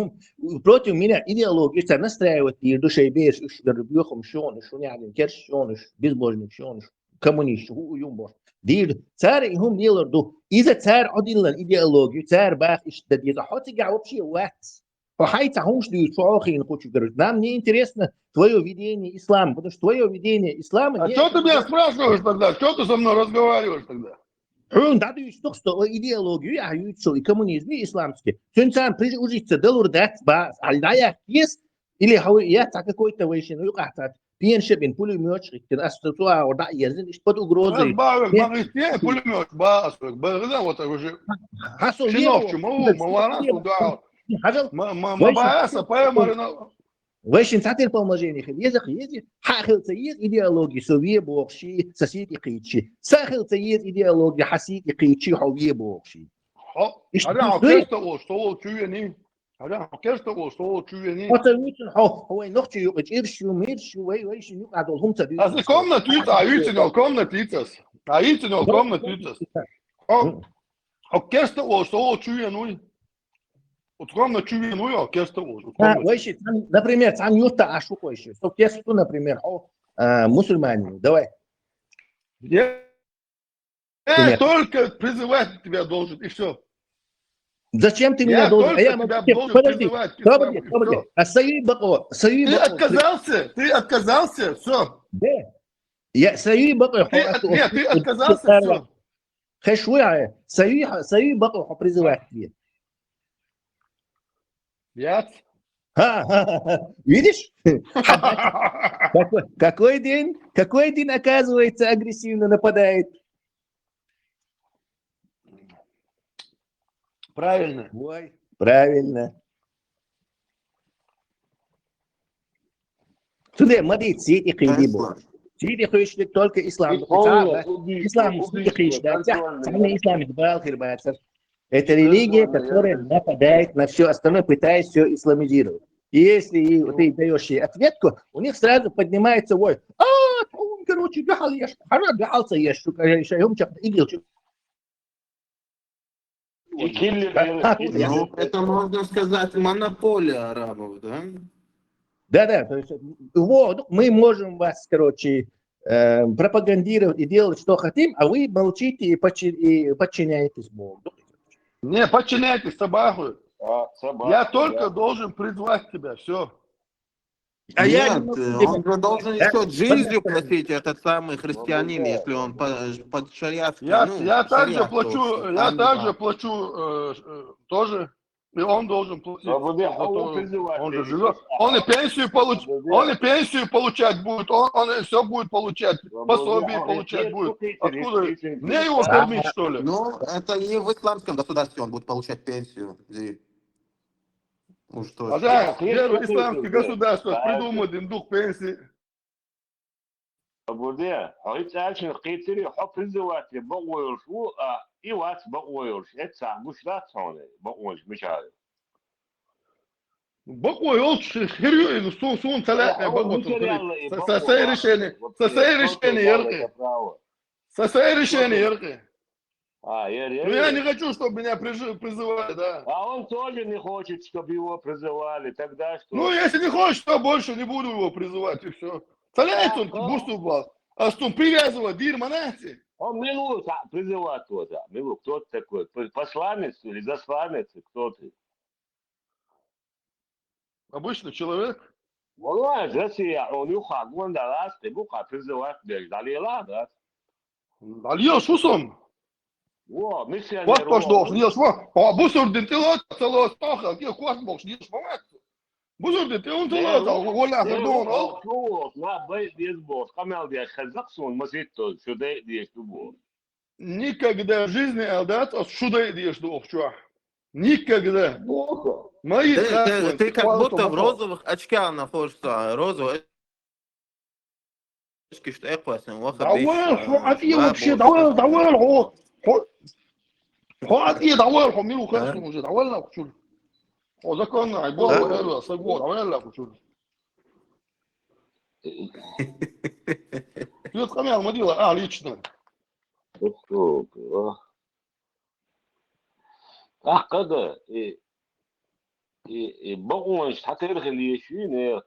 против меня идеологию настраивает и душой беш, и шгарбьехом шон, и шунядин, керш шон, и безбожник шон, коммунист, уюмбош. Дир царь هم يلردو إذا царь Адиллан идеологию, царь бах ищдадит, а хоть и вообще ватс. Похай цахунш дают шоахин хочу говорить. Нам не интересно твое видение ислама, потому что твое видение ислама... А что ты меня спрашиваешь тогда? Что ты со мной разговариваешь тогда? Он дадут что идеологию, а и коммунизм, и исламский. Сенсан прижиться делурдат баз, альдая есть, или я так какой-то вещи, ну как-то пьяншебин, пулеметчик, астуа, орда езин, под угрозой. Разбавил, магистрия, пулемет, бас, вот уже... Шинов, чему, мавана, сюда. Мабааса, поэмарина... Вещин сатир поможение, язык есть, хахилца есть идеология, сове бокши, соседи кичи. Сахилца есть идеология, хасиди кичи, хове бокши. Ага, оркестр, что чуяни. Ага, оркестр, что чуяни. Вот это очень, ой, ночью юбить, иршу, вейшин, юк, адол, хумца. А ты комнатица, аитинал комнатицас. Аитинал комнатицас. Оркестр, что чуяни. Откромно чуяну оркестр. Вейшин, например, сам юрта ашу койши. Что тесту, например, мусульмане, давай. Я только призывать тебя должен, и все. Зачем ты меня должен? Подожди. А Ты отказался, все. Да. Я саю бако. Нет, ты отказался, все. Хэшуя, саю бако призывать тебе. Нет. Видишь? Какой день оказывается агрессивно нападает? Правильно. Ой, правильно. Сюда, смотри, сети хейдибо. Сети хейдибо только ислам. Ислам сети хейдибо. Ислам избал хирбацер. Это религия, которая нападает на все остальное, пытаясь все исламизировать. И если ты даешь ей ответку, у них сразу поднимается вой. Он, короче, бяхал ешь. Хара бяхался ешь. Это можно сказать монополия арабов, да? Да. То есть, вот, мы можем вас, короче, пропагандировать и делать, что хотим, а вы молчите и подчиняетесь Богу. Не, подчиняйтесь собаку. Я только должен призвать тебя, все. Нет, он же должен еще жизнью платить, этот самый христианин, если он под шариатский. Я также плачу тоже, и он должен платить. Он же живет. Он и пенсию получать будет, он и все будет получать, пособие получать будет. Откуда? Мне его кормить, что ли? Ну, это не в исламском государстве он будет получать пенсию. Ну что? Да, первое исламское государство придумает им дух пенсии. Абуде, а ведь дальше қитери призыватели богойшу, а и вас богойш. Это гушлатсоны богойш мечаю. Богойш херю, сун талатная богойш. Сосай решение яркое. Ну я не хочу, чтобы меня призывали, да. А он тоже не хочет, чтобы его призывали. Тогда что? Ну если не хочет, то больше не буду его призывать, и все. Целяется он бусту был. А что привязывать дирманати? Он милует призывать тоже. Милу, кто ты такой? Посланец или засланец? Кто ты? Обычный человек. والله Россия, он юха, гондарас, ты буха призывать бег, далила, да? Далия шусом. Во, миссия. Вот пошло, ешь, а бусурдин ты лот, цело стоха, где кот мог, ешь, помать. Бусурдин ты он цело, вуаля, пардон, о. На бей бейсбол, камел dia хазаксон, масито, сюда идешь тубо. Никогда в жизни Алдат, сюда идешь тубо, никогда. Мои ты как будто в розовых очках находишься, розовые очки, что я классный. Давай, а ты вообще, давай, خلاص إيه دعوة حميلو خاص ومش دعوة لا كشول وذا كان عبوا ولا صبوا دعوة لا كشول يوت كم يا مدي ولا عليشنا كذا بقومش حتى اللي يشين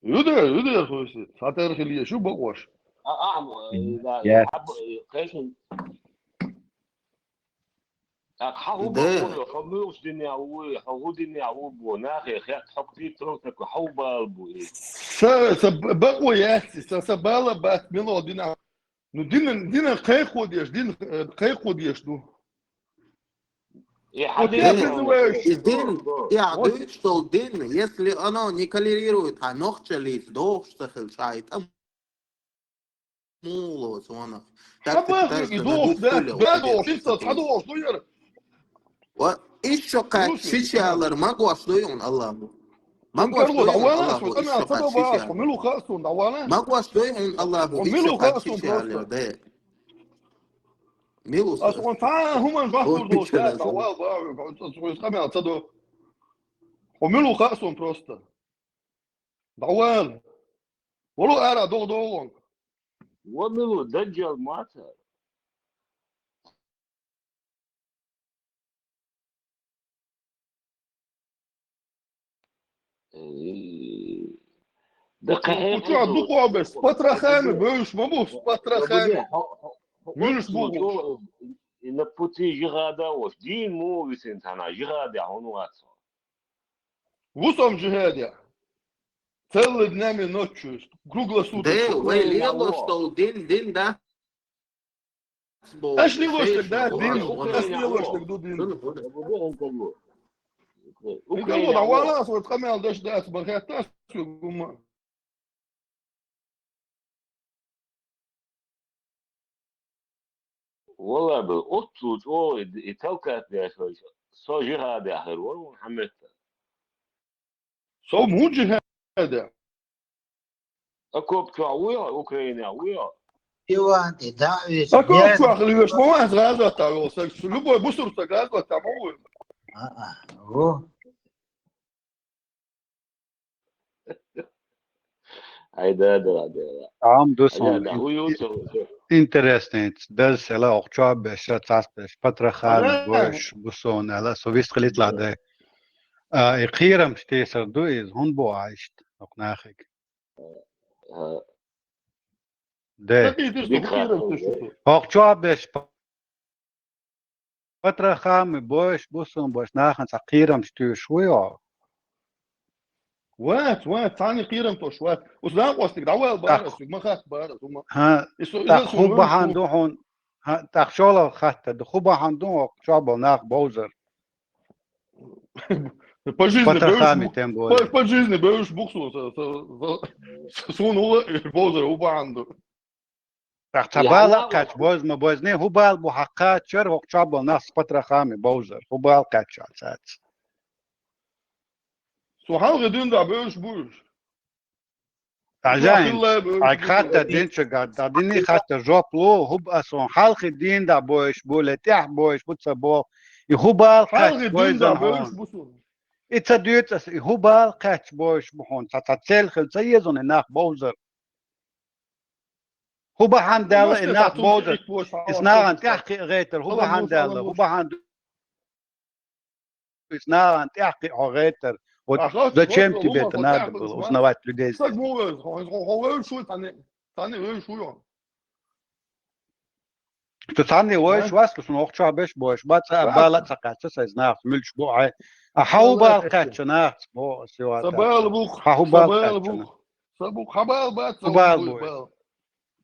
يدير خويس حتى اللي شو بقوش إذا حب كيشن حاول ده بقول خموس دنيا وحو دنيا وبوناخي خيات حقتي تروتك حوبال بوي بقوا ياسي سبالة بات منو دينا نو دين قيقو ديش دين قيقو ديش نو Дин, ja, Deutsch soll Din, если оно не коллерирует, а ногчелит, дохштахельшайт, мулос, он. Так ты пытаешься надуть пулю. Еще как чичалар, могу оставить Аллаху. Могу оставить Аллаху, еще как чичалар. Могу оставить Аллаху, еще как чичалар, да. Милус. أصلاً تعال هم البحثوا دوش لا تعال بقى خمسة تصدق وملوا خاصهم بروستا دعوال ولو أرى دوغ وملوا دجال ماتر دقيقة شو عندكوا بس فترة خامة بيش ما بوش فترة خامة مش بوش إن بوتي جهادا وش دين مو بسنتنا جهادا هونواتسو وصم جهادا целый днями ночью круглосуточно. Да, вы лело, что дин, да? Аж не ложь тогда, дин, аж не ложь тогда, дин. يقولوا دعوانا صوت خمال داش داس برخاتاس يقوم والله بالقطوط او يتوكل يا شوي سو جهاد يا اخي محمد سو مو جهاد اكو بتوعويا اوكرانيا ويا ايوه دعوه اكو اخلي مش مو هذا تاع سلوبو بصر تاع تاع مو هو هيدا عام دوسون interesting درس على أخشاب بشرط فترة خال بوش بوسون على سويس خليت لعده إخيرا مشتيسر دويز هون بو عايشت نقناخك ده أخشاب بش فترة خام بوش بوسون بوش ناخن إخيرا مشتي شوية وات ثاني قيرم توش وات وسلام وستك دعوة البارس ما خاط بارس ها تخوبة عندهم ها تخشولة خاطة دخوبة عندهم شعب ناخ بوزر по жизни бэвш буксу سون هو بوزر هو عنده تبالا كاتش بوز ما بوزني هو بال بحقات شر هو شعب ناخ فترة خامي بوزر هو بال كاتش على سو حال غدون دا بوش بوش عجائن اك خاطر دين شغال ديني خاطر جوب لو هو اصلا حلق الدين دا بوش بولتيح بوش بتصبو هو بال كاتش بوز هون اتديت هو بال كاتش بوش بهون تتسل خلصيزون اناخ بوزر هو بحندل اناخ بوزر اسنان تحقي غيتر هو بحندل هو بحند اسنان تحقي غيتر Зачем тебе это надо было узнавать людей? Что тани وش واسكس نوقش عبش بوش بات بالات سقات سيزناف ملش بوعي أحاول بالقات شناف بو سوات سبال بوخ أحاول بالقات سبوخ حبال بات سبال بوي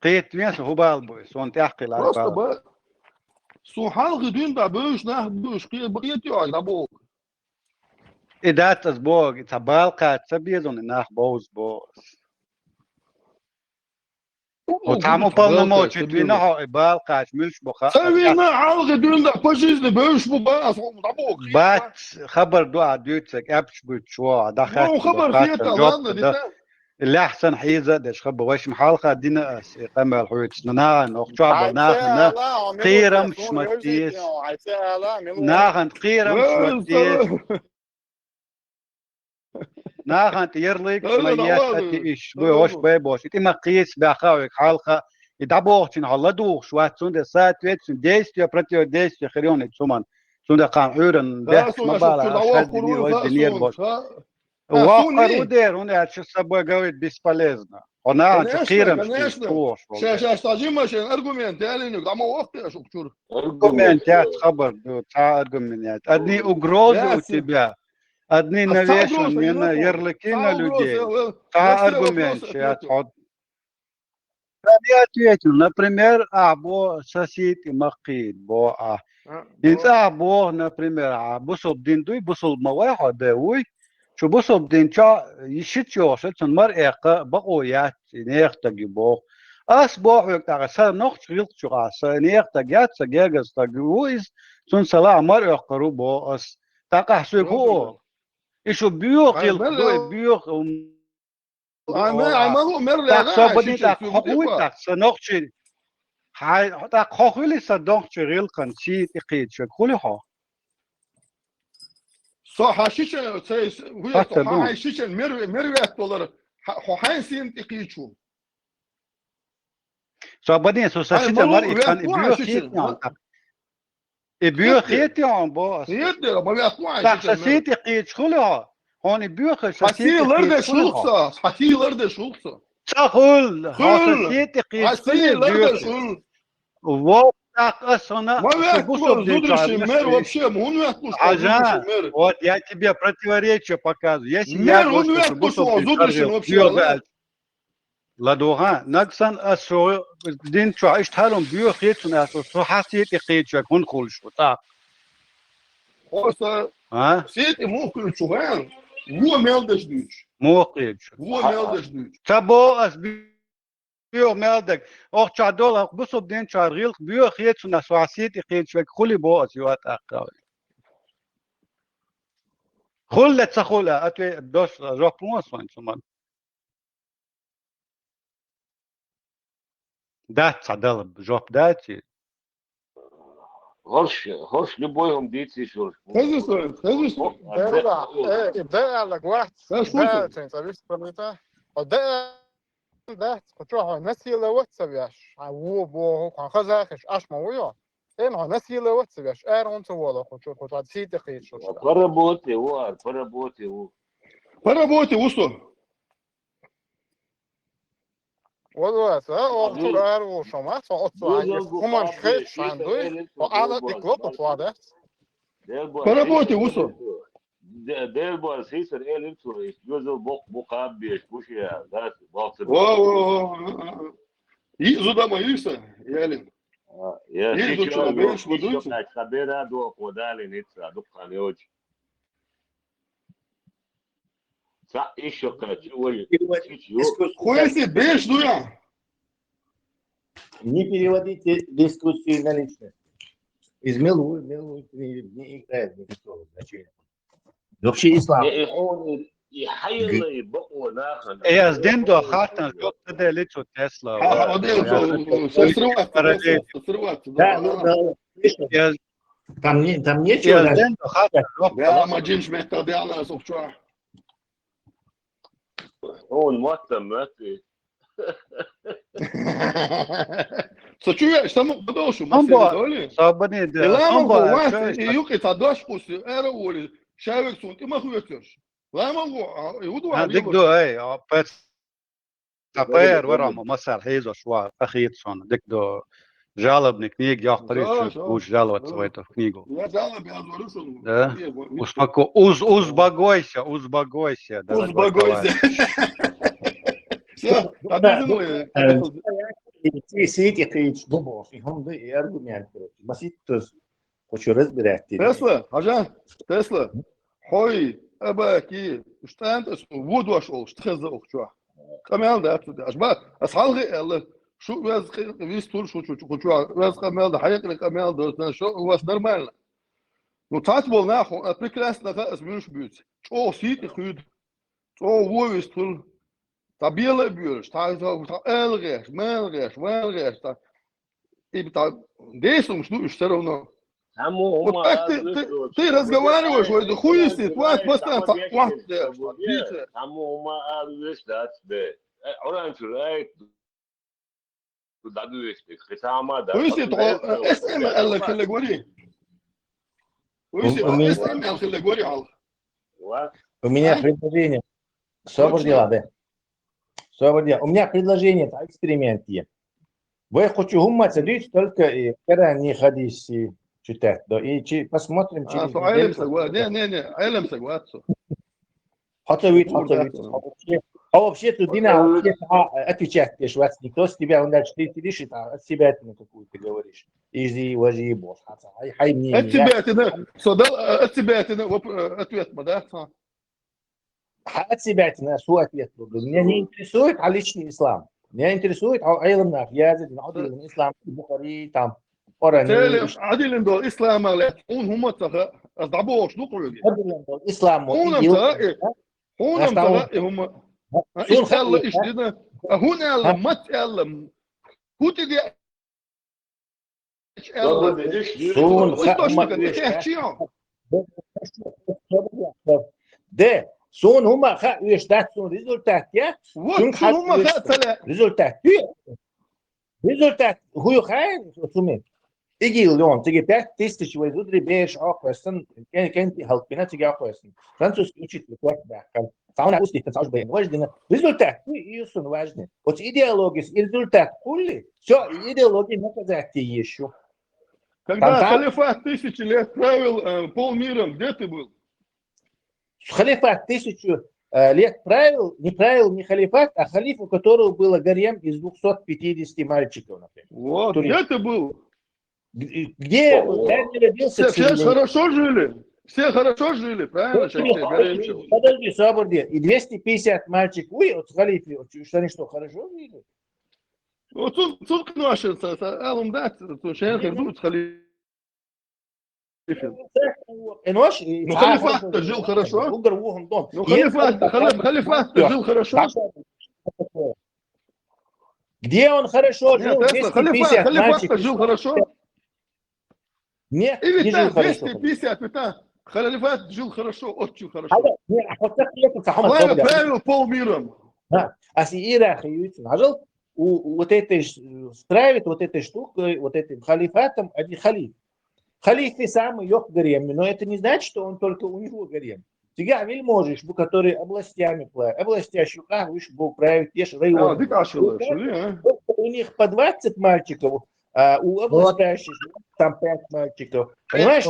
قيت ميس هو بال بوي سون تحقي لا بال سو حال غدين دا بوش ناخ بوش قيت يا دابو إدات أسبوع تبالقات سبيزون إنها بوز بوز وتعمل полномочия твинها إبالقات ملش بخا سوينا عالغ دون دا فاشيزن بوش بباس دابو بات خبر دو عدوتك أبش بتشوا دخلت خبر خيط الله اللي أحسن حيزة دش خب وش محالخة دينا قمة الحوت نان أخشاب ناخنا قيرم شمتيس ناخن قيرم شمتيس ناخن تيرليك شميات تيش بوش بوش إما قيس بأخاوك حالخة يدبوش الله دوخ شوات سند سات ويت سند ديست يا برتيو ديست يا خريون تسمان سند قام حورن ده ما بالا أشهد دني روز دنير بوش وقر ودير هنا شو سبوا قوي بيسباليزنا هنا تقيرم شتوش شاش تاجي ماشين ارجومنت يعني انك عم وقت يا شكور ارجومنتات خبر دو تا ارجومنتات ادني اجروز وتبيع ادني نويشن من يرلكينا لودي تا ارجومنت شات حد например, abo сосити мaqid bo инт abo например busub din dui busub mawah dewi شو busub din cha yishit yoshit sun mar eqa baqoyat neerta gibo as bo ta sa noch trilq chuqa sa neerta gat sa gagas ta guis sun sala mar eqru bo as ta qahsu go isho biyo qil biyo عملوا مر tak so bani tak khowi tak so noch chi hai tak khowi sa doch chi ril kan chi tiqid che khuli ho صح شيشن ويا صح هاي شيشن مرويات دولار هاي سين تقيشو so bani so sa chi mar ikan biyo khit yon bo khit ما بيقطع tak sa si tiqid khuli ho هون بيوخ حسي لرد شلقصة حسي لرد شلقصة تقول حساسيتي حسي لرد شل ووقتك أصلا ما بيحكوا زودر شمر вообще он бьёхкуш عجان вот я тебе противоречие показываю если я говорю что زودر شمر вообще لدوها نقصن أسو دين شو عشت هالهم بيوخ يتسون أسو حسيتي قيد شو كون خول شو تاق ها سيتي ممكن شوغان هو ميلدش دوش موقيج هو ميلدش دوش تبو اس بيو ميلدك او تشادول بصو بدين تشاريل بيو خيت سنا سواسيت خيت شوك خلي بو اسيوات اقاوي خلة تخولا اتوي دوس روبونس وان سمان دات صدل جوب داتي هوش любой дитси шур. Хезусон. ده لك واحد ده تنسى بميتا ده كتروح ناس يلا واتساب ياش عو بو كان خزاخش اش مويا اين ناس يلا واتساب ياش ارون تولا كنت سيت قيت شو Поработай, поработай وصل والله أوتو أرو شمات أوتو عايز كمان خير شاندوي وعلى ديكلوب واضح поработай وصل دير بو سيسر انتو جزء بوق ابيش بوشيا ذات باكس يزودا ما يسا يالين يا شيشو بيش بدوش خبيرة دو قودالي نيتسا دقان يوجي صح ايشو كاتشوي خويسي بيش дуя Не переводите дискуссию на личность. Из милу не играет никакого значения. Вообще ислам. يا زدندو خاطر جو تدا ليتو تسلا Там нечего даже. Да, мадинш методиана сукчуа. Он математик. Сочуешь, там подошу, мастеры, صابني ده. Лама واحد يوقي تداش قص أنا أقول شايفك صوت ما خويتش. لما هو يودو عندك دو أي بس تبير ورا مسار حيزو شوار أخيط صون دك دو جالب نكنيك يا قريب شو وش جالب تسويته كنيجو. Я جالب я говорю да. Успоко, узбагойся. Узбагойся. Сидите крич думал, и он да и аргумент. Маситос хочу разбирать. Тесла, Ажан, Тесла. Хой, أباكي اشتانت اسمه وود واشول اشتخذ أخشوا كمال ده أبدا أشبه أصحابي الله شو بس ويستول شو بس كمال ده حقيقة كمال ده شو هو نورمال نطات بولنا خو أبريكلاس نفا اسمه شو بيت شو سيت خيود شو هو ويستول تا بيلا بيورش تا الغيش ما الغيش وين الغيش تا بتاع ديسو مش نو يشتروا همو هم تي разговариваешь وش хуй сидит واحد بس واحد همو هم قالوش دست به اوران شوي دادو يشتك خسامه ده хуй сидит اسم قال لك اللي قولي хуй сидит اسم قال اللي قولي على У меня предложение. Что дела, да? Что дела? У меня предложение, это эксперимент. Вы хочу гумать, садись только и когда не ходите читать. Да, и посмотрим через علم سجوات не علم سجوات حطويت هو вообще Дина отвечать тебе, что никто с тебя, он дальше ты сидишь и от себя ты какую-то говоришь. Изи, вожи, босс. Хай мне. от себя ты ответ да? От себя ты свой ответ. Меня не интересует личный ислам. Меня интересует علم نافية عدل الإسلام البخاري تام عدل عند الإسلام هم هم أضعبوش نقول عدل عند الإسلام هم إشتغل إشتنا هنا لما تعلم هو تدي ده Sun huma ha üstat sun rezultat ya. Sun huma rezultat. Результат хуй хай сумме. Иги леон, тиги 5000 вы зудри беш аквестен, кенти халпина тиги аквестен. Французский учитель классный. Сауна устик, сауж бен важный. Результат и сун важный. Вот идеология, результат хули. Все, идеология наказать еще. Когда халифат 1000 лет правил полмира, где ты был? Халифат 1000 лет правил не халифат, а халиф, у которого было гарем из 250 мальчиков, например. Вот, где ты был? Где родился? Все хорошо жили? Все хорошо жили, правильно? Подожди, Сабурди, и 250 мальчиков, от халифа, что они что, хорошо жили? Вот тут наши, алумдат, тут шейх, тут халиф. Ну, халифат жил хорошо? Ну, халифат жил хорошо? Где он хорошо жил? Халифат жил хорошо? Нет, не жил хорошо. 250, халифат жил хорошо, очень хорошо. Правил полмира. А если Ирак жил, вот этой стравит, вот этой штукой, вот этим халифатом, один халиф. Халиф и сам ее гарем, но это не значит, что он только у него гарем. Тебя вельможешь, который областями плавает, областящих, выше был править, те же районы. У них по 20 мальчиков, а у областящих там 5 мальчиков. Понимаешь,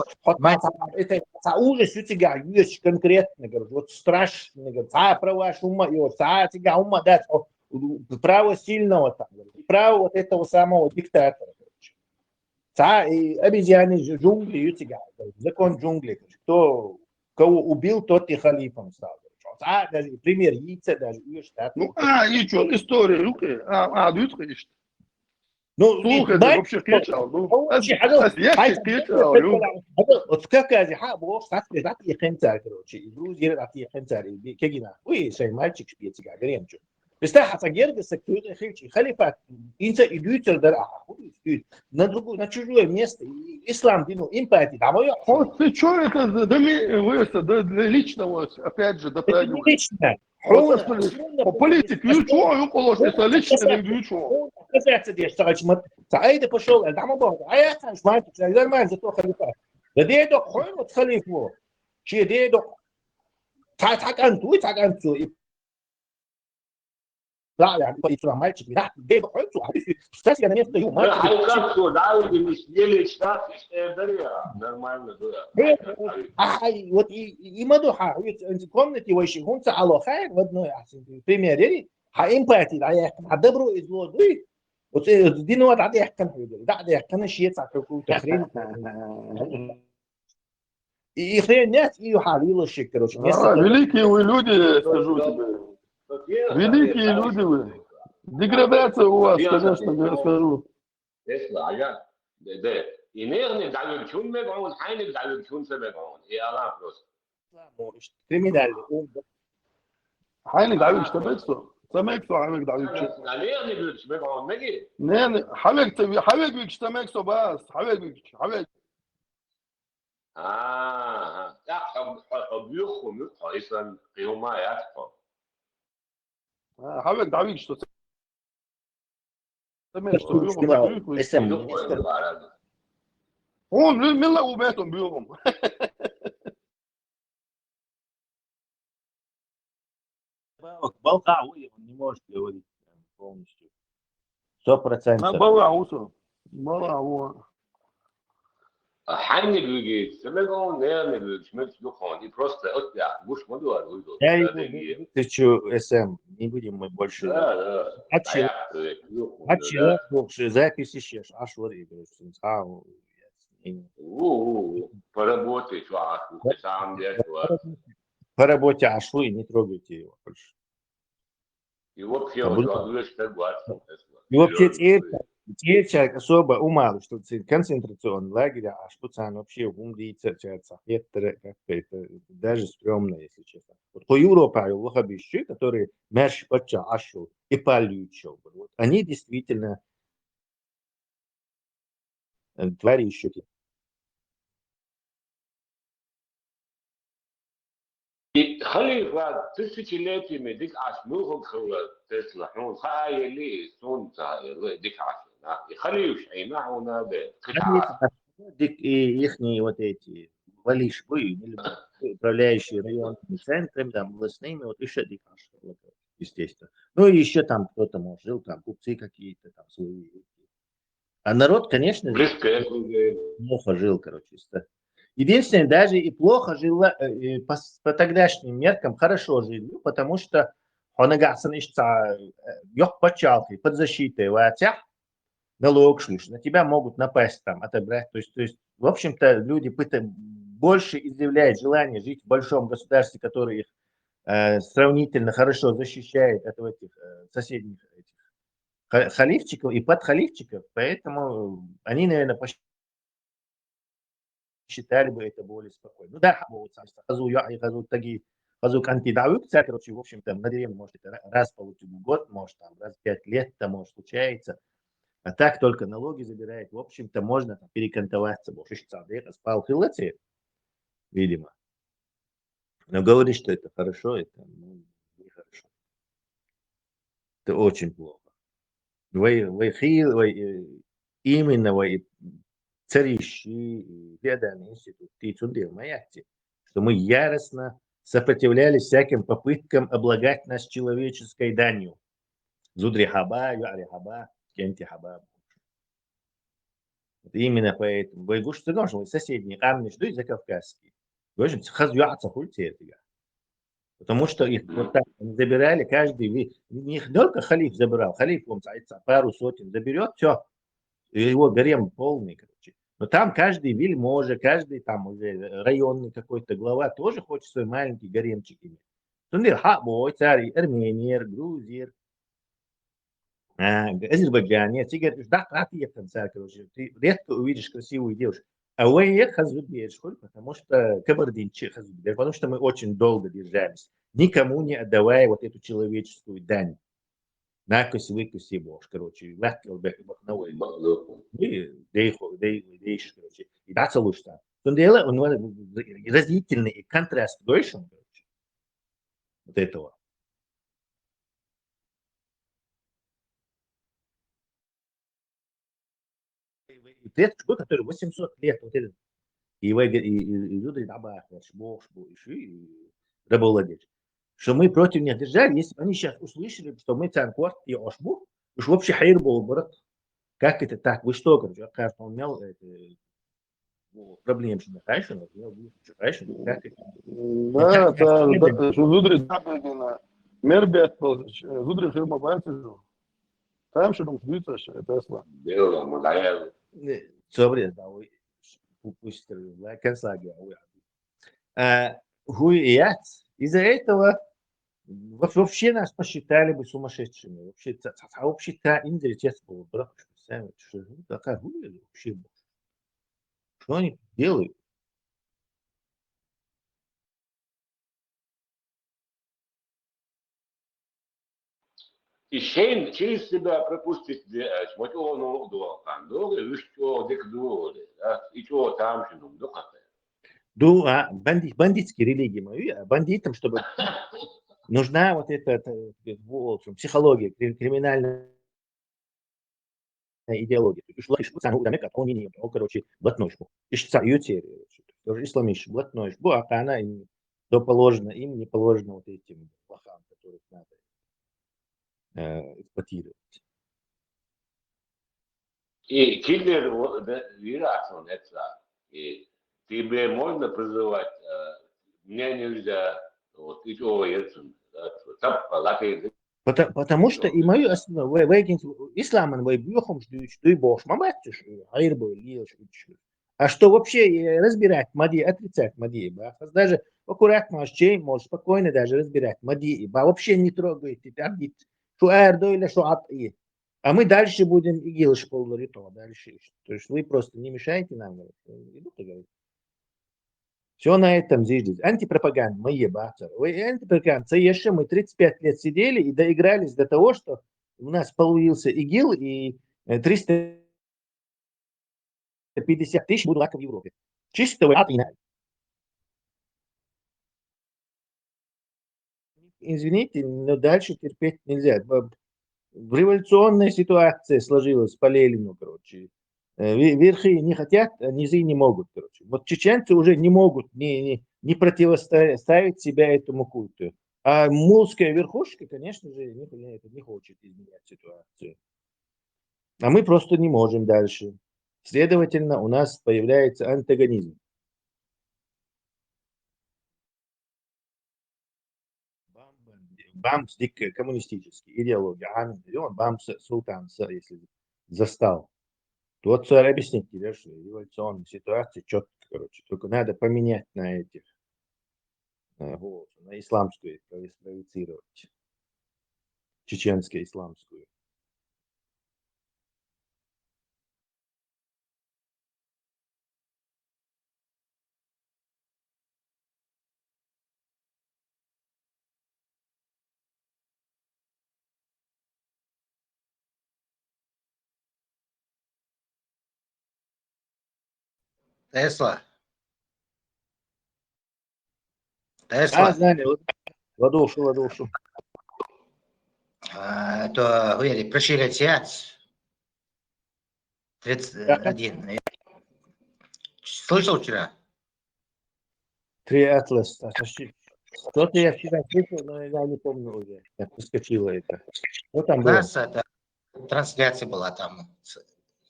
это ужас у тебя есть конкретно, вот страшно, право ума, тебя ума дать, право сильного там, право вот этого самого диктатора. И обезьяны джунгли, закон джунглей. Кого убил, тот и халифом стал. Даже пример яйца, даже ну, и что, история, дают, ну, слухай, ты вообще кричал, я кричал. Вот как я бог, так и хенцар, короче, и друзья, так и хенцар, и кегина. Ой, свой мальчик шпиет себя, гремчу. Представь, гердеса, халифат, инца и дютер, на другую, на чужое место, ислам, импати, а мое... Вот ты что это для личного, опять же, дотрагиваешь? Лично. Политик, ничего, это лично, ничего. Казаться здесь, Саида пошел, а там обо, а я сам шматик, я нормально, зато халифат. Да дедок, хуй, вот халифу, чьи дедок, так анту, لا يعني يطلع مالك لا ده بحطه استاذ انا نفسي يوم مالك да уже не сидели штат нормально اي вот и мадуха انت комнате وش هون على خير ودنا احسن примеры امباتي لا هدبروا ازودي вот دي نوع عادي يحكم ده يحكم شيء تاعكم تخرين и хрен нет и حاليله شيء короче великие вы люди, скажу тебе. Великие люди вы. Деградация у вас, конечно, я скажу. Хайник дают, что это что? Stamekso حبيبك دعويك يعني بيقول شباب عم نجي نين حبيبك Stamekso بس حبيبك يا حب يخو إيسان قيوما ياتفو حبيبك دعويك Stamekso بيوم اسم يخو البعراد هون من لا وبيتهم بيوم Болгар он не может говорить прям полностью. 100%. بلا هو حني بيجي سمعوا نعمل شمال يخو دي просто أطلع مش موضوع الويدو Я его тысячу СМ, не будем мы больше. لا Отчего больше запись еще, аж вот и поработай, чувак, сам делать. по работе ашу и не трогайте его больше. И вообще, теперь человек особо умал, что концентрационный лагерь, а что-то вообще умдится, как-то это даже стрёмно, если честно. Вот по Европе, лохабищи, которые мерш поча ашу и полючил, вот они действительно твари еще. خلي تسكيلاتي ديك عشموهم خلا تسلحون خايلي صنتا ديك عشنا خليوش اي معونا بقطعة ديك ихние вот эти валишбы, управляющие районными центрами, там, областными, вот еще дик естественно. Ну и еще там кто-то, может, жил, там купцы какие-то, там свои. А народ, конечно, плохо жил, короче. Единственное, даже и плохо жил, по тогдашним меркам хорошо жили, потому что он ёх почалки под защитой ватях, налог шлюш, на тебя могут напасть там, отобрать. То есть, в общем-то, люди больше изъявляют желание жить в большом государстве, которое их сравнительно хорошо защищает от этих соседних халифчиков и подхалифчиков, поэтому они, наверное, считали бы это более спокойно. Ну да, хазук антидавик, короче, в общем-то, на деревне, может, это раз получить в год, может, там, раз в 5 лет, это может случается. А так только налоги забирает. В общем-то, можно там перекантоваться. Спал хилати, видимо. Но говорит, что это хорошо, это нехорошо. Это очень плохо. Именно царищи, беданные институты, что мы яростно сопротивлялись всяким попыткам облагать нас человеческой данью. Зудри хаба, юари хаба, кенти хаба. Именно поэтому. Байгуш цыган, соседние камни, что и закавказские. Потому что их вот так забирали, каждый, не только халиф забирал, халиф, он пару сотен заберет, все, его гарем полный, короче. Но там каждый вельможа, каждый там уже районный какой-то глава тоже хочет свой маленький гаремчик иметь. Царь, Армения, Грузия, Азербайджан, ты говоришь, да, короче, ты редко увидишь красивую девушку. А у них хазудбеш, потому что кабардинчи хазудбеш, потому что мы очень долго держались, никому не отдавая вот эту человеческую дань. Накоси, выкуси, бож, короче, легко бахновой. Дейш, короче, и да, целушта. Он делает, он разительный контраст, короче, вот этого. Клеточку, который 800 лет, вот этот, и люди рабовладельцы, что мы против них держали, если бы они сейчас услышали, что мы цанкорт и ошбу, уж вообще хайр был брат. Как это так? Вы что, короче, кажется, он имел проблемы, что как это? Да, это зудри дабегина, мербет, зудри фирма байтежу. Там что там сбиться, это Тесла. Дело, мудая. Sobre, да, пусть консаги. Хуят. Из-за этого вообще нас посчитали бы сумасшедшими. Вообще-то интерес был, брат, что такая хуя вообще. Что они делают? И через себя пропустить, вот он удовлетворен, долго, и что, дек долго, и что там, что ну, как-то. Бандитские религии мои, бандитам, чтобы нужна вот эта психология, криминальная идеология. Короче, блатнойшку. Ишца ютери. Тоже исламиш, блатнойшку, а она им положено, им не положено вот этим плохам, которых надо эксплуатировать. И киллер, он это, и тебе можно призывать, мне нельзя, вот, и то, Потому что и мою основу, исламан вы бьехом что и бог маматишь, айрбой лилш. А что вообще разбирать мади, отрицать мади, даже аккуратно, можешь спокойно даже разбирать мади, вообще не трогайте, что айрдо или что ат. А мы дальше будем и гилш полурито дальше. То есть вы просто не мешаете нам. Все на этом здесь. Антипропаганда, мы ебаться. Антипропаганда, еще мы 35 лет сидели и доигрались до того, что у нас появился ИГИЛ и 350 тысяч будут в Европе. Чисто извините, но дальше терпеть нельзя. В революционной ситуации сложилась по Ленину, короче. Верхи не хотят, а низы не могут, короче. Вот чеченцы уже не могут не противоставить себя этому культу. А мулская верхушка, конечно же, не хочет изменять ситуацию. А мы просто не можем дальше. Следовательно, у нас появляется антагонизм. Бамс коммунистический, идеология. Бамс султан, если застал. Вот царь объяснит тебе, что революционная ситуация четко, короче. Только надо поменять на этих, на исламскую провоцировать. Чеченско-исламскую. Тесла. А, Тесла. знали, ладушу. Это, говорили, пришли отец. 31. Слышал вчера? 3 атлас. Что-то я вчера слышал, но я не помню уже. Я проскочила это. Что там У было? нас это трансляция была там.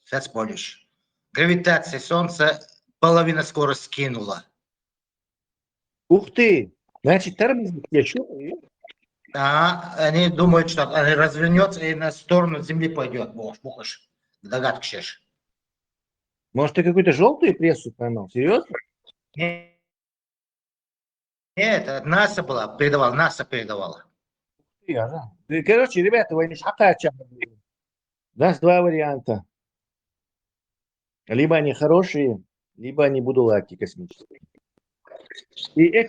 Сейчас помнишь. Гравитация Солнца половина скорость скинула. Ух ты! Значит, тормозит. Я чувствую. Они думают, что они развернется и на сторону Земли пойдет. Бухаш. Догадкишь. Может, ты какую-то желтую прессу поймал? Серьезно? Нет, это НАСА была, передавала, НАСА передавала. Короче, ребята, вы не шахача. У нас два варианта. Либо они хорошие, либо они будулаки космические.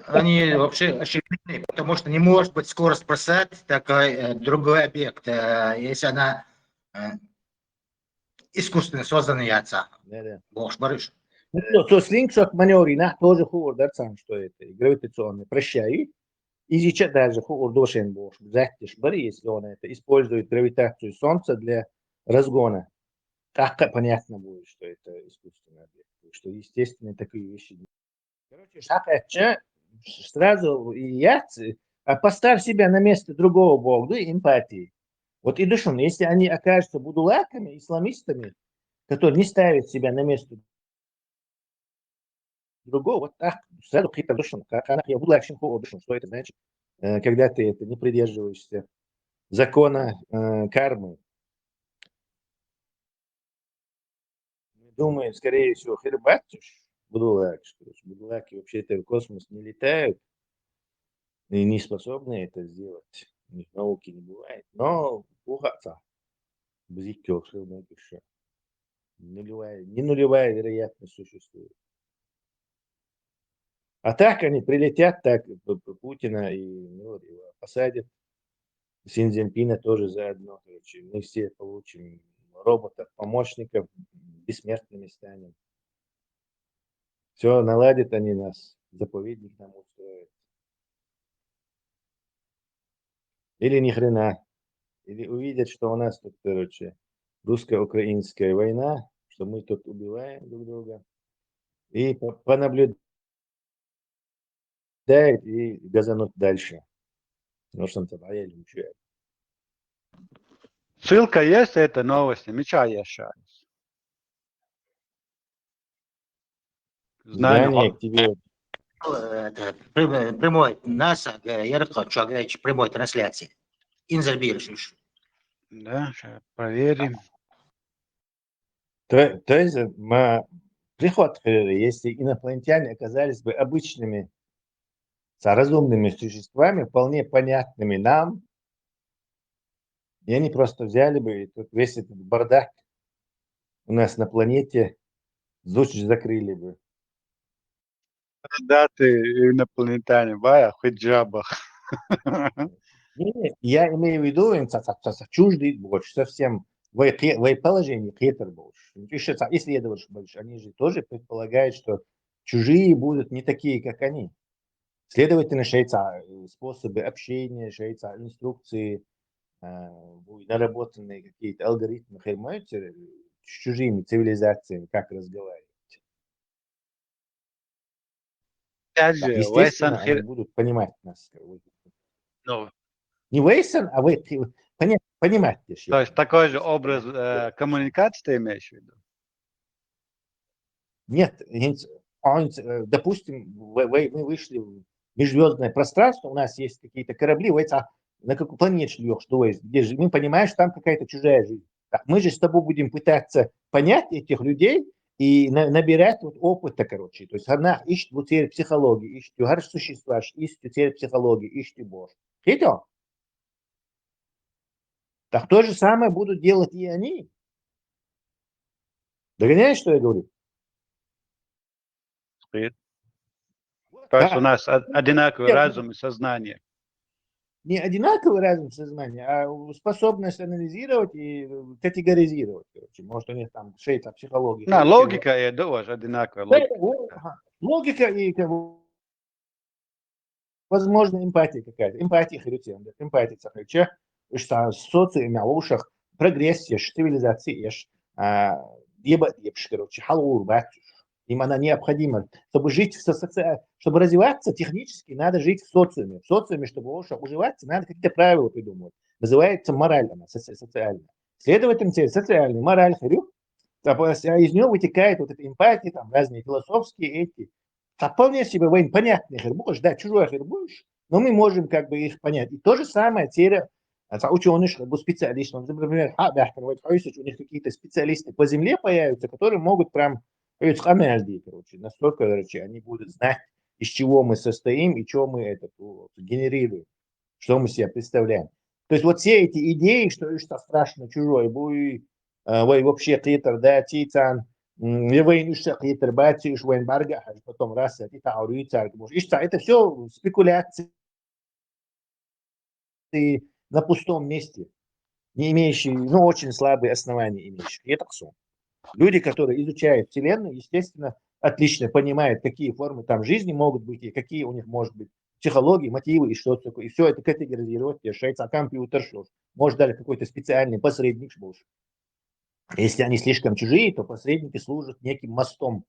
Они вообще ошибочные, потому что не может быть скорость бросать такой другой объект, если она искусственно созданная яйца. Бог барыш. То слингшот маневрина тоже хуже, что это гравитационный. Прощай. И сейчас даже хуже бог. Захтиш бari, если он это использует гравитацию Солнца для разгона. Так понятно будет, что это искусственный объект. Что естественно такие вещи. Короче, шахача сразу поставь себя на место другого бога, да, эмпатии. Вот и душон, если они окажутся будулаками, исламистами, которые не ставят себя на место другого, вот так сразу какие-то душон, как она я буду душон, что это значит, когда ты это не придерживаешься закона кармы. Думаю, скорее всего, хербатюш, будулаки вообще-то в космос не летают и не способны это сделать. У них науки не бывает. Но пугаться. Бзикё, нулевая вероятность существует. А так они прилетят, так Путина и его посадят Си Цзиньпина тоже заодно, короче. Мы все получим роботов, помощников, бессмертными станем. Все, наладят они нас, заповедник нам устроят. Или ни хрена. Или увидят, что у нас тут, короче, русско-украинская война, что мы тут убиваем друг друга. И понаблюдают и газанут дальше. Ну, что там, Ссылка есть, это новости, мечаешь. Знание к тебе. Прямой НАСА, прямой трансляции. Инзербиршиш. Да, сейчас проверим. То есть, приход, если инопланетяне оказались бы обычными, разумными существами, вполне понятными нам, и они просто взяли бы и тут весь этот бардак у нас на планете закрыли бы. Да, ты инопланетяне, бая, хоть джаба. Я имею в виду, чуждый больше, совсем в положении хитр больше. Исследователи больше, они же тоже предполагают, что чужие будут не такие, как они. Следовательно, способы общения, инструкции, наработанные какие-то алгоритмы с чужими цивилизациями, как разговаривать. Естественно, они будут понимать нас. Не Вейсон, а вы понимать. То есть такой же образ коммуникации ты имеешь в виду? Нет, допустим, мы вышли в межзвездное пространство, у нас есть какие-то корабли, на какой планете живешь, мы понимаем, что там какая-то чужая жизнь. Мы же с тобой будем пытаться понять этих людей и набирать опыта, короче. То есть она ищет теперь психологию, ищет существа, ищет теперь психологию, ищет Бог. Видел? Так то же самое будут делать и они. Догоняешь, что я говорю? То есть у нас одинаковый разум и сознание. Не одинаковый разум сознания, а способность анализировать и категоризировать. Короче. Может, у них там психология. Логика и тоже одинаковая. Логика и, возможно, эмпатия какая-то. Эмпатия, эмпатия, что социуме, ушах, прогрессия, цивилизация, короче, халур, им она необходима. Чтобы жить чтобы развиваться технически, надо жить в социуме. В социуме, чтобы уживаться, надо какие-то правила придумывать. Называется мораль, она социальная. Следовательно, социальная мораль, из нее вытекает эта эмпатия, там разные философские эти. Вполне себе понятные будешь, да, чужой будешь, но мы можем как бы их понять. И то же самое теперь ученые, специалисты, например, у них какие-то специалисты по Земле появятся, которые могут прям настолько, короче, они будут знать, из чего мы состоим и что мы генерируем, что мы себе представляем. То есть вот все эти идеи, что страшно чужой, вообще хитр, да, тицан, хитр, батюш, барга, потом раз, это все спекуляции на пустом месте, не имеющие, очень слабые основания имеющие. Это все. Люди, которые изучают Вселенную, естественно, отлично понимают, какие формы там жизни могут быть, и какие у них может быть психологии, мотивы и что такое. И все это категоризировать, решается, а компьютер что? Может, даже какой-то специальный посредник больше. Если они слишком чужие, то посредники служат неким мостом.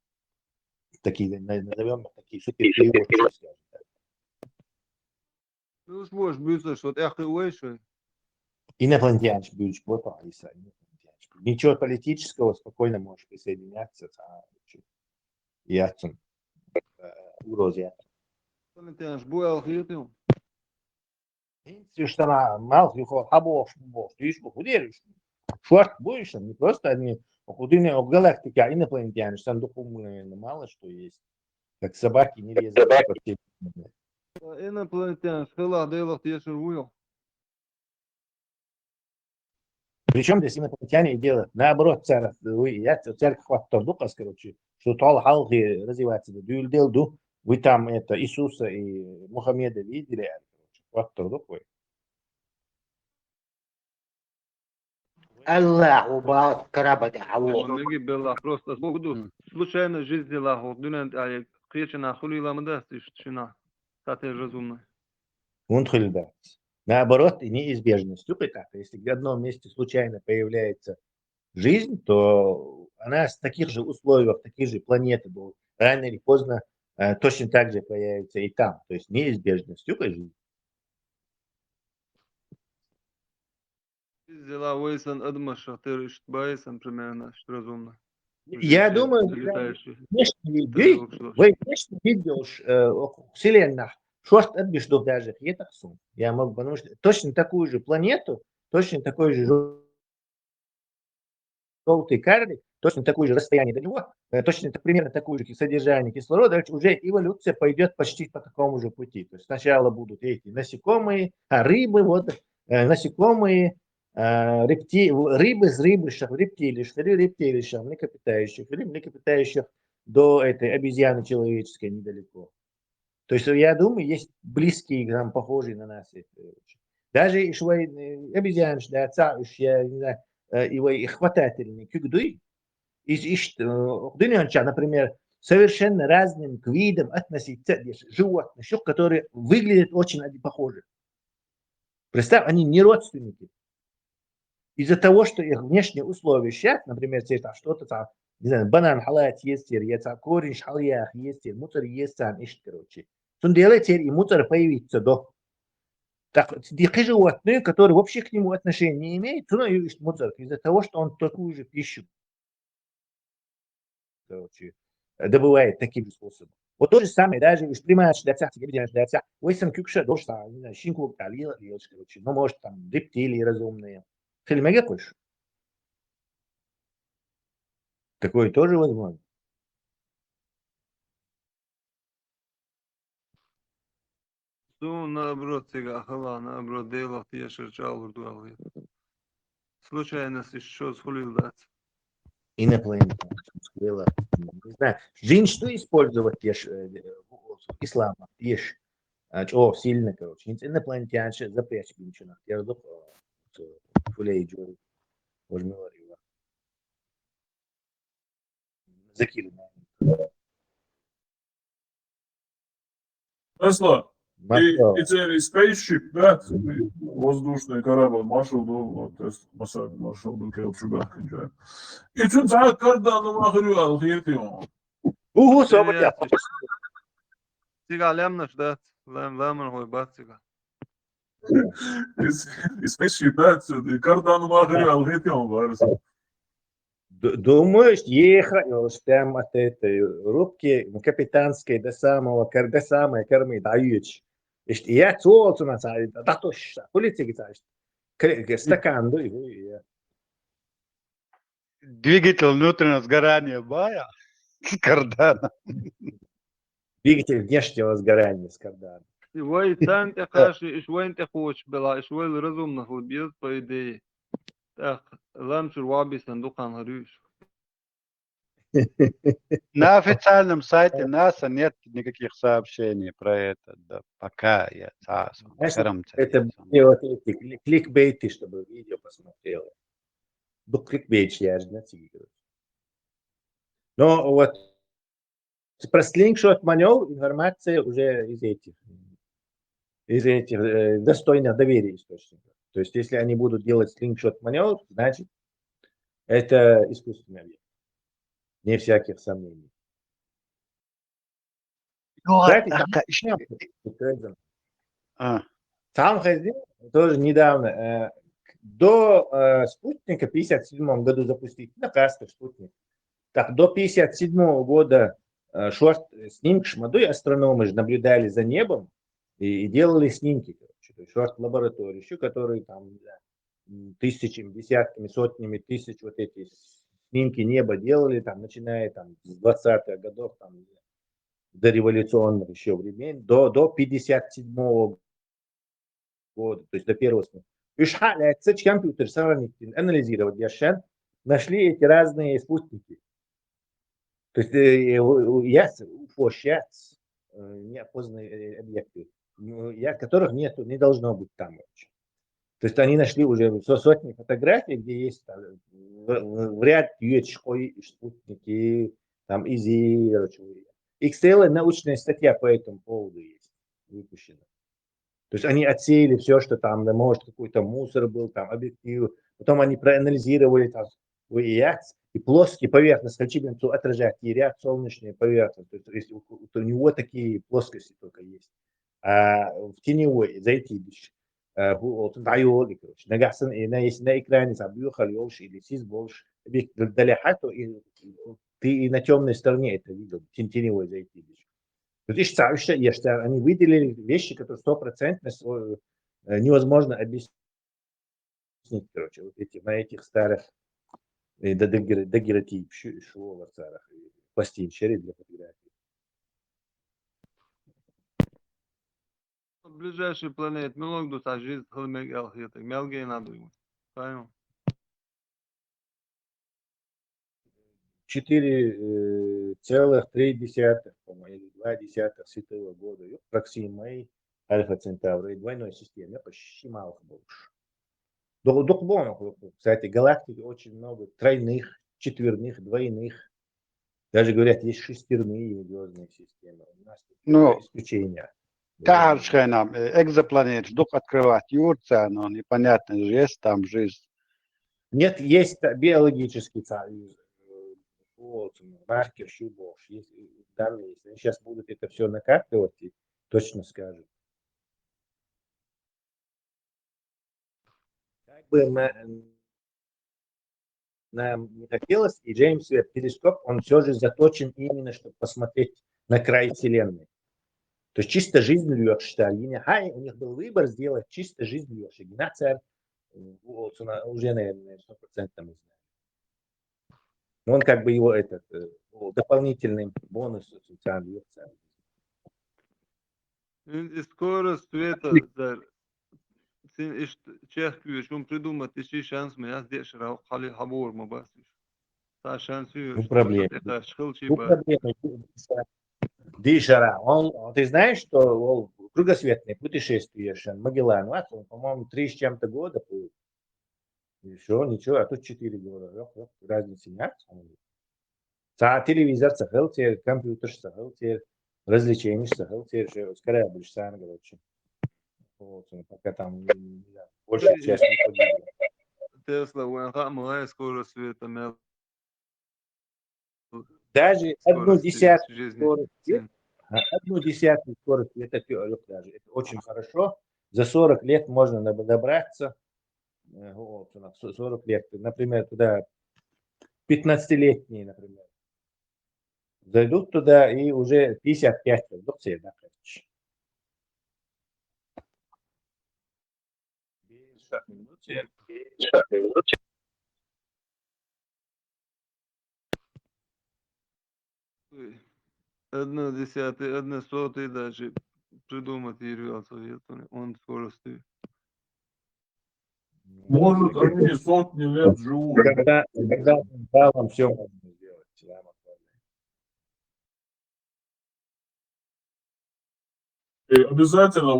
Такие, назовем такие суперпереводчики. Ну, может быть, что это выше. Инопланетяне будут ничего политического, спокойно можешь присоединяться и отцом угрозе. Инопланетяне буял хитил. Что она мал хабов, видишь, похудеешь. Шорт будешь, не просто одни похудение в галактике, а инопланетяне, что там духовно мало что есть. Как собаки не лезут. Инопланетяне, хела, делах, я шурвуил. Причем здесь инопланетяне делают наоборот, церковь ортодокс, короче, что тол халки развивается, вы там это Иисуса и Мухаммеда видели, ортодокс. Аллаху баат карабада Многие было просто буду случайно жизнь дела, вот дунен, а крича на хулила мда, тишина, статья разумная. Унтхильда. Наоборот, неизбежностью, так, если в одном месте случайно появляется жизнь, то она в таких же условиях, такие же планеты будут рано или поздно точно так же появится и там. То есть неизбежностью жизни. Дела Уэйсон Адмаша, ты ищет Байсон примерно, что разумно. Я думаю, внешний вид, вы внешне видишь Вселенная, что отбеждов даже я так сум. Я могу, потому что точно такую же планету, точно такой же желтый карлик, точно такое же расстояние до него, точно примерно такое же содержание кислорода, уже эволюция пойдет почти по такому же пути. То есть сначала будут эти насекомые, рыбы, вот, насекомые, рыбы с рыбышек, рептилий, млекопитающих до этой обезьяны человеческой недалеко. То есть я думаю, есть близкие, там, похожие на нас. Даже если обезьяны, я не знаю, его хватательный кюгдуй, например, совершенно разным видам относиться животных, которые выглядят очень похожи. Представь, они не родственники. Из-за того, что их внешние условия сейчас, например, что-то там, не знаю, банан халат есть, корень шалях есть, мусор есть, короче. Он делает и мусор появится до. Так, такие животные, которые вообще к нему отношения не имеют, но есть мусор из-за того, что он такую же пищу, короче, добывает таким же способом. Вот то же самое, даже если примаешь для всех, высом кюкша, дошта, не знаю, щенку калила, короче, ну, может, там, рептилии разумные. Фильмега хочешь? Такое тоже возможно. Су наоборот сега хала, наоборот делах я шерчал урдуал. Случайность еще схулил дать. Инопланетяне. Не знаю. Джин что использовать ислама? Ешь. Сильно, короче. Инопланетяне запрячь бинчина. Я жду фулей джори. Возьму его. Закину. Тесла, и spaceship, да, воздушный корабль, маршал был, Тесла, маршал был, как чудак, да. И что за кардан махрюал, хитион? Собой я. Сега лемнаш дать, лемнаш хой бат сега. И spaceship, да, кардан махрюал, хитион, варса. Думаешь, ехал там от этой рубки капитанской до самой кормы даешь. Я цолцу на царь, да точно, полиция царь. Стакан, да, Двигатель внутреннего сгорания бая с кардана. Двигатель внешнего сгорания с кардана. Швой танте хаши, швой те хоч бела, швой разумно ход бьет по идее. Так, ламчур ваби сандухан харюш. На официальном сайте НАСА нет никаких сообщений про это. Да, пока я это вот эти кликбейты, чтобы видео посмотрел. Был кликбейт, я же не знаю. Но вот про слингшот маневр информация уже из этих достойных доверия источников. То есть, если они будут делать слингшот маневр, значит, это искусственный объект. Не всяких сомнений. Сам Хазин тоже недавно, до спутника в 1957 году запустить, на Кастер спутник. Так, до 1957 года снимки шмадой астрономы же наблюдали за небом и делали снимки. Шорт-лаборатории, еще которые там тысячами, десятками, сотнями тысяч вот эти снимки неба делали, там, начиная там, с 20-х годов, там, до революционных еще времен, до 1957 года, то есть до первого снимка. И компьютер сравнительно анализировать, нашли эти разные спутники. То есть сейчас неопознанные объекты, которых нету, не должно быть там вообще. То есть они нашли уже сотни фотографий, где есть там, в ряд ЮЭЧ-шкои, спутники, там ИЗИ, и целая научная статья по этому поводу есть выпущена. То есть они отсеяли все, что там, да, может, какой-то мусор был, там, объектив. Потом они проанализировали там реакцию, и плоский поверхность Хачибинцу отражает и ряд солнечной поверхности. То есть у него такие плоскости только есть. А в теневой зайти bu dayol короче. Нагасан и на экране забьюхал больше или сис больше. Далеко, то ты и на темной стороне это видел. Теневой зайти. Они выделили вещи, которые 100% невозможно объяснить. Короче, вот эти, на этих старых дагератив, шоу в старых пластинчери для фотографий. Ближайший планет мелок до жизнь холмег алхита мелгей надуем. Понял? 4,3, по-моему, или 2 светового года. Проксимой, Альфа Центавра и двойной системе. Я почти мало больше. Кстати, галактик очень много. Тройных, четверных, двойных. Даже говорят, есть шестерные звездные системы. У нас Ну, исключения. تعرف خينا экзопланет, вдруг открывать юрца, но непонятно, же есть там жизнь. Нет, есть биологический союз. Вот, маркер, Шубов, есть данные. Если сейчас будут это все накапливать, и точно скажут. Как бы нам не хотелось, и Джеймс Веб телескоп, он все же заточен именно, чтобы посмотреть на край Вселенной. То есть чисто жизнь льешь, что у них был выбор сделать чисто жизнь льешь. Игнация уже, наверное, 100% мы знаем. Но он как бы его этот дополнительный бонус социальный. И скорость света, чех квиш, он придумать еще шанс, мы я здесь рау хали хабор мабасиш. Та шанс Ну, проблема. это шхилчи Ну, проблема. Дишара, ты знаешь, что кругосветное путешествие Магеллан, он, по-моему, 3 с чем-то года был. Еще ничего, а тут 4 года. Разница нет. Телевизор сахалтер, компьютер сахалтер, развлечения сахалтер, скорее больше сам, короче. Вот, пока там большая часть не погибла. Тесла, моя скорость света, Даже одну десятую скорость света, даже это очень хорошо. За 40 лет можно добраться. Вот, 40 лет. Например, туда 15-летние, например, зайдут туда и уже 55 лет. Одна десятая, одна сотая даже придумать явился, он скоростью. Может, они сотни лет живут. Когда балом все можно сделать. И обязательно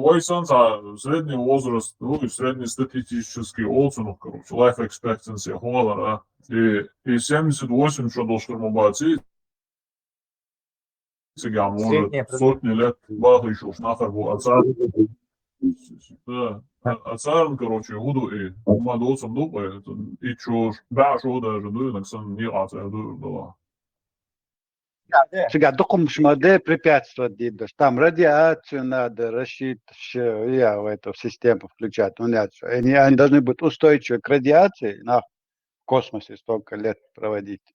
средний возраст, ну и среднестатистический отзыв, короче, life expectancy, холода, и 78, что до штурмобации, сега может сотни лет бах еще нахер был отца. Да, отца, короче, буду и мадосом думаю, и чё, да, что даже, ну, и сам не отца, да. Сега докумш модель препятствовать дидош. Там радиацию надо рассчитать, в эту систему включать. Они должны быть устойчивы к радиации, в космосе столько лет проводить.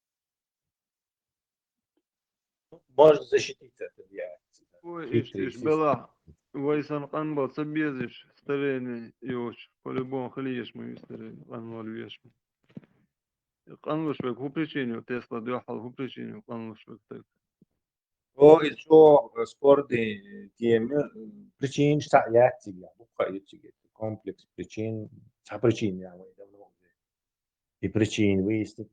Может защититься от радиации. Ой, ишь была. Вайсан канбал собезиш старение юш. По-любому халиеш мы старение. Канвал веш. Канвушбек по причине Тесла дёхал по причине канвушбек так. Еще спорные темы, причин реакции, комплекс причин, и причин выяснить,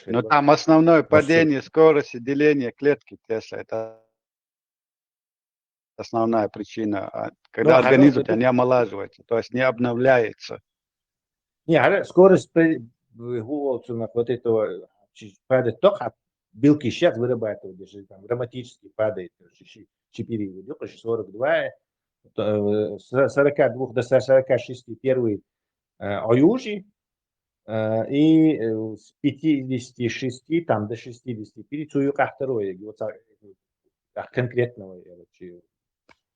Но там основное падение скорости деления клетки Тесла. Это основная причина. Ну, Когда а организм у это тебя не омолаживается, то есть не обновляется. не, скорость вот этого падает только, белки сейчас вырабатывают, даже там драматически падает, 4, 42, с 42 до 46 первый аюжи, и с 56 там, до 65 цуюка второе, вот конкретного,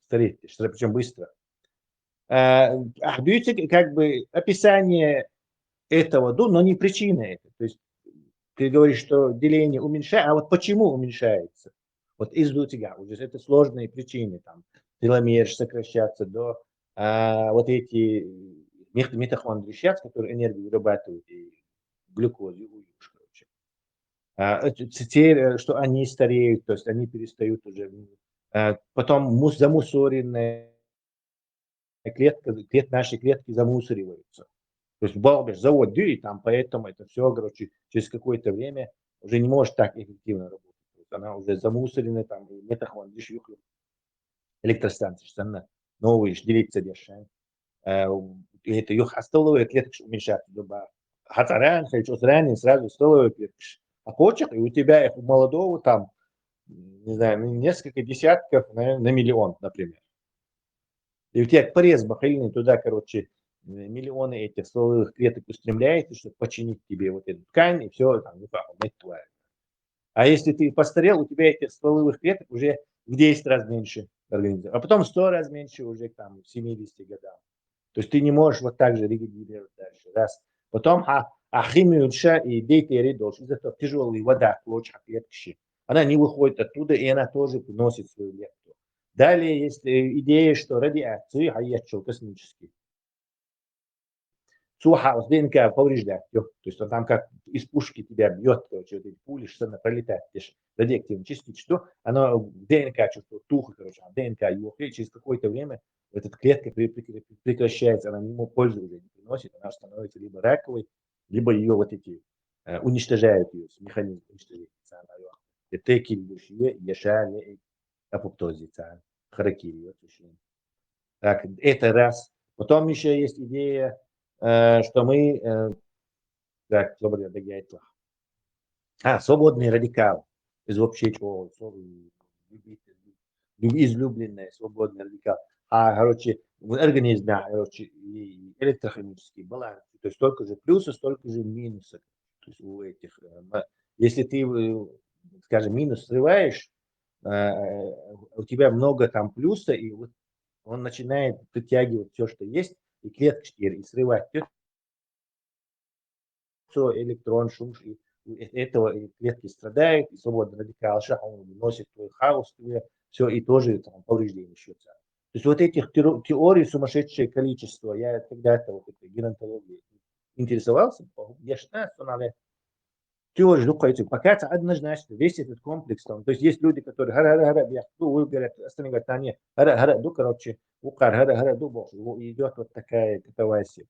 стареть, причем быстро. Даются как бы описание этого, но не причина это. То есть ты говоришь, что деление уменьшается, а вот почему уменьшается? Вот из тебя уже это сложные причины, там, теломер сокращаться до вот эти митохондрии сейчас, которые энергию вырабатывают, и глюкозу, короче. Теперь, что они стареют, то есть они перестают уже. Потом замусоренная клетка, наши клетки замусориваются. То есть балбиш завод и там, поэтому это все, короче, через какое-то время уже не может так эффективно работать. Она уже замусорена, там, митохондрии, электростанции, что она новые, делиться дешевле. Это их столовая клетка уменьшается. Хотя ранее сразу столовая клетка. А почек, и у тебя их у молодого там, не знаю, несколько десятков, наверное, на миллион, например. И у тебя порез бахильный, туда, короче, миллионы этих стволовых клеток устремляется, чтобы починить тебе вот эту ткань, и все, там, твоя. А если ты постарел, у тебя этих стволовых клеток уже в 10 раз меньше организма, а потом 100 раз меньше уже там, в 70 годам. То есть ты не можешь вот так же регулировать дальше. Раз. Потом химию и дейтеры должны, из-за того тяжелая вода, клочья клетки, она не выходит оттуда, и она тоже приносит свою лепту. Далее есть идея, что радиация, космический. Суха, ДНК повреждает. То есть он там как из пушки тебя бьет, короче, вот эти пули, что она пролетает, радиоактивные частицы, что оно ДНК чувствует тухо, короче, а ДНК его, и через какое-то время эта клетка прекращается, она ему пользу уже не приносит, она становится либо раковой, либо ее вот эти уничтожают ее, механизм уничтожения. Так, это раз. Потом еще есть идея, что мы, так, свободный радикал из общего, излюбленный свободный радикал. Короче, в организме, короче, электрохимический баланс. То есть столько же плюсов, столько же минусов. То есть у этих, если ты, скажем, минус срываешь, у тебя много там плюса, и вот он начинает притягивать все, что есть, и клетки, и срывать все, электрон, шум, и этого и клетки страдают, и свободный радикал шаг, он выносит твой хаос, все, и тоже там, повреждение счется. То есть вот этих теорий сумасшедшее количество. Я когда-то вот этой геронтологией интересовался, я считаю, что надо теории рукойти. Пока это однозначно, весь этот комплекс там. То есть есть люди, которые говорят, остальные говорят, а нет, короче, идет вот такая катавасия.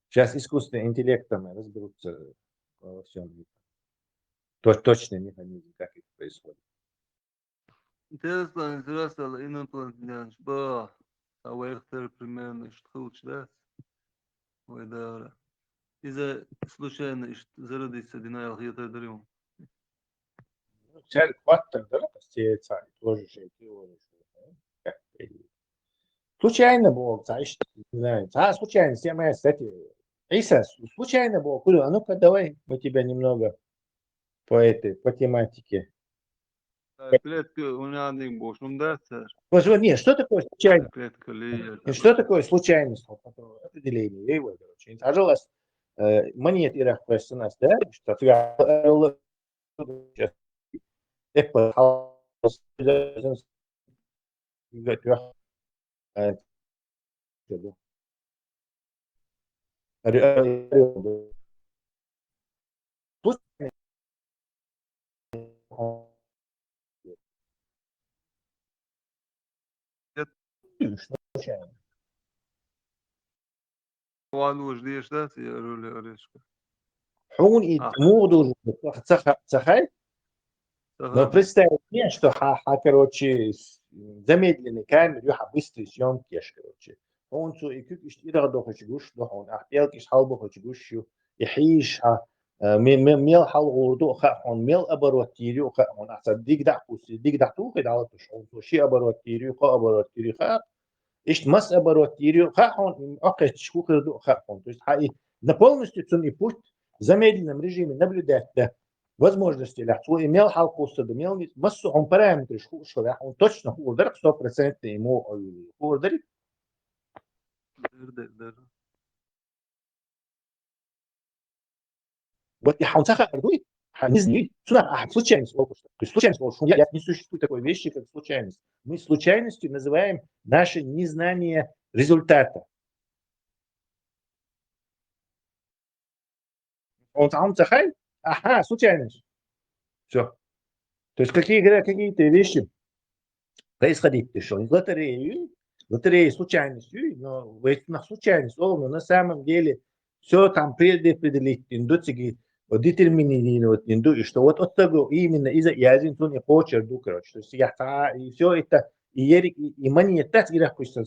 Сейчас искусственным интеллектом разберутся во всем. Точный механизм, как это происходит. Интересно, инопланетяне, что Ауэртер примерно что да? Ой, да. Из-за случайно зародится динал хитадрим. Царь Кваттер, да, царь, тоже же теория. Случайно был, не знаю, случайно, тема, кстати, Иса, случайно был, а ну-ка давай мы тебя немного по тематике. Клетка у меня не больше, да, царь? Нет, что такое случайность? Клетка ли? Что такое случайность? Определение, я его, короче. Пожалуйста, монет ирах нас, да, что Вану ждешь, да, я роли орешка. حون مو دور صحي Но представь мне, что короче, замедленный камер, я быстрый съемки, короче. Он что и كيف يشتغل ده خشجوش ده هون أحياك إيش حلبه خشجوش يو يحيش ميل حل وردو خاون ميل أبروتيريو خاون أحسن ديك ده توخد على تشون شيء أبروتيريو خا أبروتيريو خا إيش مس أبروتيريو خاون أكيد شو خدو خاون то есть حقيقي на полностью ценный путь в замедленном режиме наблюдать да возможности ля свой имел халку имел массу он параметры что ля он точно удар 100% ему удар вот я он сахар дует не знаю сюда случайность то есть случайность я не существует такой вещи как случайность мы случайностью называем наше незнание результата он сахар ага случайность все то есть какие-то вещи происходить еще из лотереи случайностью но на случайность на самом деле все там предопределить индуцики детерминировать и что вот от того именно из-за язык он не хочет короче то есть я и все это и монетать и рахуйся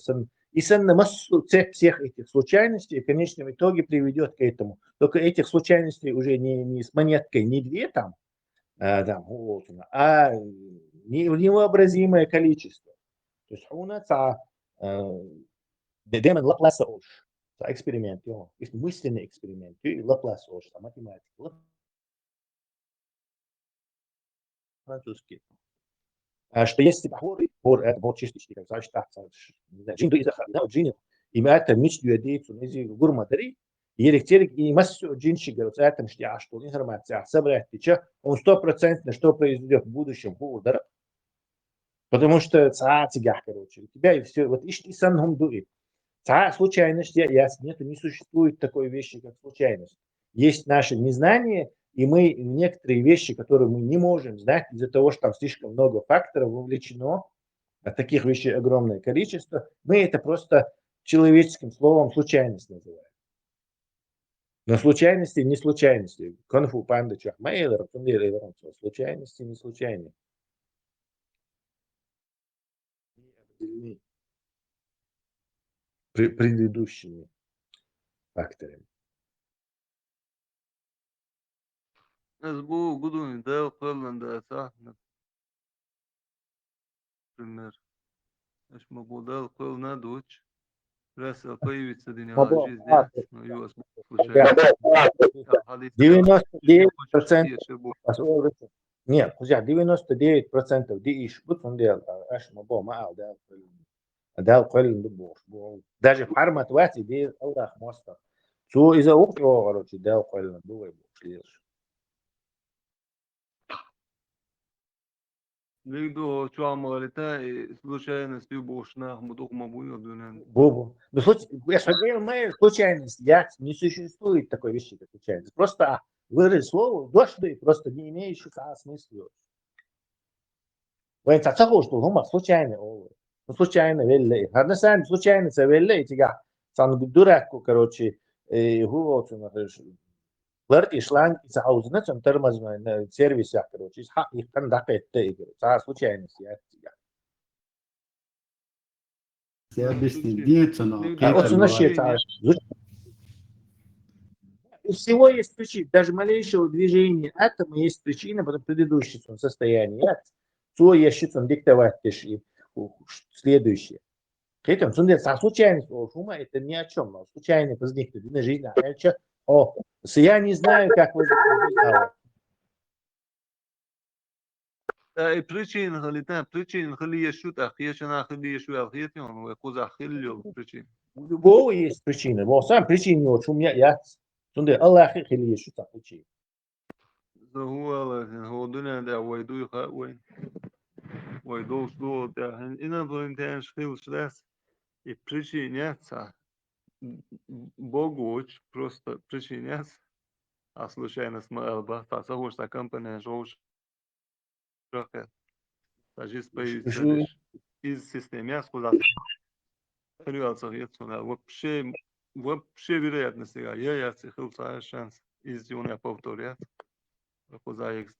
и на массу цепь всех этих случайностей в конечном итоге приведет к этому только этих случайностей уже не с монеткой не две там а невообразимое количество. То есть у нас демон Лапласа уж эксперимент, есть мысленный эксперимент, и Лапласа уж математика, французский. Что если хор это вот частички, как значит так, джин из джин, и мы это мечту единицу, нези гурмадари. Еректерик и массу джинши говорят, это что информация собрать, он 100% что произойдет в будущем удар, потому что короче, у тебя и все, вот ишь сам хом дует. Случайность, не существует такой вещи, как случайность. Есть наше незнание, и мы некоторые вещи, которые мы не можем знать из-за того, что там слишком много факторов вовлечено, а таких вещей огромное количество, мы это просто человеческим словом случайность называем. Но случайности не случайности. Конфу панда чахмейлер, случайности не случайны. Предыдущими факторами. Разбу гудуни дел Холланда сахна. Пример. Аж мобудел Холланда дуч. Раз появится день жизни, но его случайно. 99% нет, 99% диш бутун дел, аж мобо маал дел Холланда бош. Даже формат вати дел Аллах моста. Цо из-за окро, короче, дел Холланда бош лишь. Лигду чуамалита и случайностью бошнах мудук мабуй одунен. Бобу. Ну, я говорил, случайность. Не существует такой вещи, как случайность. Просто выразить слово дошли, просто не имеющий смысла. Вы это что что случайно. Случайно велли. Одна сам случайно велли, тига. Сан дурак, короче, его Ларти шланг из аузна, чем тормозной сервис, короче, их там дакет, случайность. Я объясню, деется, но у всего есть причина, даже малейшего движения атома есть причина, потом предыдущее состояние. То есть диктовать следующее. Поэтому случайность шума это ни о чем, но случайно возникнет на жизнь. Я не знаю, как возникнет. Причин халита, причин хали ешут, ахьешана хали ешу, ахьетион, векуза хилил причин. У любого есть причина. Вот сам причин не очень я. Сунде Аллах хили ешут причин. Захуала, ходуна да войду хавой. Войду что да, инопланетян шхил шрас. И причиняться Богу очень просто причиняться. А случайно смалба, та сахушта компания жоуш. Даже из системы скуда вообще вероятность я цехил шанс из юна повторять куда их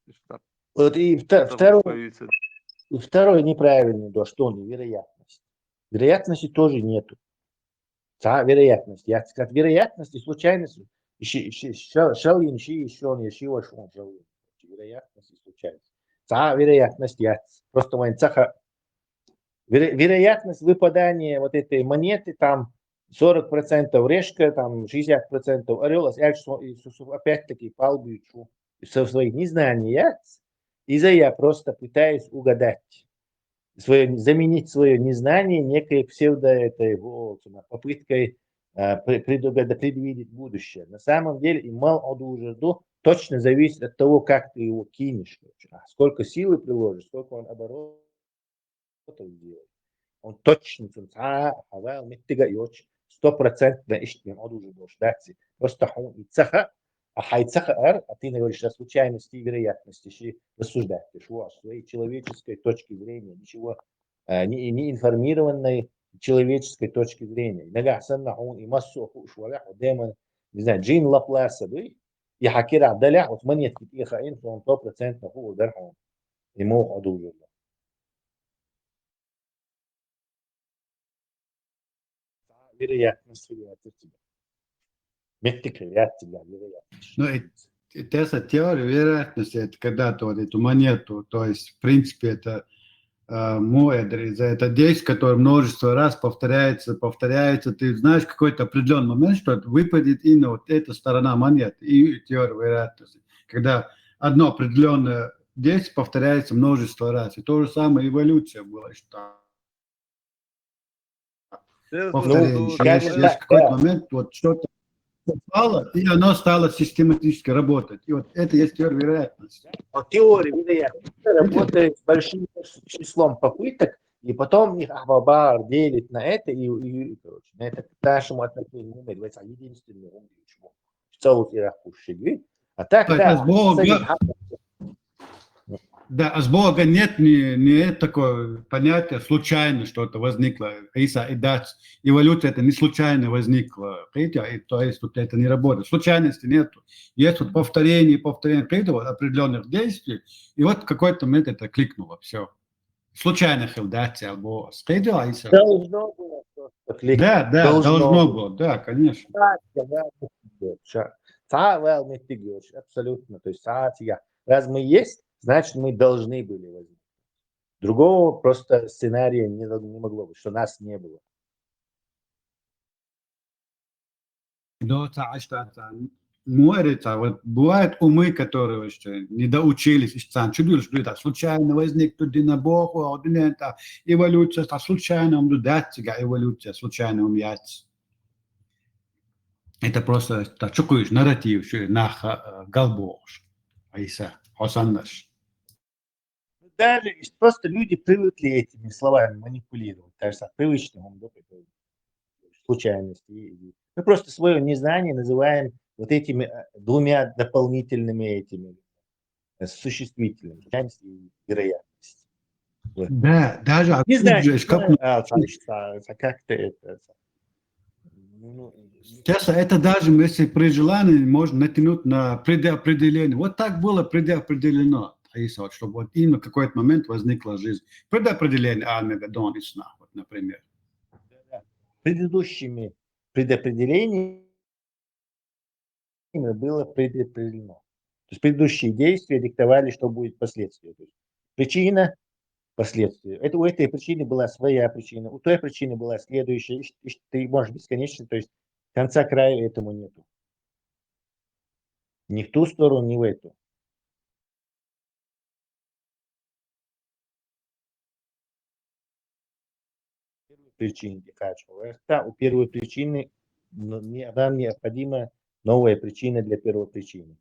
Вот и второй неправильный, да, что невероятность. Вероятности тоже нету. Вероятность. Я сказал, вероятность и случайность. Шалин, вероятность и случайность. Вероятность. Я просто мой цаха. Вероятность выпадания вот этой монеты, там 40% решка, там 60% орел, опять-таки палбичу со своих незнания. Из-за я просто пытаюсь угадать. Заменить свое незнание некой попыткой предвидеть будущее. На самом деле, имал одужду точно зависит от того, как ты его кинешь. Сколько силы приложишь, сколько он оборотов делает. Он точно, 100% ищем одужду. Просто он и цаха, а ты говоришь о случайности и вероятности, рассуждать, что с своей человеческой точки зрения, ничего не информированной человеческой точки зрения. Не знаю, Джин Лапласа, и хакера Абдаля, вот монетки Ихаин, он 100% ху дарху, ему одужу. Вероятность тебя. Ну, это теория вероятности, это когда-то вот эту монету, то есть, в принципе, это это действие, которое множество раз повторяется, ты знаешь какой-то определенный момент, что выпадет именно вот эта сторона монеты, и теория вероятности, когда одно определенное действие повторяется множество раз, и то же самое эволюция была, что повторение, есть какой-то момент, вот что-то попало, и оно стало систематически работать. И вот это есть теория вероятности. Теория вероятности работает с большим числом попыток, и потом их Абабар делит на это, и короче, на это к нашему отношению является единственный ум, в целом иракуши. А так, да, а с Бога нет не такое понятие случайно что-то возникло. Эволюция это не случайно возникла. То есть вот это не работает. Случайности нет. Есть вот повторение определенных действий, и вот в какой-то момент это кликнуло. Все. Случайно хилдация або должно было просто кликнуть. Да, должно было, да, конечно. Абсолютно. То есть, раз мы есть, значит, мы должны были возникнуть. Другого просто сценария не могло быть, что нас не было. Вот бывают умы, которые не доучились, чудили, что это случайно возникнет динабогу, эволюция, случайно эволюция, случайно умеется. Это просто такой нарратив, что на галбош, айса, хосаннаш. Даже просто люди привыкли этими словами манипулировать, так что привычным случайности. Мы просто свое незнание называем вот этими двумя дополнительными этими существительными, случайность и вероятность. Да, даже не знаю, как-то это. Часто это даже, если при желании, можно натянуть на предопределение. Вот так было предопределено. Чтобы вот именно в какой-то момент возникла жизнь. Предопределение Армагеддон и сна, вот, например. Предыдущими предопределениями было предопределено. То есть предыдущие действия диктовали, что будет последствия. То есть причина, последствия. У этой причины была своя причина, у той причины была следующая. Ты можешь бесконечно, то есть конца края этому нету. Ни в ту сторону, ни в эту. Причин у первой причины нам необходима новая причина для первой причины.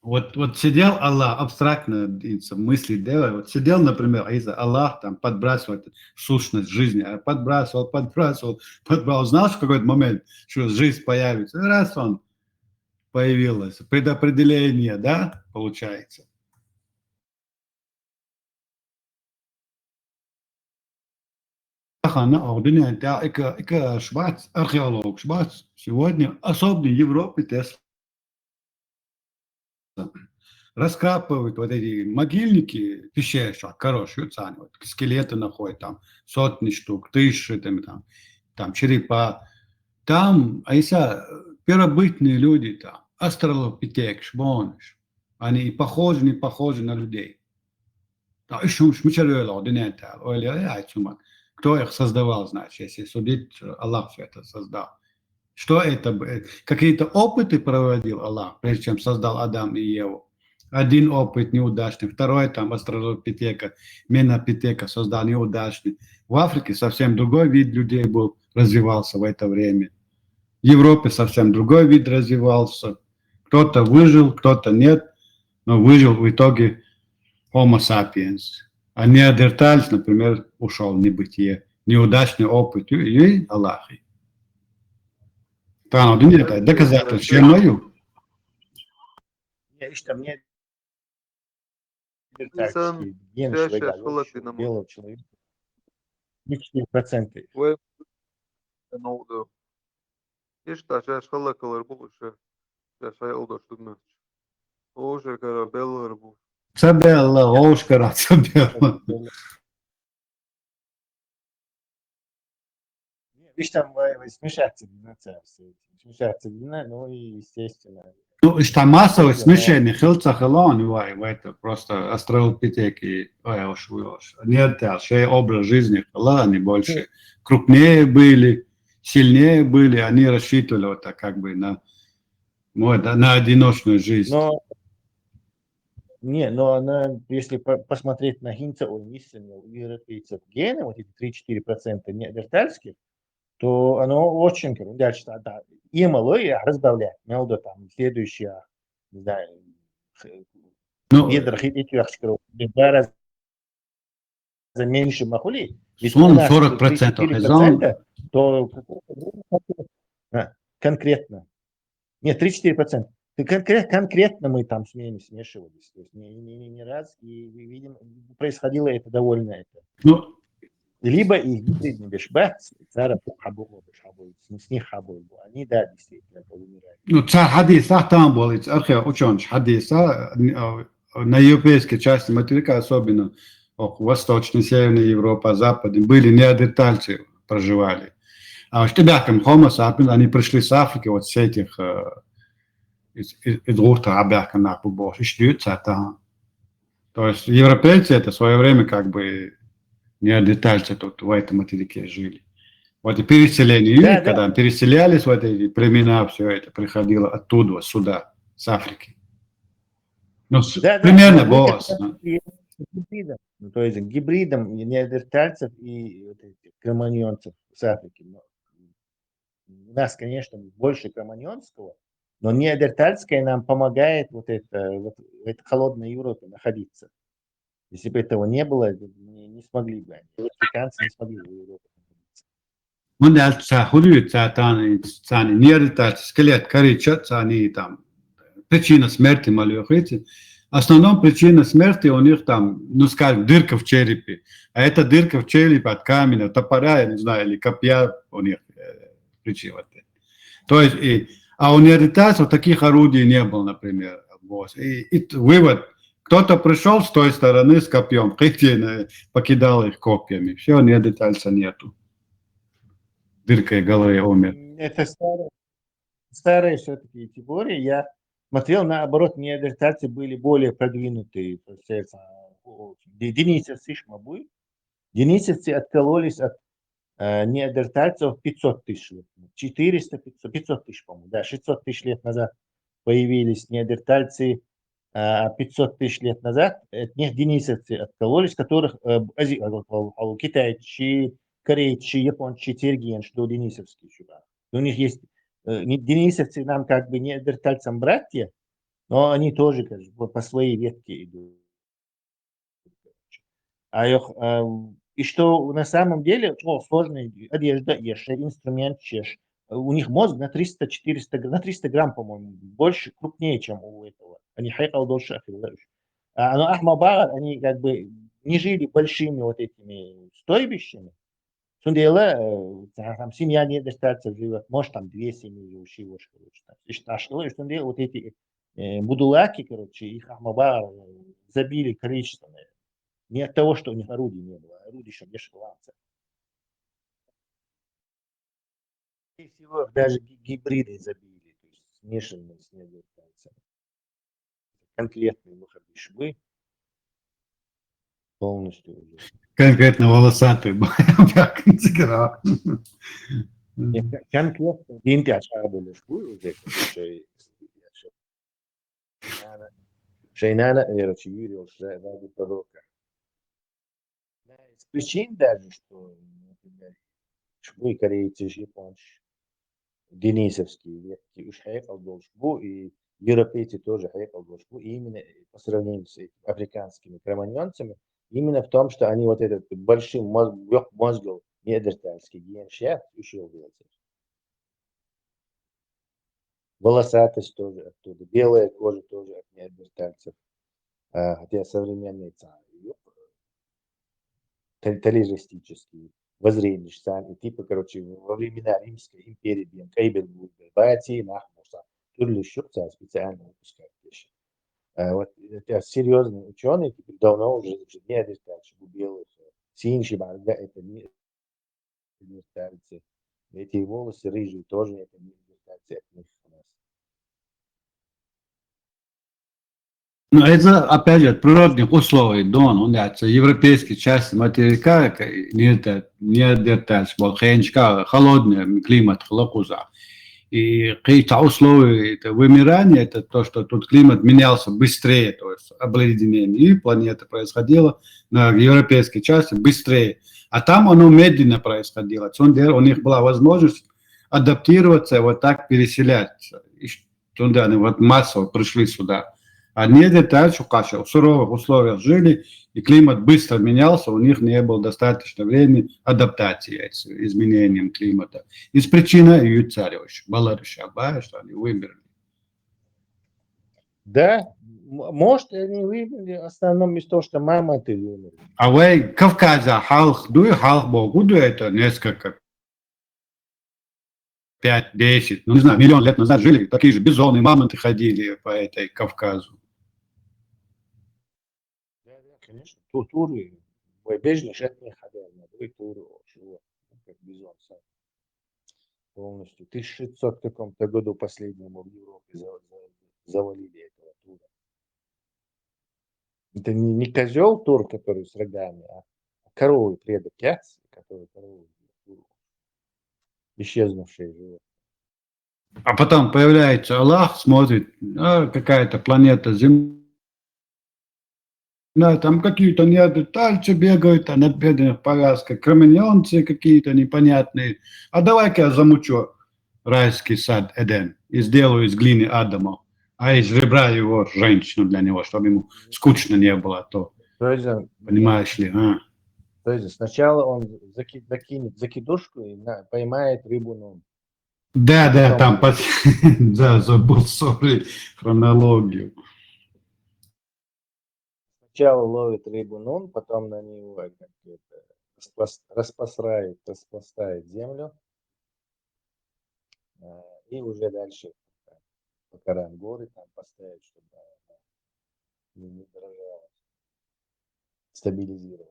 Вот сидел Аллах, абстрактно мысли делая, вот сидел, например, Аллах там подбрасывает сущность жизни, подбрасывал, знал, что в какой-то момент, что жизнь появится, раз он появилась, предопределение, да, получается. Шварц, археолог Шварц, сегодня особенно в Европе Тесла. раскапывают вот эти могильники, пещеры, хорошие, вот, скелеты находят, там сотни штук, тысячи, там черепа. Там, а если первобытные люди там, астралопитек, шбоныш, они и похожи, не похожи на людей. Да, еще мش кто их создавал, значит, если судить, Аллах все это создал. Что это? Какие-то опыты проводил Аллах, прежде чем создал Адам и Еву. Один опыт неудачный, второй там астралопитека, менопитека создал неудачный. В Африке совсем другой вид людей был, развивался в это время. В Европе совсем другой вид развивался. Кто-то выжил, кто-то нет, но выжил в итоге Homo sapiens. А неандертальц, например, ушел в небытие. Неудачный опыт и Аллах. Там нет доказательств, чем мою. Я işte мне İnsan гены şaş швейга фалатина белого человека. 4%. ve ne oldu? İşte şaş falakalar bu işe. Şaş ayolda şunlar. O şekara bellar bu. Sabella, Oskar, Sabella. Видишь, там смешаться длина царства. Смешаться длина, ну и естественно. Ну, что массовое смешение, хилца хилон, это просто астралопитеки, нет, вообще образ жизни, они больше крупнее были, сильнее были, они рассчитывали вот так как бы на одиночную жизнь. Но не, но она, если посмотреть на хинца, у европейцев гены, вот эти 3-4% неандертальских, то оно очень, дальше, да, и малое разбавлять, meldo там, следующее, не знаю, бедра, в 2 раза меньше махули, ведь у нас 4%, то конкретно, нет, 3-4%. Конкретно мы там смешивались, то есть не раз, и видим, происходило это довольно это. Ну, либо их гибридный бешбат, цара с них хабой, они, да, действительно умирают. Ну, царь хадиса там был, ученый хадиса, на европейской части материка, особенно Восточной, Северной Европе, Западной, были неандертальцы, проживали. А в штабякам Homo sapiens, они пришли с Африки, вот с этих, из Урта, Абяка, Напубош, и штуются там. То есть европейцы это в свое время как бы неандертальцы тут в этом материке жили. Вот и переселение, да, когда да. Переселялись в эти племена, все это приходило оттуда, сюда, с Африки. Ну, да, примерно было. Гибридом, ну, то есть гибридом неандертальцев и вот этих кроманьонцев с Африки. Но у нас, конечно, больше кроманьонского, но неандертальское нам помогает вот в этой холодной Европе находиться. Если бы этого не было, не смогли бы они. Африканцы не смогли бы в Европе находиться. Неандертальцы, скелет, корича, они там, причина смерти малюхицы. Основная причина смерти у них там, ну скажем, дырка в черепе. А эта дырка в черепе от камня, топора, я не знаю, или копья у них причина. То есть, а у неандертальцев таких орудий не было, например. И вывод, кто-то пришел с той стороны с копьем, покидал их копьями. Все, неандертальца нету. Дыркой головы умер. Это старая все-таки теория. Я смотрел, наоборот, неандертальцы были более продвинутые. Денисовцы, шмабуй. Денисовцы откололись от неандертальцев 500 тысяч лет. 500 тысяч, по-моему. Да, 600 тысяч лет назад появились неандертальцы. 500 тысяч лет назад от них денисовцы откололись, которых китайцы, корейцы, японцы, тергенцы, до денисовские сюда. У них есть денисовцы нам как бы неандертальцам братья, но они тоже как бы, по своей ветке идут. И что на самом деле сложная одежда, инструмент, у них мозг на 300-400, на 300 грамм, по-моему, больше, крупнее, чем у этого. Они хайкал дольше, но Ахмабар, они как бы не жили большими вот этими стойбищами. Сундела, там семья неандертальцев живет, может там 2 семьи живущие, и что вот эти Будулаки, короче, их Ахмабар забили количественно. Не от того, что у них орудий не было, а орудий еще не школанца. И всего даже гибриды забили, то есть смешанные с неандертальцами. Конкретные выходы швы полностью уже. Конкретно волосатый был. Конкретно динти были швы уже, Шейнана, короче, Юрий, ради пророка. Из причин даже, что, например, швы корейцы, японцы, денисовские ветки, уж хайкал должбу, и европейцы тоже хайкал должбу, и именно по сравнению с африканскими кроманьонцами, именно в том, что они вот этот большой мозг неандертальский ген-шеф еще делается. Волосатость тоже оттуда, белая кожа тоже от неандертальцев, хотя современные талижистические воззрения, и типа, короче, во времена Римской империи, Кейбельбурга, Бати, Нахмуса, Турли Щурца специально выпускают вещи. Вот это серьезные ученые, теперь давно уже не адертальцы, белых, синши, барга, это не адертальцы. Эти волосы рыжие тоже это не адертальцы от них у нас. Ну, это, опять же, от природных условий, Дон, он это европейские части материка, неандертальцы, волхенчка, холодный климат, холокуза. И какие-то условия это вымирания, это то, что тут климат менялся быстрее, то есть обледенение, и планета происходила на европейской части быстрее. А там оно медленно происходило. У них была возможность адаптироваться, вот так переселяться. И туда они вот массово пришли сюда. А неандертальцы в суровых условиях жили, и климат быстро менялся, у них не было достаточно времени адаптации с изменением климата. Из причины и царевич, что они вымерли. Да, может, они вымерли в основном из того, что мамонты вымерли. А вы Кавказе халк Богу, это несколько 5-10, ну не знаю, миллион лет назад жили, такие же бизоны, мамонты ходили по этой Кавказу. Да, конечно. Туры, бежишь от них, туры, как бизон сам. Полностью. В 1600 каком-то году последнему в Европе завалили этого тура. Это не козел тур, который с рогами, а коровы предок Яц, который коровы исчезнувшие животные. А потом появляется Аллах, смотрит, какая-то планета Земля, там какие-то неандертальцы бегают, на бедных повязках, кроманьонцы какие-то непонятные. А давай-ка я замучу райский сад Эден и сделаю из глины Адама, а из ребра его женщину для него, чтобы ему скучно не было, то понимаешь ли? То есть сначала он закинет закидушку и поймает рыбу, ну. Да, там, да, забыл, хронологию. Сначала ловит рыбу нун, потом на него распластает землю, и уже дальше покоряем горы, там поставить, чтобы не дрожало, стабилизировало.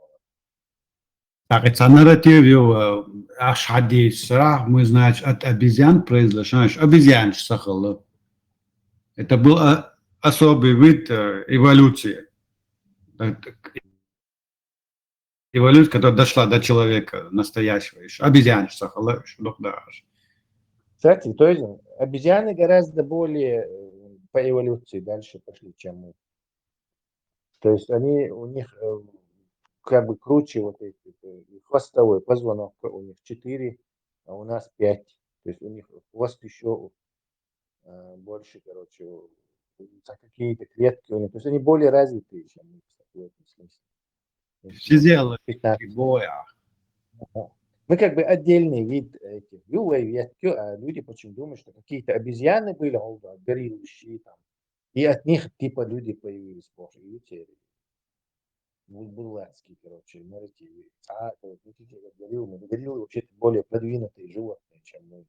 Так, это нарративе Ашхадис, мы, значит, от обезьян произошло, обезьян сахала. Это был особый вид эволюции. Эволюция, которая дошла до человека настоящего еще. Обезьян сахала. Кстати, то есть обезьяны гораздо более по эволюции дальше пошли, чем мы. То есть у них как бы круче вот эти, хвостовой позвонок у них 4, а у нас 5. То есть у них хвост еще больше, короче, какие-то клетки у них. То есть они более развитые, чем мы в этом смысле. Физиологически боя. Мы как бы отдельный вид этих ветки, а люди почему думают, что какие-то обезьяны были, гориллы, там, и от них типа люди появились, боже, и утеряли. Булгарский, короче, нарративы. Гориллы вообще более продвинутые животные, чем мы,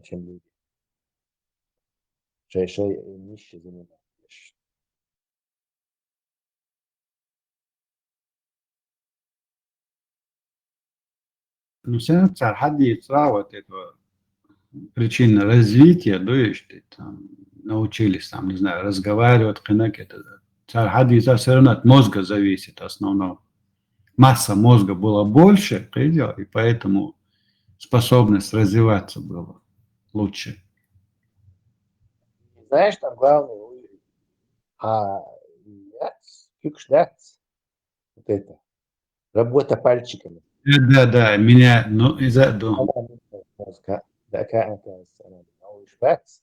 чем люди. шей нище занимаешь. Ну, все حد يتراوت это причина развития, да, и что там научились, там, не знаю, разговаривать, хинак, это حد все равно от мозга зависит в основном. Масса мозга была больше, и поэтому способность развиваться была лучше. Знаешь, там главное, вот это, работа пальчиками. Да, меня, ну, из-за дома. Da kann spēc,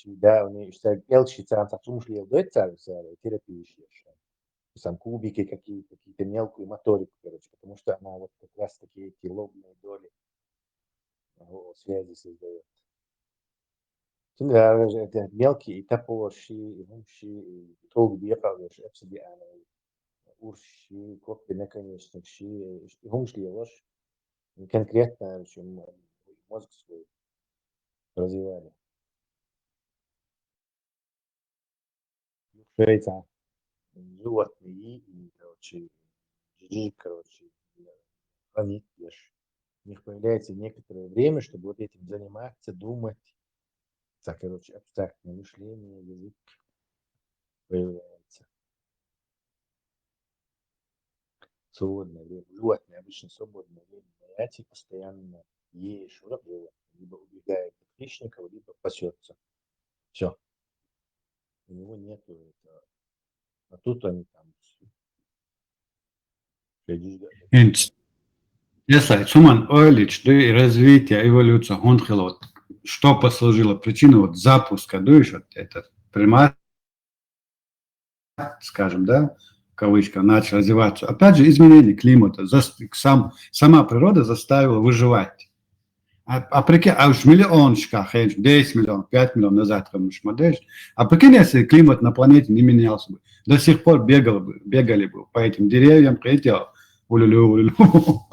да, у них элчи царца сумшли элдойца, терапии сам кубики какие-то мелкую моторику, короче, потому что она вот как раз таки эти лобные доли связи создает. Да, это мелкие и топорши, и мумши, и толк бьехал, и обсиди урши, копи наконечник, и мумшли ложь. Конкретно, чем мозг свой развивали. Швейца, животные и, короче, хранить ешь. У них появляется некоторое время, чтобы вот этим заниматься, думать. Короче, абстрактное мышление, язык появляется. Свободное время. Животные обычно свободное время занятий постоянно ешь, либо убегает от хищников, либо пасется. Все. У него нету этого. А тут они там. Если Суман Ойлич, да, и развитие, эволюция, он хотел, что послужило причиной вот запуска, да, еще этот примат, скажем, да, в кавычках, начал развиваться. Опять же, изменение климата, сама природа заставила выживать. Прикинь, уж миллион, 10 миллионов, 5 миллионов назад, а прикинь, если климат на планете не менялся бы, до сих пор бегали бы по этим деревьям, хотел, улюлю.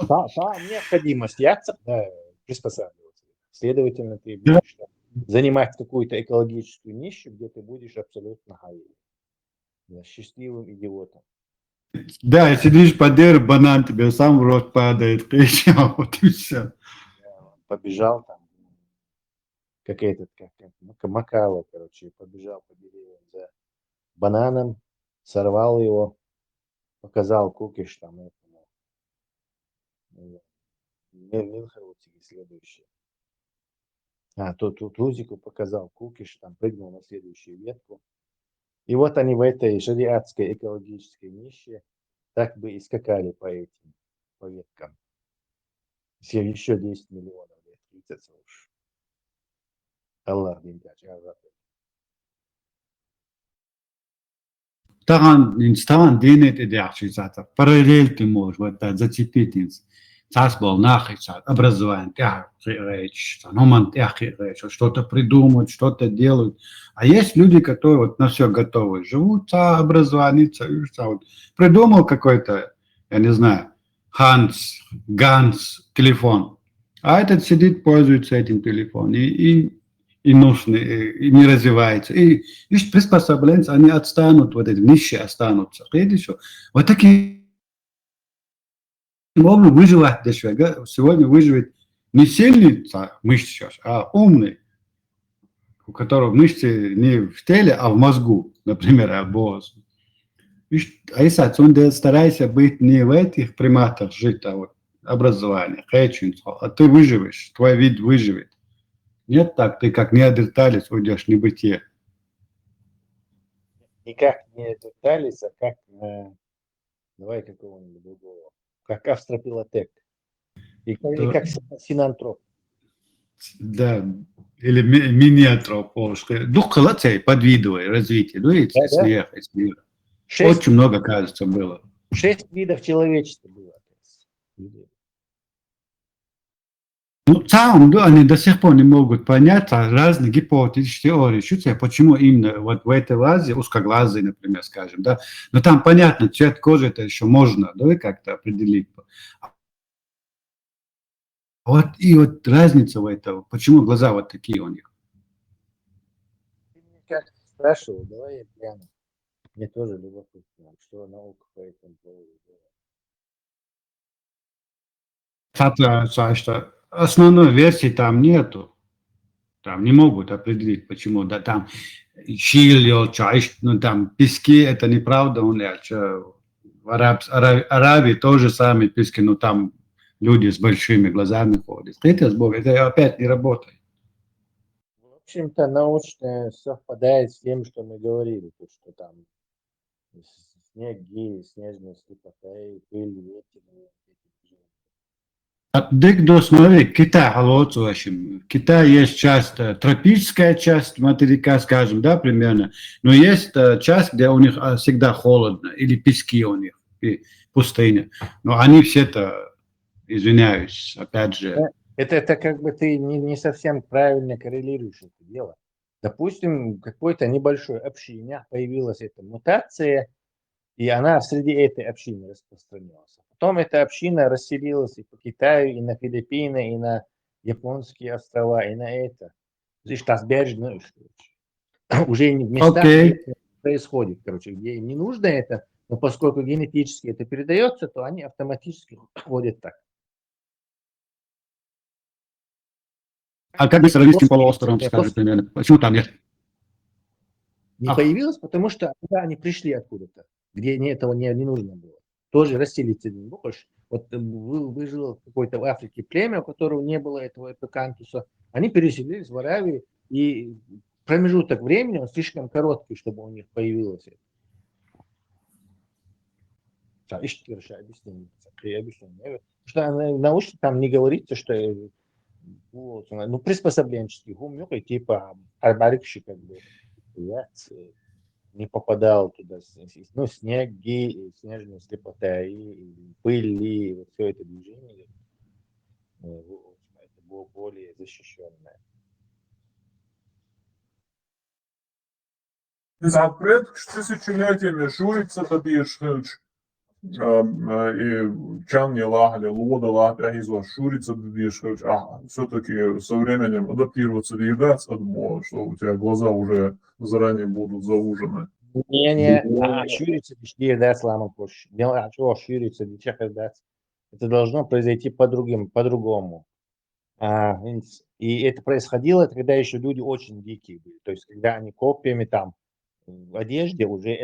Та необходимость приспосабливаться. Следовательно, ты будешь занимать какую-то экологическую нишу, где ты будешь абсолютно счастливым идиотом. Да, сидишь под деревом, банан тебе сам в рот падает, вот и все. Побежал там, как Макало, короче, побежал по деревьям за бананом, сорвал его, показал кукиш там этому Милхаутиге следующее. Тузику показал кукиш, там прыгнул на следующую ветку. И вот они в этой шариатской экологической нише так бы и скакали по веткам. Еще 10 миллионов лет, 30 уж. Аллах диндач, Инстан денет идеальный зато. Параллель ты можешь вот так зацепить. Царь был нахер, образование, речь, что-то придумывают, что-то делают. А есть люди, которые вот на все готовы, живут, образование, вот, придумал какой-то, я не знаю, Ганс, телефон. А этот сидит, пользуется этим телефоном и нужны, и не развивается. И приспособленцы, они отстанут, вот эти нищие останутся. Видишь, вот такие образом выживать человек. Сегодня выживет не сильный мышцы, а умный, у которого мышцы не в теле, а в мозгу, например, обоз. А если он старается быть не в этих приматах жить, а вот образование, а ты выживешь, твой вид выживет. Нет так, ты как неандерталец уйдешь в небытие. Не как неандерталец, а как, давай какого-нибудь другого, как австропилотек. И как синантроп. Да, или миниатроп. Дух подвидовое развитие. Видите, смех. Очень много, кажется, было. 6 видов человечества было. Ну, в целом, да, они до сих пор не могут понять разные гипотетические теории, почему именно вот в этой вазе узкоглазый, например, скажем, да. Но там понятно, цвет кожи это еще можно, да, как-то определить. Вот и вот разница в этом, почему глаза вот такие у них. спрашивал, давай я гляну. Мне тоже любопытно, что наука по этому поводу делает. Что основной версии там нету. Там не могут определить, почему. Да, там щель, чаще, ну там пески, это неправда. В Аравии тоже самые пески, но там люди с большими глазами ходят. Это Бог, это опять не работает. В общем-то, научно совпадает с тем, что мы говорили, то, что там снег, снежная слепота, и пыль, ветер. Дык смотри, Китай холодцы, в общем. В Китае есть часть, тропическая часть материка, скажем, да, примерно, но есть часть, где у них всегда холодно, или пески у них, и пустыня. Но они все-то, извиняюсь, опять же. Это как бы ты не совсем правильно коррелируешь это дело. Допустим, в какой-то небольшой общине появилась эта мутация, и она среди этой общины распространилась. Потом эта община расселилась и по Китаю, и на Филиппины, и на японские острова, и на это. Здесь ну, уже в местах, где это происходит, короче, где им не нужно это, но поскольку генетически это передается, то они автоматически ходят так. А как бы с Аравийским полуостровом, скажем, примерно? Почему там нет? Не появилось, потому что когда они пришли откуда-то, где этого не нужно было. Тоже расселиться не больше. Вот выжило какое-то в Африке племя, у которого не было этого эпикантуса. Они переселились в Аравию, и промежуток времени он слишком короткий, чтобы у них появилось это. Что научно там не говорится, что ну, приспособленческий гум, типа арбарикши, как бы, не попадал туда, ну, снеги, снежная слепота, и пыль, и вот все это движение, это было более защищенное. За тысячелетиями журится добьешь, и чан не лагали, лода лагали, журится добьешь, а все-таки со временем адаптироваться и едать одно, что у тебя глаза уже заранее будут заужены. Не, щуриться, да, слава позже. Дело, что щуриться, это должно произойти по-другому. И это происходило, когда еще люди очень дикие были. То есть, когда они копьями там в одежде уже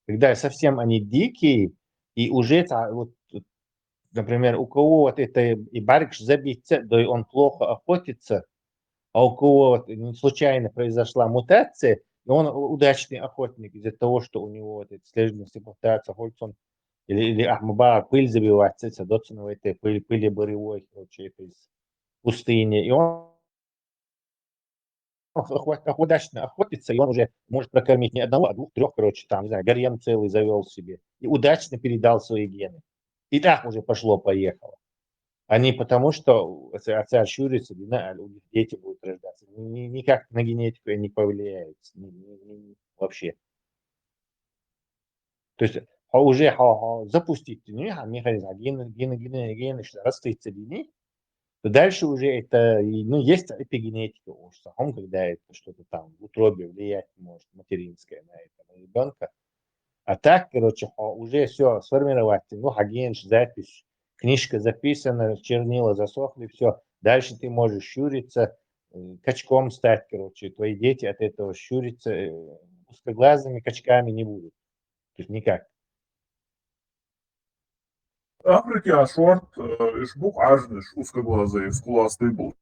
когда совсем они дикие, и уже, вот, например, у кого вот это и барикш забиться, да и он плохо охотится, а у кого вот случайно произошла мутация, и он удачный охотник из-за того, что у него вот эта слежность пытается охотиться, или ахмаба пыль забивается, садится на этой пыли буревой, короче, это из пустыни, и он удачно охотится, и он уже может прокормить не одного, а двух, трех, короче, там, не знаю, гарем целый завел себе, и удачно передал свои гены. И так уже пошло-поехало. А не потому, что отца щурится, у них дети будут рождаться. Никак на генетику не повлияет. Вообще. То есть уже запустить механизм, гены растытся линии, то дальше уже это, ну, есть эпигенетика у самом, когда это что-то там в утробе влиять может, материнское на этого ребенка. А так, короче, уже все сформировать, ну, агент, запись, книжка записана, чернила засохли, все. Дальше ты можешь щуриться, качком стать, короче, твои дети от этого щуриться, узкоглазыми качками не будут. То есть никак. Африки ашорт ишбук ажнеш узкоглазый скуластый был.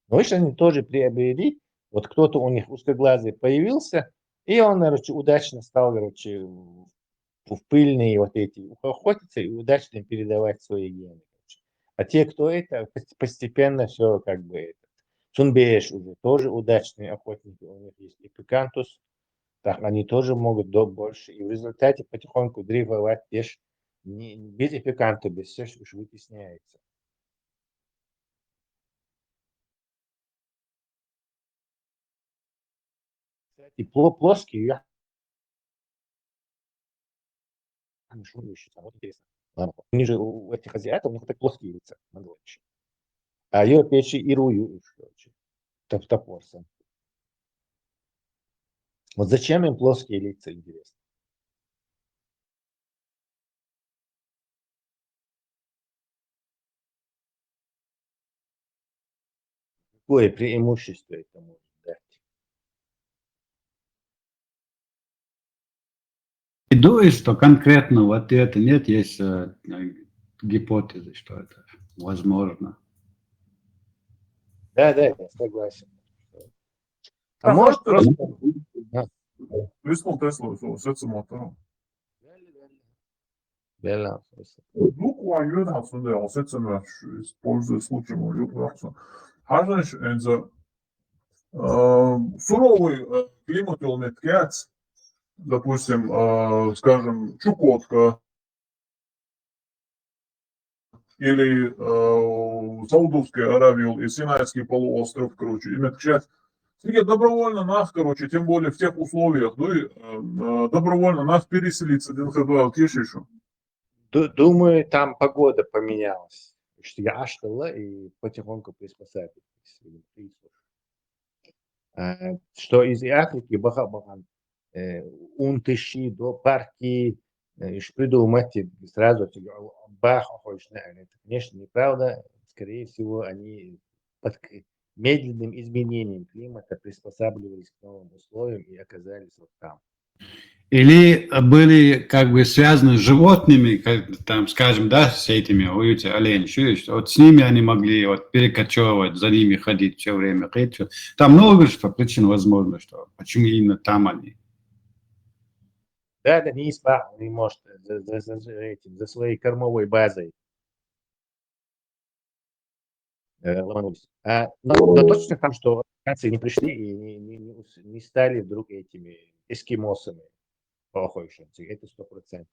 Но видишь, они тоже приобрели, вот кто-то у них узкоглазый появился, и он, короче, удачно стал, короче, в пыльные вот эти охотиться и удачно передавать свои гены. А те, кто это, постепенно все как бы это. Сунбеш уже тоже удачные охотники, у них есть и пикантус, так они тоже могут больше. И в результате потихоньку дрейфовать без эпиканта, без всего уж вытесняется. Кстати, плоские, вот интересно. Они же у этих азиатов, у них так плоские лица. А европейцы и рую. топор сам. Вот зачем им плоские лица, интересно? Какое преимущество это может дать? И думаю, что конкретного ответа нет, есть гипотезы, что это возможно. Да, я согласен. А А может как ты просто... Висмул Теслу secamata? Реально. Ну, куаньюн хасунда я secamаш используя случаем юпракса. Хажаш энза суровый климат Илметкяц, допустим, скажем, Чукотка или Саудовская Аравия и Синайский полуостров, короче, Илметкяц. Среди добровольно нас, короче, тем более в тех условиях, ну и добровольно нас переселиться, Дилхадуал Кишишу. Думаю, там погода поменялась. Что я аштала и потихоньку приспосабилась. Что из Африки баха-бахан унтыши до парки придумать сразу бах, это, конечно, неправда. Скорее всего, они под медленным изменением климата приспосабливались к новым условиям и оказались вот там. Или были как бы связаны с животными, как, там, скажем, да, с этими уютя олень, чуешь, вот с ними они могли вот перекочевывать, за ними ходить все время. Там много что причин возможно, что почему именно там они. Да, не исправно, не может за своей кормовой базой ломанулись. Но точно там, что американцы не пришли и не стали вдруг этими эскимосами. Это 100%.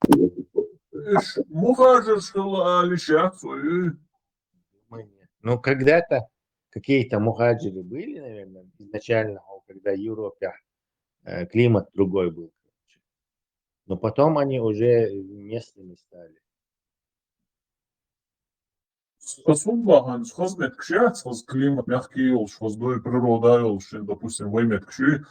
Ну, когда-то какие-то мухаджиры были, наверное, изначально, когда в Европе климат другой был. Но потом они уже местными стали. Особо, хозмет кшац, хоз климат мягкий елш, хоз дой природа елш, допустим, воймет кши.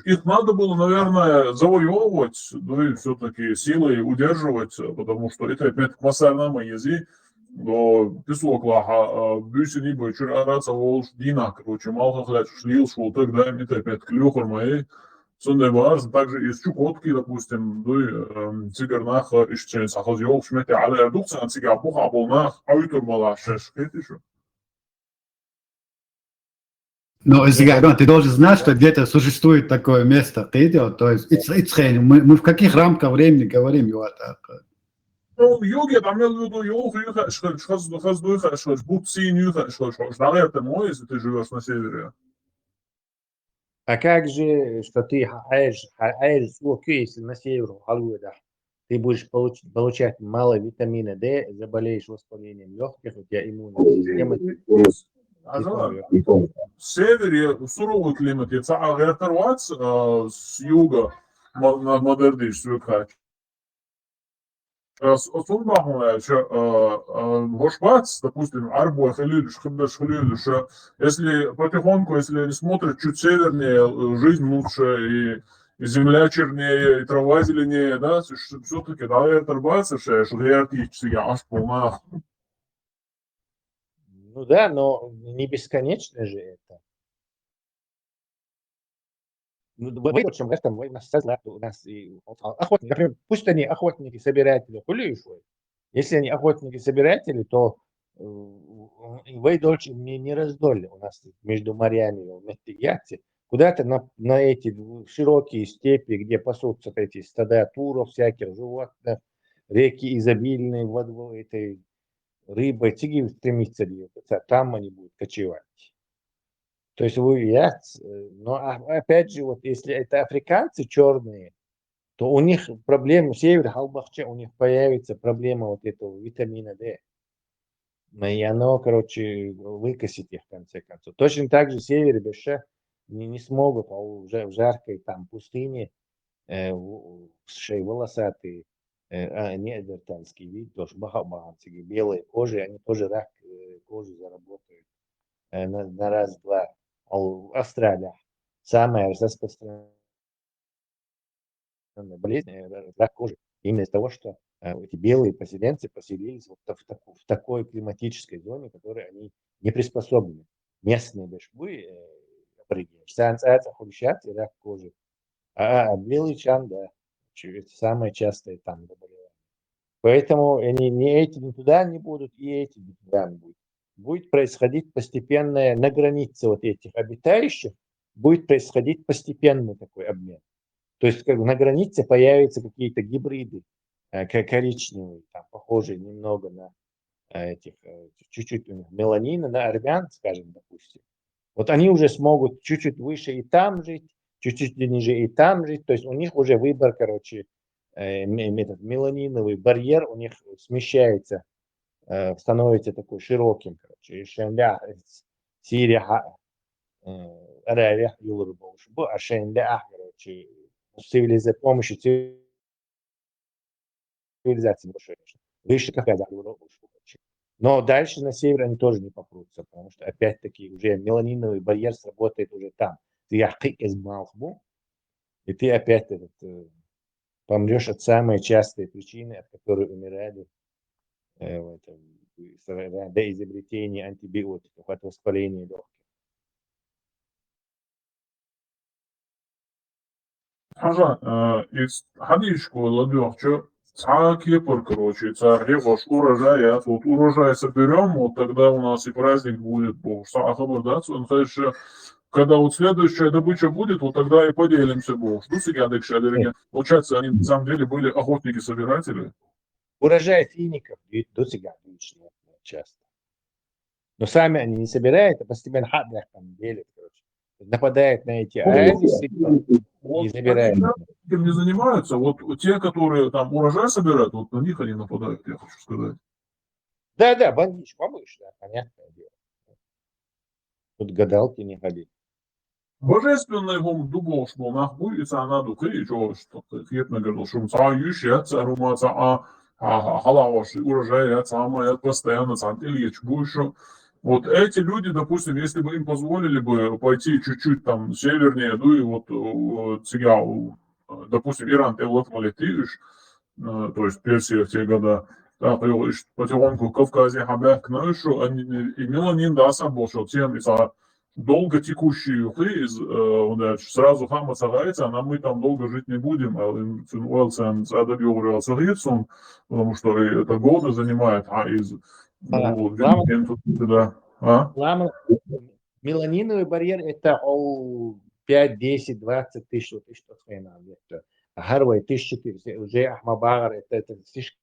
Их надо было, наверное, завоевывать, да и все-таки силой удерживать, потому что это опять масарнама ези, но песоклаха, бюсени бычур араца волш дина, короче, малха хляч шлил, шел тогда, это опять клюхор моей. Сондай баарс, также из Чукотки, допустим, цигернах ишчен сахаз йол шмете але редукция цигар буха болнах аутур малашеш, кетишу. Но если ты должен знать, что где-то существует такое место, ты идешь, то есть мы в каких рамках времени говорим его так? Ну, юге, там я говорю, йол хуюха, шхаз дуйха, шхаз бутсин юха, шхаз это мой, если ты живешь на севере. А как же, что ты если на север, ты будешь получать мало витамина D, заболеешь воспалением легких, у тебя иммунная система. В севере суровый климат, и с юга модердиш свыкать. Гошбац, допустим, арбой халюдиш, хабдаш халюдиш, если потихоньку, если они смотрят чуть севернее, жизнь лучше, и земля чернее, и трава зеленее, да, все-таки, да, это арбац, что я аж полна. Ну да, но не бесконечно же это. Ну, в этом этом у нас охотники, например, пусть они охотники, собиратели, если они охотники, собиратели, то вы дольше не раздолье у нас между морями в куда-то на эти широкие степи, где пасутся эти стада туров, всяких животных, реки изобильные водой этой рыбой, тиги стремится двигаться, там они будут кочевать. То есть но опять же, вот если это африканцы черные, то у них проблема, север, Халбахче, у них появится проблема вот этого витамина D. И оно, короче, выкосит их в конце концов. Точно так же север Беша не смогут, уже в жаркой там пустыне, шеи волосатые, неандертальский вид, тоже бахабанцы, белые кожи, они тоже рак кожи заработают на раз-два. Австралия самая распространенная болезнь рак кожи. Именно из-за того, что эти белые поселенцы поселились вот в такой климатической зоне, в которой они не приспособлены. Местные бешбы, худощат и рак кожи. А белый чан, да, это самое частое там заболевание. Поэтому они ни эти ни туда не будут, и эти ни туда не будут. Будет происходить постепенное, на границе вот этих обитающих, будет происходить постепенный такой обмен. То есть как бы на границе появятся какие-то гибриды коричневые, там, похожие немного на этих, чуть-чуть у них меланина, на армян, скажем, допустим. Вот они уже смогут чуть-чуть выше и там жить, чуть-чуть ниже и там жить. То есть у них уже выбор, короче, этот меланиновый барьер у них смещается, становится такой широким, короче. Сирия, Аравия, Юлурбош, Ашенля, короче, с помощью цивилизации большой, выше какая-то. Но дальше на север они тоже не попрутся, потому что опять-таки уже меланиновый барьер сработает уже там. Ты и ты опять помрешь от самой частой причины, от которой умирали до изобретения антибиотиков, от воспаления легких. حاجة حديشكو лобёхчо Кипр, короче, режешь урожаят, вот урожай соберем, вот тогда у нас и праздник будет, когда вот следующая добыча будет, вот тогда и поделимся, что сега декшадерге. Получается, они на самом деле были охотники-собиратели. Урожай фиников до сега часто. Но сами они не собирают, а постепенно там делят, короче. Нападают на эти оазисы и забирают. Этим не занимаются, вот те, которые там урожай собирают, вот на них они нападают, я хочу сказать. Да, бандич, помышь, да, понятное дело. Тут гадалки не ходи. Божественный гум дубош был нахуется, она духи, что хитно говорил, что ющиятся, аруматься, халаваши, урожай, самое постоянно, Ильич больше. Вот эти люди, допустим, если бы им позволили бы пойти чуть-чуть там севернее, ну и вот сега, допустим, Иран, ты вот летишь, то есть Персия в те года, да, потихоньку в Кавказе, Хабек, Кнойшу, и меланин, да, сам больше, тем, и долго текущий хиз, сразу хама сагается, а мы там долго жить не будем, потому что это годы занимает, а из Меланиновый барьер это 5, 10, 20 тысяч, вот что хрена. Гарвай 1400, уже Ахмабагар, это слишком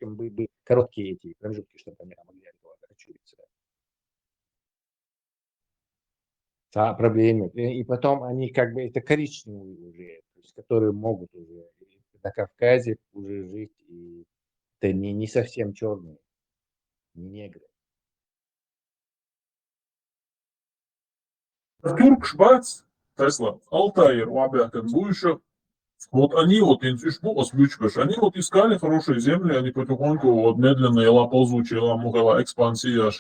были короткие эти промежутки, чтобы они могли очуриться. Проблемы. И потом они как бы это коричневые уже, то есть, которые могут уже на Кавказе уже жить, и это не совсем черные, не негры. Турк, Шбац, Тесла, Алтайр, Уабякан, Буйша, вот они вот они вот искали хорошие земли, они потихоньку вот медленно ела ползучая, мухала экспансия,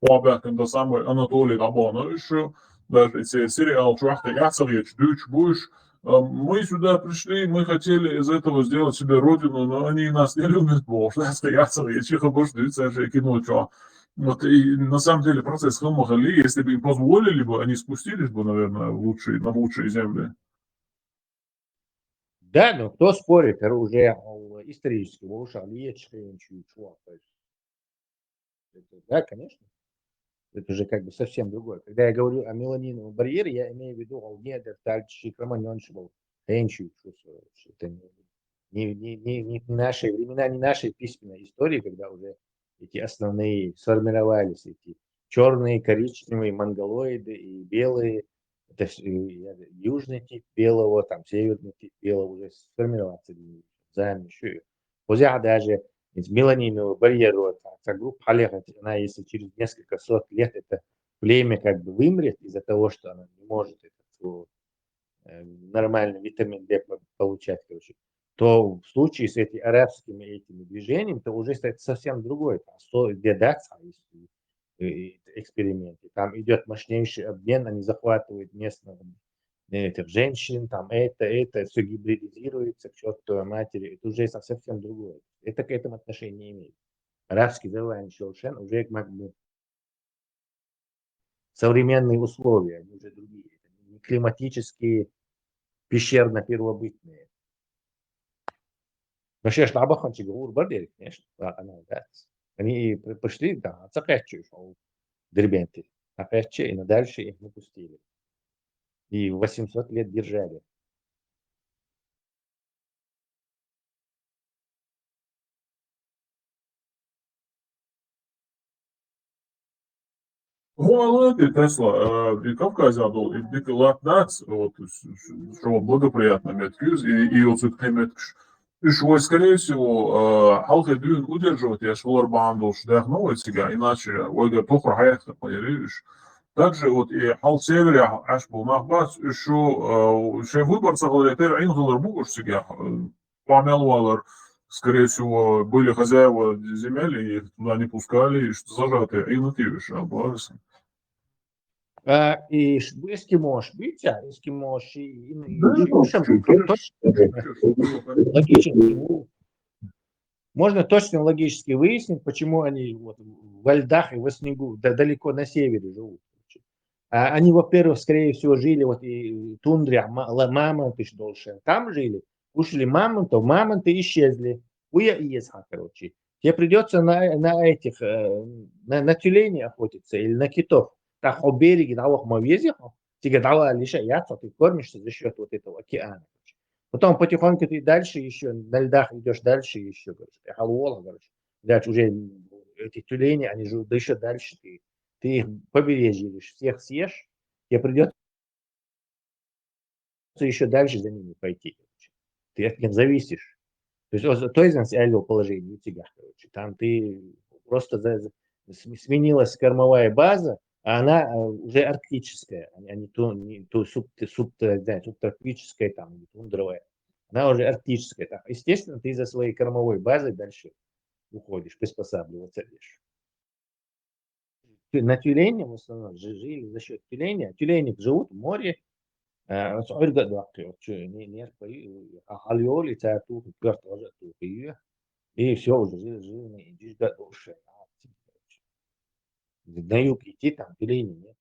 Уабякан до самой Анатолий Абона еще, даже сериал Чувахта Яцелич, Дюч, Буш. Мы сюда пришли, мы хотели из этого сделать себе родину, но они нас не любят, Яцелич, их больше даются, кино, что. Вот, и на самом деле процесс Хамахали, если бы им позволили бы, они спустились бы, наверное, на лучшие земли. Да, но кто спорит, это уже исторически, да, конечно. Это уже как бы совсем другое. Когда я говорю о меланиновом барьере, я имею в виду Алгедер, Тальчи, Кроманьоншибал, Энчи, это не наши времена, не нашей письменной истории, когда уже эти основные сформировались, эти черные, коричневые монголоиды и белые, это южный тип белого, там северный тип белого уже сформироваться заем еще. Позя даже из меланинового барьера, группа Халеха, она если через несколько сот лет это племя как бы вымрет из-за того, что она не может этот нормальный витамин D получать, короче, то в случае с этими арабскими этими движениями, то уже это совсем другое. эксперименты. Там идет мощнейший обмен, они захватывают местных этих женщин, там это, все гибридизируется к чертовой матери. Это уже совсем другое. Это к этому отношения не имеет. Арабский завоевание Шелшен уже как бы современные условия, они уже другие. Не климатические, пещерно-первобытные. Но сейчас Лабахан Чиговур Бардер, конечно, они пришли, да, Цакачу, Дербенты, Цакачу, и дальше их выпустили. И 800 лет держали. Голландия, Тесла, и Кавказе был, и Дик Латнац, вот, что благоприятно меткюз, и вот это меткш. И что, скорее всего, халка дюн удерживать, я шволар бандл, шдахнул себя, иначе, ольга тухра хаятка, понимаешь. Также вот и хал севере, аж был нахбац, что выбор сахалитер, ин доллар бугуш себя, помелвалар, скорее всего, были хозяева земель, и их туда не пускали, и что зажатые, и на тивиш, облагался. И эскимош, видите, эскимош и логически, можно точно логически выяснить, почему они вот во льдах и во снегу далеко на севере живут. Они, во-первых, скорее всего, жили вот и тундре, мамонты дольше, там жили, кушали мамонтов, мамонты исчезли, уя и есха, короче. Тебе придется на этих, на тюленей охотиться или на китов. Так, у берега, да, в Мавезе, тебе дала лишь яйца, ты кормишься за счет вот этого океана. Потом потихоньку ты дальше еще, на льдах идешь дальше еще, короче, дальше уже эти тюлени, они живут, да еще дальше ты их побережье лишь всех съешь, тебе придется еще дальше за ними пойти. Короче. Ты от них зависишь. То есть реального положения у тебя, короче. Там ты просто сменилась кормовая база, а она уже арктическая, а не субтропическая, там, не тундровая. Она уже арктическая. Так. Естественно, ты за своей кормовой базой дальше уходишь, приспосабливаться лишь. На тюлене в основном жили за счет тюленя. Тюлени живут в море. И все, уже жирные. На юг идти, там тюленей нет.